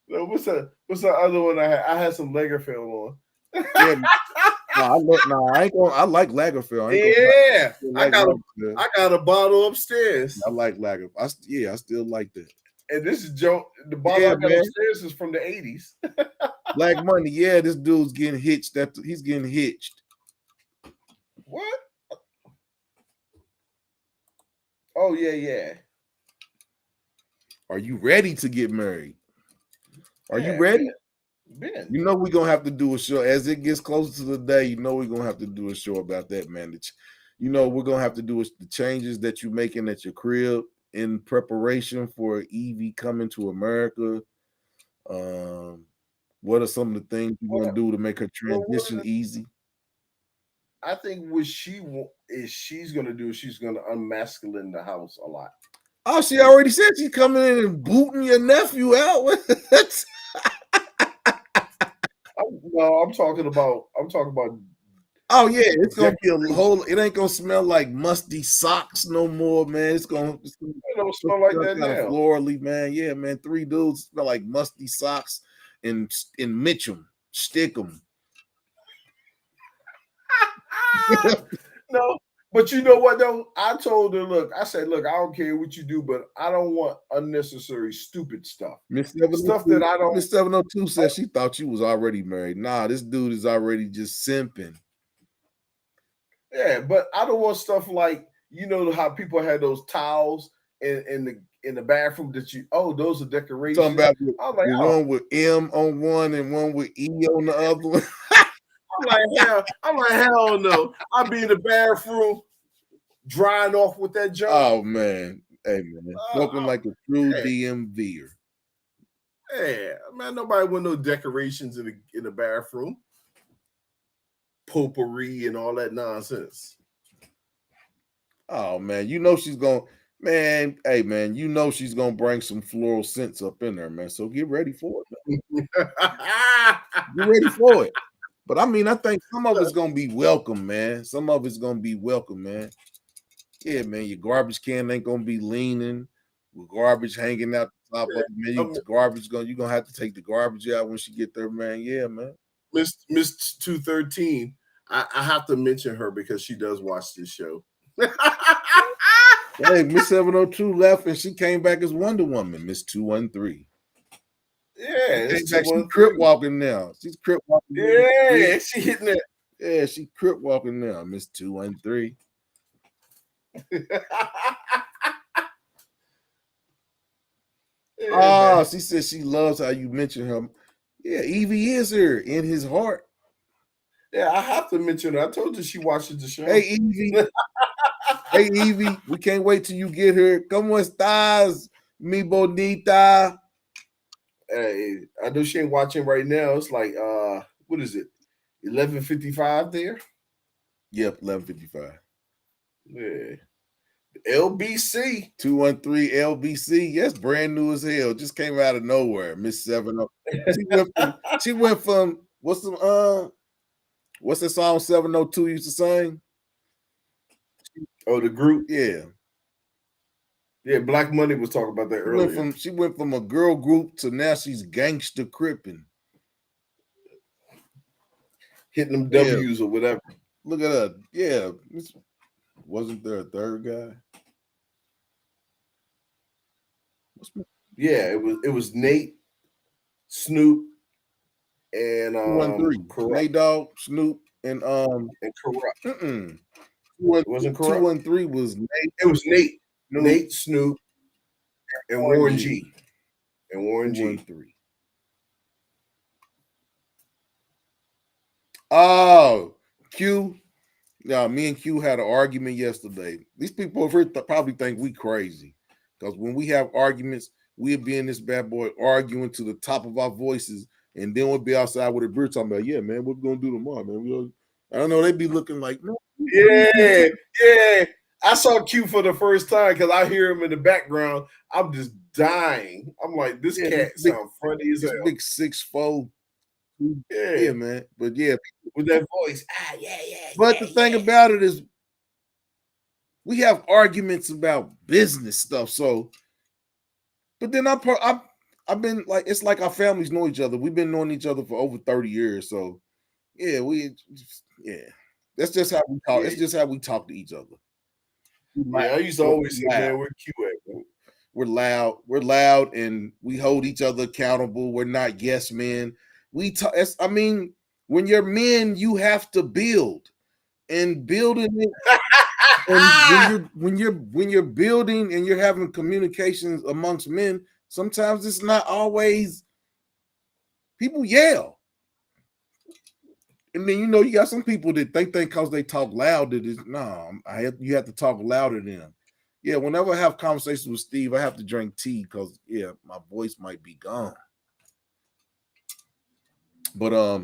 No, what's the other one I had? I had some Lagerfeld on. Yeah. I ain't gonna. I like Lagerfeld. I ain't gonna. Yeah. I like Lagerfeld. I got a bottle upstairs. I like Lagerfeld. I still like that. And this is Joe. The bottle Yeah, I got man. upstairs is from the 80s. Black Money. Yeah, this dude's getting hitched. He's getting hitched. What? Oh yeah, yeah. Are you ready to get married? Are you Yeah, ready? Ben. You know we're gonna have to do a show as it gets closer to the day. You know we're gonna have to do a show about that, man. We're gonna have to do the changes that you're making at your crib in preparation for Evie coming to America. What are some of the things you're gonna do to make her transition easy? I think what she's gonna do is she's gonna unmasculine the house a lot. Oh, she already said she's coming in and booting your nephew out. I'm talking about. Oh yeah, it's gonna be a whole. It ain't gonna smell like musty socks no more, man. It don't smell like that kind of now. florally, man. Yeah, man. 3 dudes smell like musty socks and Mitchum, stick 'em. No, but you know what though? I told her, look, I said, look, I don't care what you do, but I don't want unnecessary stupid stuff. Stuff that I don't. Miss 702 said she thought you was already married. Nah, this dude is already just simping. Yeah, but I don't want stuff like how people had those towels in the bathroom that those are decorations. Talking about I'm like, one with M on one and one with E on the other one. I'm like, hell no. I'll be in the bathroom drying off with that junk. Oh man. Hey man. Smoking like a true DMVer. Yeah, man, nobody want no decorations in the bathroom, potpourri and all that nonsense. Oh man, you know she's gonna man, hey man, you know she's gonna bring some floral scents up in there, man. So get ready for it, man. Get ready for it. But I mean, I think some of it's gonna be welcome, man. Some of it's gonna be welcome, man. Yeah, man. Your garbage can ain't gonna be leaning with garbage hanging out the top of it. Man, you're gonna have to take the garbage out when she get there, man. Yeah, man. Miss 213. I have to mention her because she does watch this show. Hey, Miss 702 left and she came back as Wonder Woman, Miss 213. Yeah, She it's came back, she crip 213. walking now. She's crip walking. Yeah, she hitting it. Yeah, she crip walking now, Miss 213. Man. She said she loves how you mention her. Yeah, Evie is her in his heart. Yeah, I have to mention her. I told you she watches the show. Hey, Evie. Hey, Evie, we can't wait till you get here. ¿Cómo estás, mi bonita? Hey, I know she ain't watching right now. It's like what is it? 11:55 there? Yep, 11:55. Yeah. LBC. 213 LBC. Yes, brand new as hell. Just came out of nowhere. Miss 70. She went from what's that song 702 used to sing? Oh, the group. Yeah. Yeah, Black Money was talking about that earlier. She went from a girl group to now she's gangster cripping. Hitting them W's or whatever. Look at her. Yeah. Wasn't there a third guy? Yeah, it was Nate, Snoop, and 213. Nate Dogg, Snoop, and Corrupt. It wasn't Corrupt. 213 was Nate. It was Nate. Nate, Snoop, and Warren G. And Warren G. 213. Oh, Q. Yeah, me and Q had an argument yesterday. These people over here probably think we crazy. Because when we have arguments, we'll be in this bad boy arguing to the top of our voices, and then we'll be outside with a beer talking about, yeah, man, what we gonna do tomorrow, man? I don't know, they be looking like, no. Yeah, yeah. I saw Q for the first time because I hear him in the background. I'm just dying. I'm like, this cat sounds funny as hell. Big 6'4". Yeah, man. But yeah, with that voice. But the thing about it is, we have arguments about business stuff. So, but then I've been like, it's like our families know each other. We've been knowing each other for over 30 years. So, yeah, that's just how we talk. It's just how we talk to each other. Yeah, I used to always say, man, we're Q at, man. We're loud, and we hold each other accountable. We're not yes men. I mean, when you're men, you have to build, and building it. And when you're building and you're having communications amongst men, sometimes it's not always people yell. And then you got some people that they think because they talk loud that is you have to talk louder than them. Yeah, whenever I have conversations with Steve, I have to drink tea because my voice might be gone. But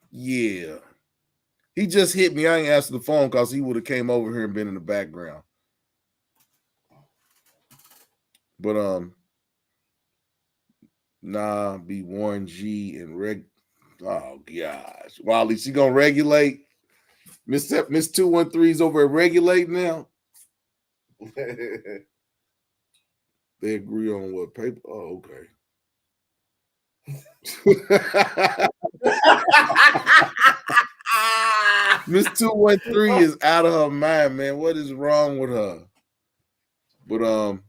yeah. He just hit me. I ain't answered the phone because he would have came over here and been in the background. But be Warren G and oh gosh. Wally, she gonna regulate. Miss 213's over at regulate now. They agree on what paper? Oh, okay. Miss 213 is out of her mind, man. What is wrong with her? But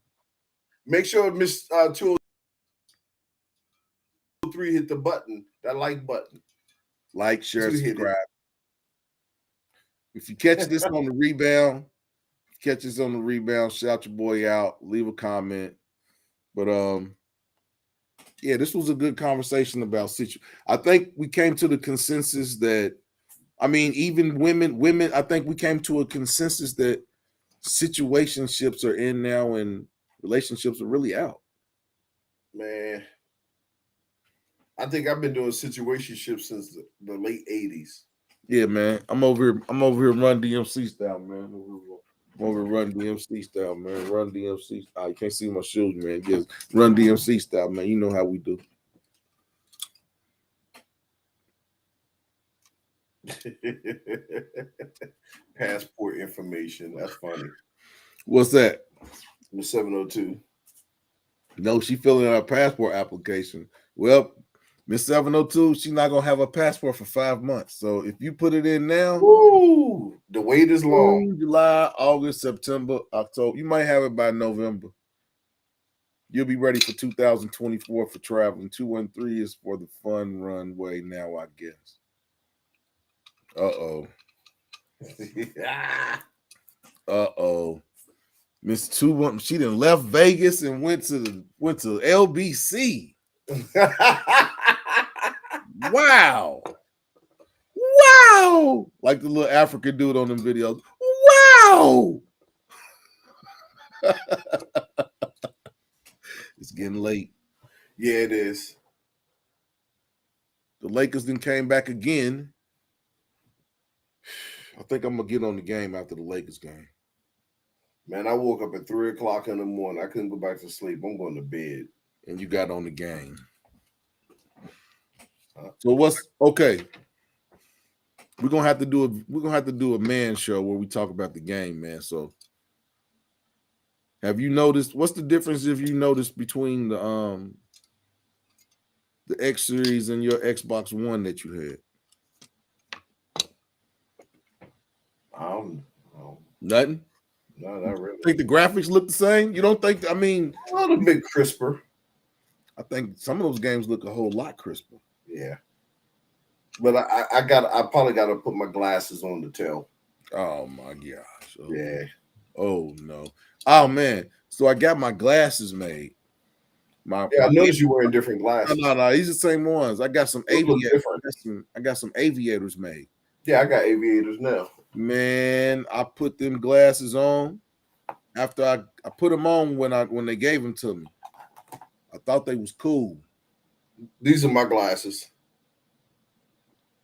make sure Miss 203 hit the button, that like button. Like, share, subscribe. If you catch this on the rebound, shout your boy out, leave a comment. But yeah, this was a good conversation about I think we came to the consensus that, I mean, even women, I think we came to a consensus that situationships are in now and relationships are really out. Man, I think I've been doing situationship since the late 80s. Yeah, man. I'm over here Run DMC style, man. I'm over here Run DMC style, man. Run DMC. You can't see my shoes, man. Just Run DMC style, man. You know how we do. Passport information. That's funny. What's that? The 702. No, she filling out a passport application. Well, Miss 702, she's not gonna have a passport for 5 months. So if you put it in now, Woo! The wait is long. June, July, August, September, October, you might have it by November. You'll be ready for 2024 for traveling. 213 is for the fun runway now, I guess. Uh-oh. Uh-oh. Miss 2 she done left Vegas and went to LBC. Wow. Wow. Like the little African dude on them videos. Wow. It's getting late. Yeah, it is. The Lakers then came back again. I think I'm gonna get on the game after the Lakers game. Man, I woke up at 3 o'clock in the morning. I couldn't go back to sleep. I'm going to bed. And you got on the game. So what's okay? We're gonna have to do a man show where we talk about the game, man. So have you noticed what's the difference if you noticed between the X series and your Xbox One that you had? Nothing. No, not really. Think the graphics look the same? You don't think? I mean, A little bit crisper. I think some of those games look a whole lot crisper. Yeah. But I probably got to put my glasses on to tell. Oh my gosh. Oh, yeah. Oh no. Oh man. So I got my glasses made. I noticed you wearing different glasses. No. These are the same ones. I got some aviators. I got some aviators made. Yeah, I got aviators now. Man, I put them glasses on after I put them on when they gave them to me. I thought they was cool. These are my glasses.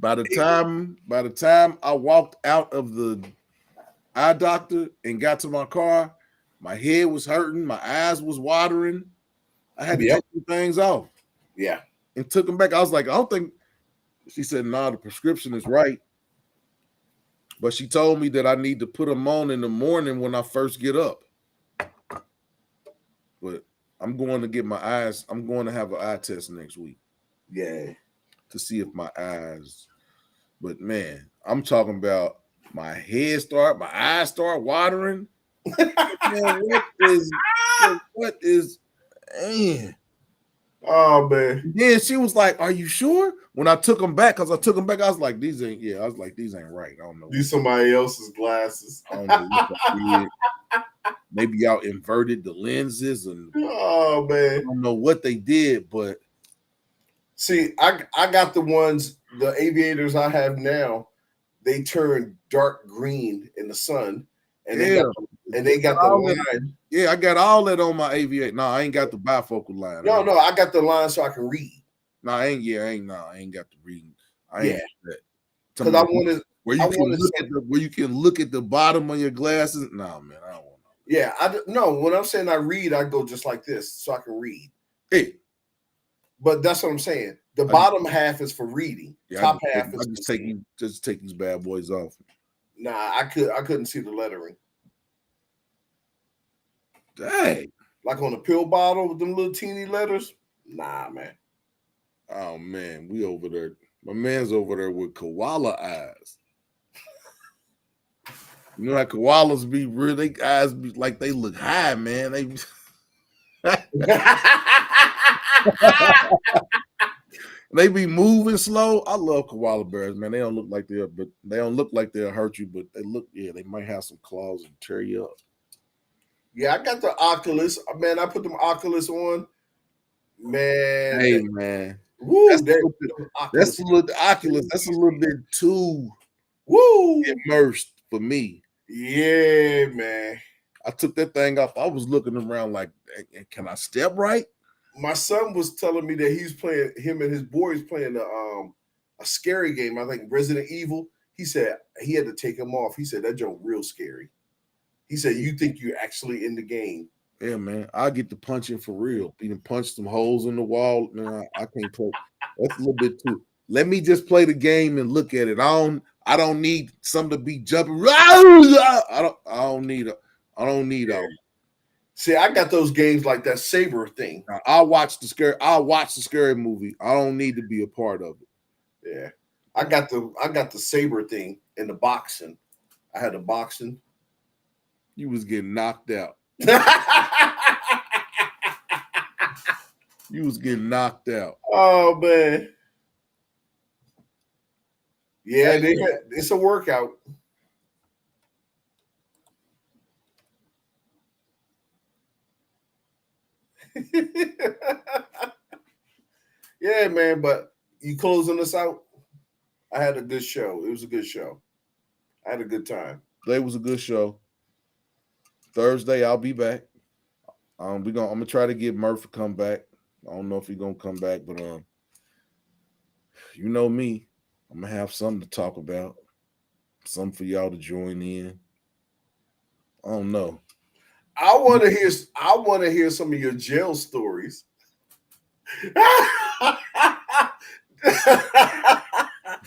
By the time I walked out of the eye doctor and got to my car, my head was hurting, my eyes was watering. I had to take some things off. Yeah. And took them back. I was like, I don't think. She said, "Nah, the prescription is right." But she told me that I need to put them on in the morning when I first get up. But I'm going to get my eyes. I'm going to have an eye test next week. Yeah. To see if my eyes. But man, I'm talking about my eyes start watering. Man, what is man? Oh man. Then she was like, "Are you sure?" When I took them back, I was like, these ain't right. I don't know. These somebody else's glasses. I don't know what I did. Maybe y'all inverted the lenses and oh man. I don't know what they did, but see, I got the aviators I have now, they turn dark green in the sun. And they got the line. Yeah, I got all that on my aviator. No, I ain't got the bifocal line. No, I got the line so I can read. No, I ain't got the reading. I ain't that. Because I wanted where you can look at the bottom of your glasses. No, man, I don't want that. Yeah, no. When I'm saying I read, I go just like this so I can read. Hey, but that's what I'm saying. The bottom half is for reading. Yeah, top half is just take these bad boys off. Nah, I couldn't see the lettering. Dang. Like on a pill bottle with them little teeny letters. Nah, man. Oh man, we over there. My man's over there with koala eyes. You know how koalas be really, their eyes be like they look high, man. They be moving slow. I love koala bears, man. They don't look like they'll hurt you, but they might have some claws and tear you up. Yeah, I got the Oculus. Man, I put them Oculus on. Man. Hey, man. Woo, that's a little Oculus. That's a little bit too immersed for me. Yeah, man. I took that thing off. I was looking around like, can I step right? My son was telling me that he's playing. Him and his boys playing a scary game. I think Resident Evil. He said he had to take him off. He said that joke real scary. He said you think you're actually in the game. Yeah, man. I get to punching for real. You can punch some holes in the wall. No, I can't play. That's a little bit too. Let me just play the game and look at it. I don't need something to be jumping. I don't need a. I don't need Yeah. a. See, I got those games like that Saber thing. I'll watch the scary movie. I don't need to be a part of it. Yeah. I got the Saber thing in the boxing. I had the boxing. You was getting knocked out. You was getting knocked out. Oh man. Yeah, it's a workout. Yeah, man, but you closing us out? I had a good show. It was a good show. I had a good time. Today was a good show. Thursday, I'll be back. I'm gonna try to get Murph to come back. I don't know if he's gonna come back, but you know me, I'm gonna have something to talk about. Something for y'all to join in. I don't know. I want to hear some of your jail stories.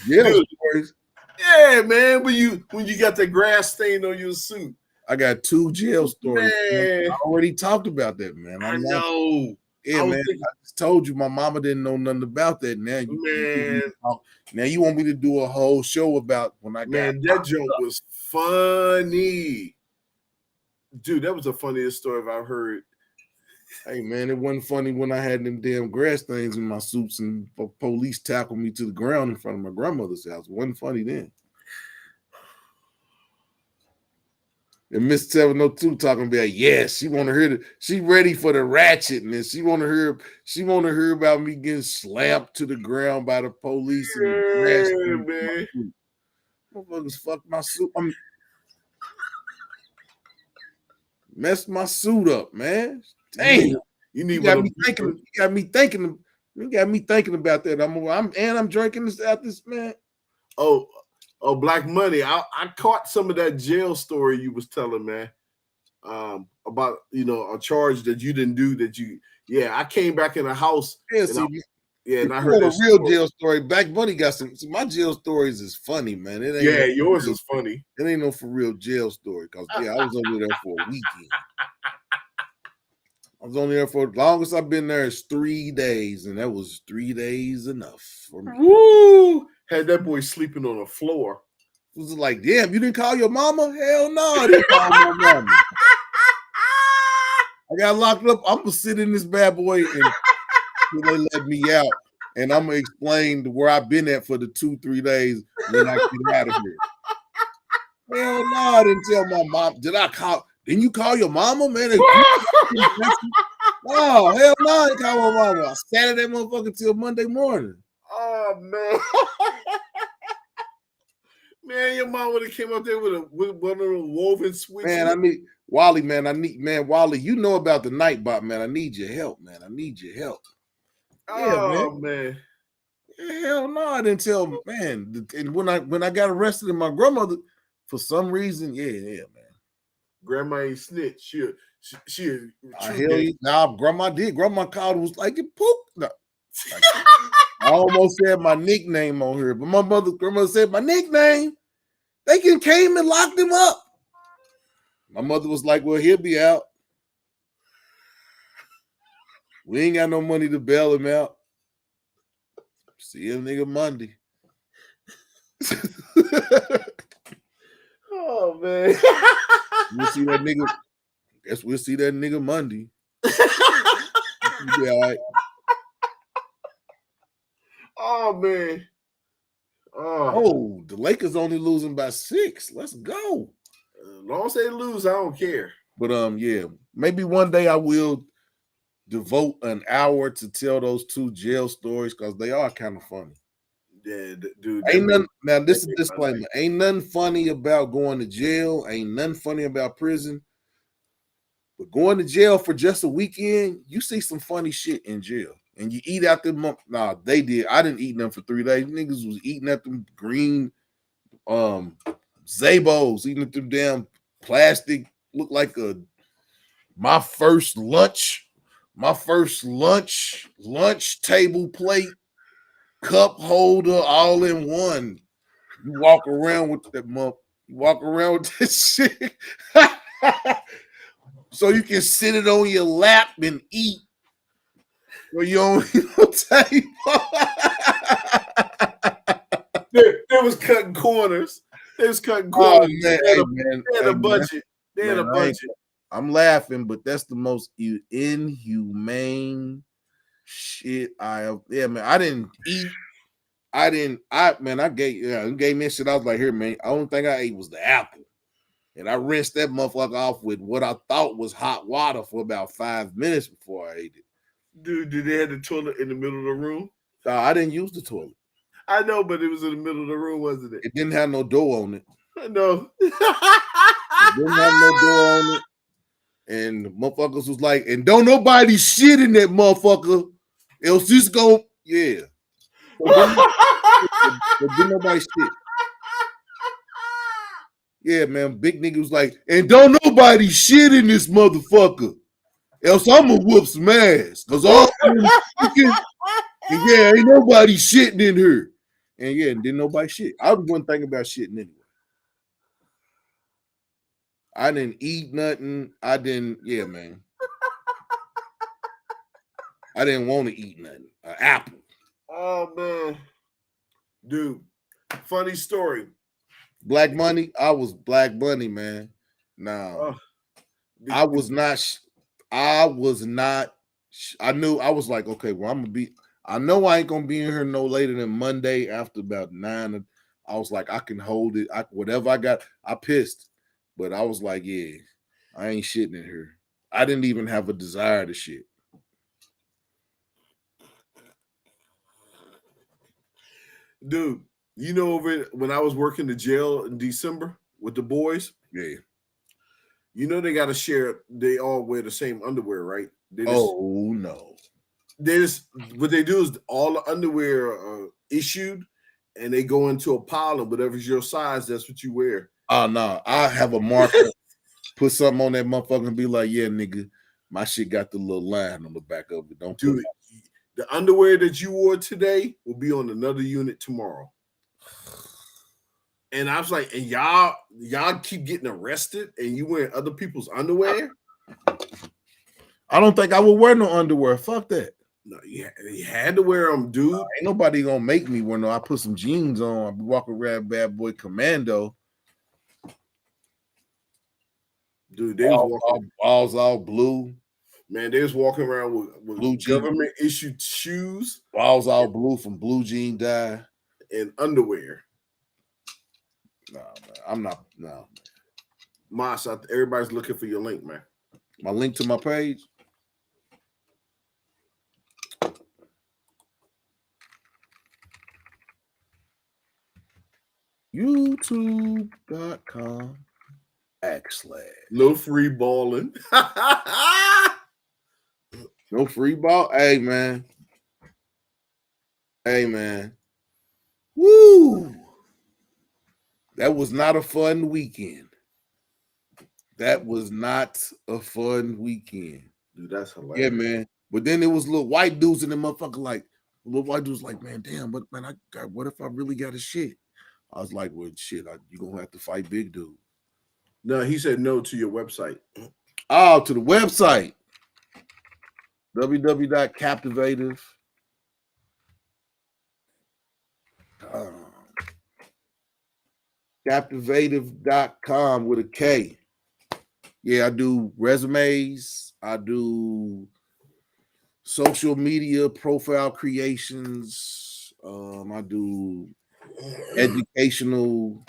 Jail Dude, stories. yeah, man. When you got the grass stain on your suit. I got 2 jail stories. Man. I already talked about that, man. I know. Yeah, man. I just told you my mama didn't know nothing about that. Now you want me to do a whole show about when I got. Man, that joke was funny. Dude, that was the funniest story I've heard. Hey, man, it wasn't funny when I had them damn grass stains in my suits and police tackled me to the ground in front of my grandmother's house. It wasn't funny then. And Miss 702 talking about, yes, she want to hear she ready for the ratchetness. She want to hear about me getting slapped to the ground by the police and the grass. Man. Motherfuckers fuck my suit. Messed my suit up, man. Damn. You got me thinking about that. I'm drinking this out this, man. Oh, Black Money. I caught some of that jail story you was telling, man. About a charge that you didn't do I came back in the house. And I heard a real jail story. Black Money got some. My jail stories is funny, man. It ain't yours is funny. It ain't no for real jail story because I was only there for a weekend. I was only there for the longest I've been there is 3 days, and that was 3 days enough for me. Woo! Had that boy sleeping on the floor. It was like, damn, you didn't call your mama? Hell no, I didn't call my mama. I got locked up. I'm gonna sit in this bad boy until they let me out, and I'm gonna explain where I've been at for the 2-3 days when I get out of here. Hell no, I didn't tell my mom. Didn't you call your mama, man? Oh, hell no, I didn't call my mama. I sat at that motherfucker till Monday morning. Oh man. Man, your mom would have came up there with one of the woven switches. Man, I need Wally, man. Wally, you know about the night bot, man. I need your help, man. I need your help. Oh man. Hell no, I didn't tell, man. And when I got arrested, and my grandmother, for some reason, man. Grandma ain't snitch. She grandma did. Grandma called and was like, it pooped. No. I almost said my nickname on here, but my grandmother said my nickname. They came and locked him up. My mother was like, well, he'll be out. We ain't got no money to bail him out. See him nigga Monday. Oh man. We'll see that nigga. Guess we'll see that nigga Monday. You'll be all right. Oh man. Oh, the Lakers only losing by 6. Let's go. As long as they lose, I don't care. But maybe one day I will devote an hour to tell those 2 jail stories because they are kind of funny. Yeah, dude. Ain't nothing. Now this is a disclaimer. Ain't nothing funny about going to jail. Ain't nothing funny about prison. But going to jail for just a weekend, you see some funny shit in jail. And you eat out the month. Nah, they did. I didn't eat them for 3 days. Niggas was eating at them green Zabos, eating at them damn plastic. Looked like my first lunch table plate, cup holder, all in one. You walk around with that month. You walk around with this shit. So you can sit it on your lap and eat. Or you on your table. They was cutting corners. They was cutting Oh corners. man, They had hey a, man, they had hey a man, budget. They had a man, budget. I'm laughing, but that's the most inhumane shit I have. Yeah, man, I didn't eat. I gave me shit. I was like, here, man. The only thing I ate was the apple. And I rinsed that motherfucker off with what I thought was hot water for about 5 minutes before I ate it. Dude, did they have the toilet in the middle of the room? I didn't use the toilet. I know, but it was in the middle of the room, wasn't it? It didn't have no door on it. No. It didn't have no door on it. And the motherfuckers was like, and don't nobody shit in that motherfucker. Else this go, yeah. But didn't nobody shit. Yeah, man. Big nigga was like, and don't nobody shit in this motherfucker. Else I'm gonna whoop some ass. Cause all and yeah, ain't nobody shitting in here. And yeah, and didn't nobody shit. I wasn't thinking about shitting anyway. I didn't eat nothing. Yeah, man. I didn't want to eat nothing. An apple. Oh man. Dude, funny story. Black money. I was black money, man. No, I was not. I was not. I knew. I was like, okay, well, I'm gonna be. I know I ain't gonna be in here no later than Monday after about 9. I was like, I can hold it. Whatever I got. I pissed, but I was like, yeah, I ain't shitting in here. I didn't even have a desire to shit. Dude, you know, when I was working the jail in December with the boys, Yeah. you know they got to share. They all wear the same underwear, right? Oh no. What they do is all the underwear issued, and they go into a pile, and whatever's your size, that's what you wear. Oh no, I have a marker. Put something on that motherfucker and be like, yeah, nigga, my shit got the little line on the back of it. Don't do it. The underwear that you wore today will be on another unit tomorrow. And I was like, and y'all keep getting arrested and you wearing other people's underwear? I don't think I would wear no underwear. Fuck that. No, you had to wear them, dude. Ain't nobody gonna make me wear no. I put some jeans on. I be walking around bad boy commando. Dude, they was walking balls all blue. Man, they was walking around with Blue government issued shoes. Balls all blue from blue jean dye. And underwear. No, man. I'm not. No. Moss, everybody's looking for your link, man. My link to my page. YouTube.com/ No free balling. No free ball. Hey man. Woo. That was not a fun weekend. Dude, that's hilarious. Yeah, man. But then there was little white dudes in the motherfucker like, little white dudes like, man, damn, but man, what if I really got a shit? I was like, well, shit, you gonna have to fight big dude. No, he said no to your website. Oh, to the website. www.captivative. Captivative.com with a K. Yeah, I do resumes. I do social media profile creations. I do educational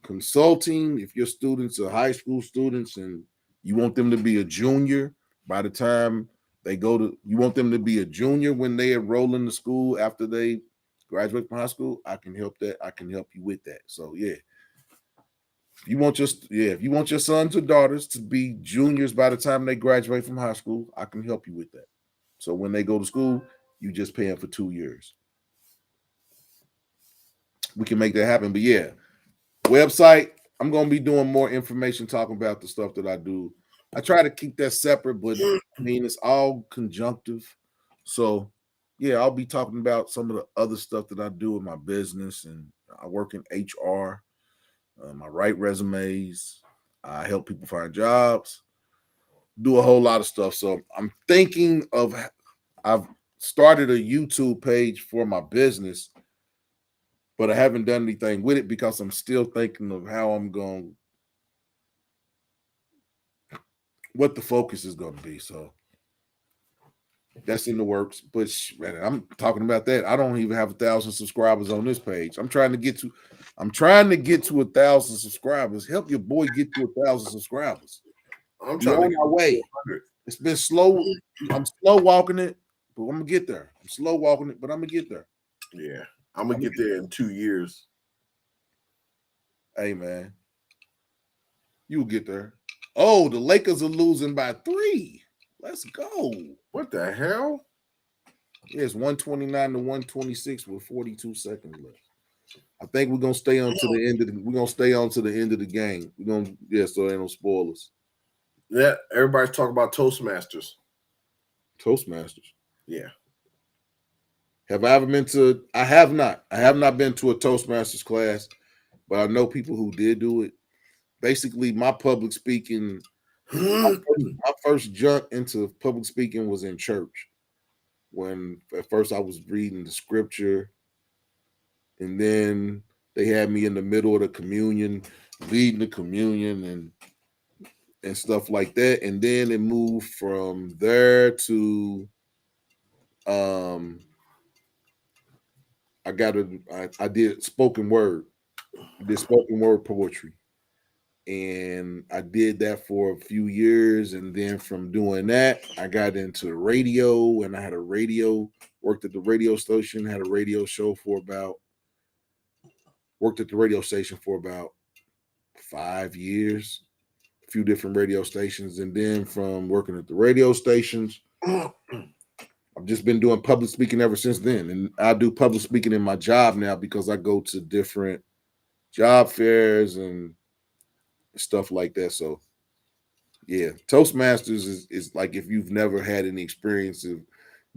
consulting. If your students are high school students and you want them to be a junior by the time you want them to be a junior when they enroll in the school after they graduate from high school, I can help that. I can help you with that. So yeah. if you want your sons or daughters to be juniors by the time they graduate from high school, I can help you with that. So when they go to school, you just pay them for 2 years. We can make that happen. But yeah, website. I'm gonna be doing more information talking about the stuff that I do. I try to keep that separate, but I mean it's all conjunctive. So yeah, I'll be talking about some of the other stuff that I do in my business, and I work in HR. I write resumes. I help people find jobs. Do a whole lot of stuff. So I'm thinking of. I've started a YouTube page for my business, but I haven't done anything with it because I'm still thinking of how I'm going, what the focus is going to be. So that's in the works. But man, I'm talking about that. I don't even have 1,000 subscribers on this page. I'm trying to get to 1,000 subscribers. Help your boy get to 1,000 subscribers. I'm We trying to on get our way. 400. It's been slow. I'm slow walking it, but I'm gonna get there. I'm slow walking it, but I'm gonna get there. Yeah, I'm gonna get there in 2 years. Hey man, you'll get there. Oh, the Lakers are losing by 3. Let's go. What the hell? Yeah, it's 129 to 126 with 42 seconds left. I think we're gonna stay on to the end of the, we're gonna stay on to the end of the game. We're gonna so there ain't no spoilers. Yeah, everybody's talking about Toastmasters. Toastmasters. Yeah. Have I ever been to? I have not. I have not been to a Toastmasters class, but I know people who did do it. Basically, my public speaking, my first jump into public speaking was in church. When at first I was reading the scripture, and then they had me in the middle of the communion, leading the communion and stuff like that. And then it moved from there to um I did spoken word. I did spoken word poetry. And I did that for a few years. And then from doing that, I got into radio and I had a radio, worked at the radio station, had a radio show for about, worked at the radio station for about 5 years, a few different radio stations. And then from working at the radio stations, I've just been doing public speaking ever since then. And I do public speaking in my job now because I go to different job fairs and stuff like that. So yeah, Toastmasters is like if you've never had any experience of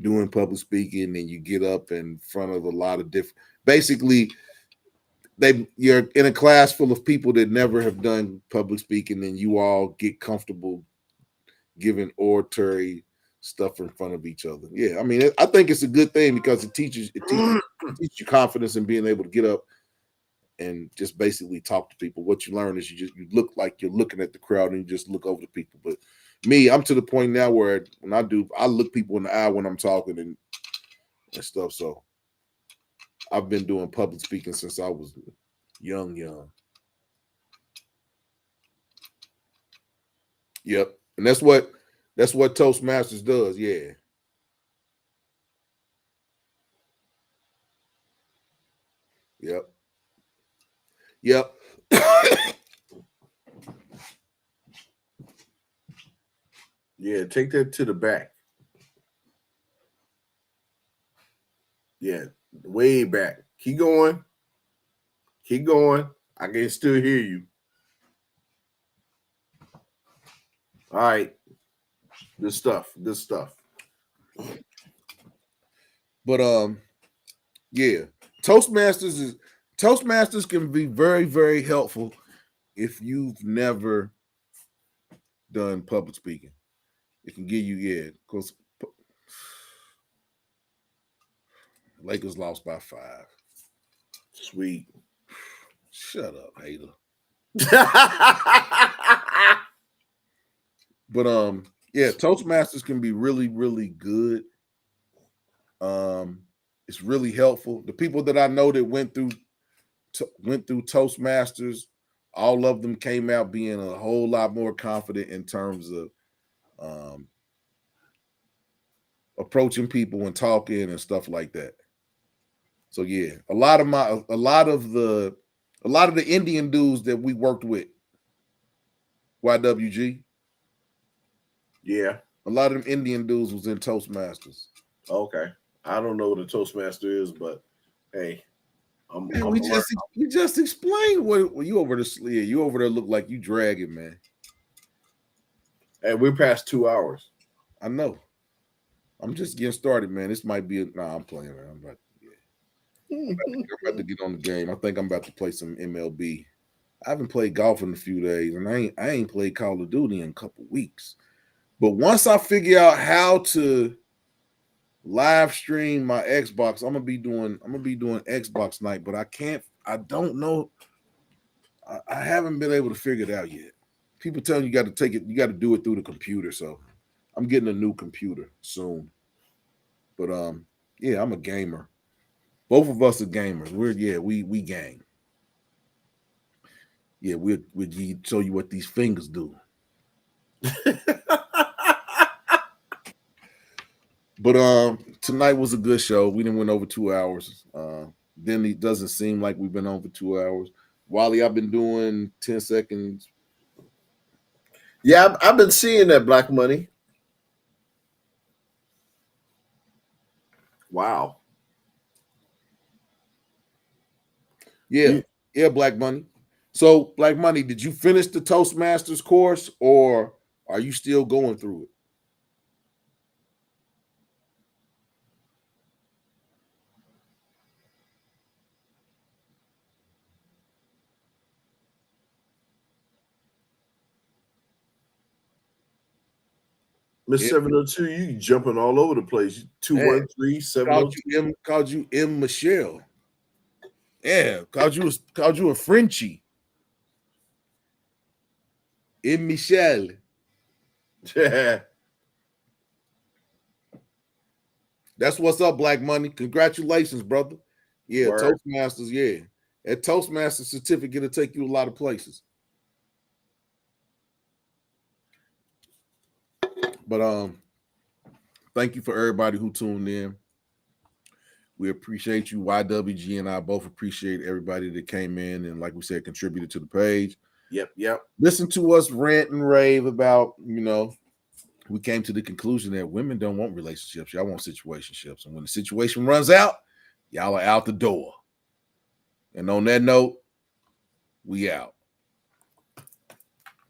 doing public speaking and you get up in front of a lot of different, basically you're in a class full of people that never have done public speaking and you all get comfortable giving oratory stuff in front of each other. Yeah, I mean, I think it's a good thing because it teaches you confidence in being able to get up and just basically talk to people. What you learn is you look like you're looking at the crowd and you just look over to people. But me, I'm to the point now where when I look people in the eye when I'm talking and stuff. So I've been doing public speaking since I was young. Yep. And that's what Toastmasters does. Yeah. Yep. Yep. Yeah, take that to the back. Yeah, way back. Keep going. Keep going. I can still hear you. All right. Good stuff. Good stuff. But yeah. Toastmasters can be very, very helpful if you've never done public speaking. It can give you, yeah, because Lakers lost by 5. Sweet. Shut up, hater. But yeah, Toastmasters can be really, really good. It's really helpful. The people that I know that went through Toastmasters, all of them came out being a whole lot more confident in terms of approaching people and talking and stuff like that. So yeah, a lot of A lot of the Indian dudes that we worked with, YWG, Yeah. a lot of them Indian dudes was in Toastmasters. Okay. I don't know what a Toastmaster is, but hey, Man, I'm learning. we just explained what you over there. Yeah, you over there look like you dragging, man. And we're past 2 hours. I know. I'm just getting started, man. This might be nah. I'm playing, man. I'm about to get on the game. I think I'm about to play some MLB. I haven't played golf in a few days, and I ain't played Call of Duty in a couple weeks. But once I figure out how to live stream my Xbox, I'm gonna be doing Xbox night. But I don't know. I haven't been able to figure it out yet. People tell you got to take it, you got to do it through the computer. So I'm getting a new computer soon. But yeah, I'm a gamer. Both of us are gamers. We gang. Yeah, we'll show you what these fingers do. But tonight was a good show. We didn't went over 2 hours. Then it doesn't seem like we've been on for 2 hours. Wally, I've been doing 10 seconds. Yeah, I've been seeing that Black Money. Wow. Yeah, yeah, Black Money. So, Black Money, did you finish the Toastmasters course or are you still going through it? Miss Yeah. 702, you jumping all over the place. 213 702. Called you M. Michelle. Yeah, called you a Frenchie. M. Michelle. Yeah. That's what's up, Black Money. Congratulations, brother. Yeah, Word. Toastmasters, yeah. That Toastmaster certificate will take you a lot of places. But thank you for everybody who tuned in. We appreciate you. YWG and I both appreciate everybody that came in and, like we said, contributed to the page. Yep. Listen to us rant and rave about, we came to the conclusion that women don't want relationships. Y'all want situationships. And when the situation runs out, y'all are out the door. And on that note, we out.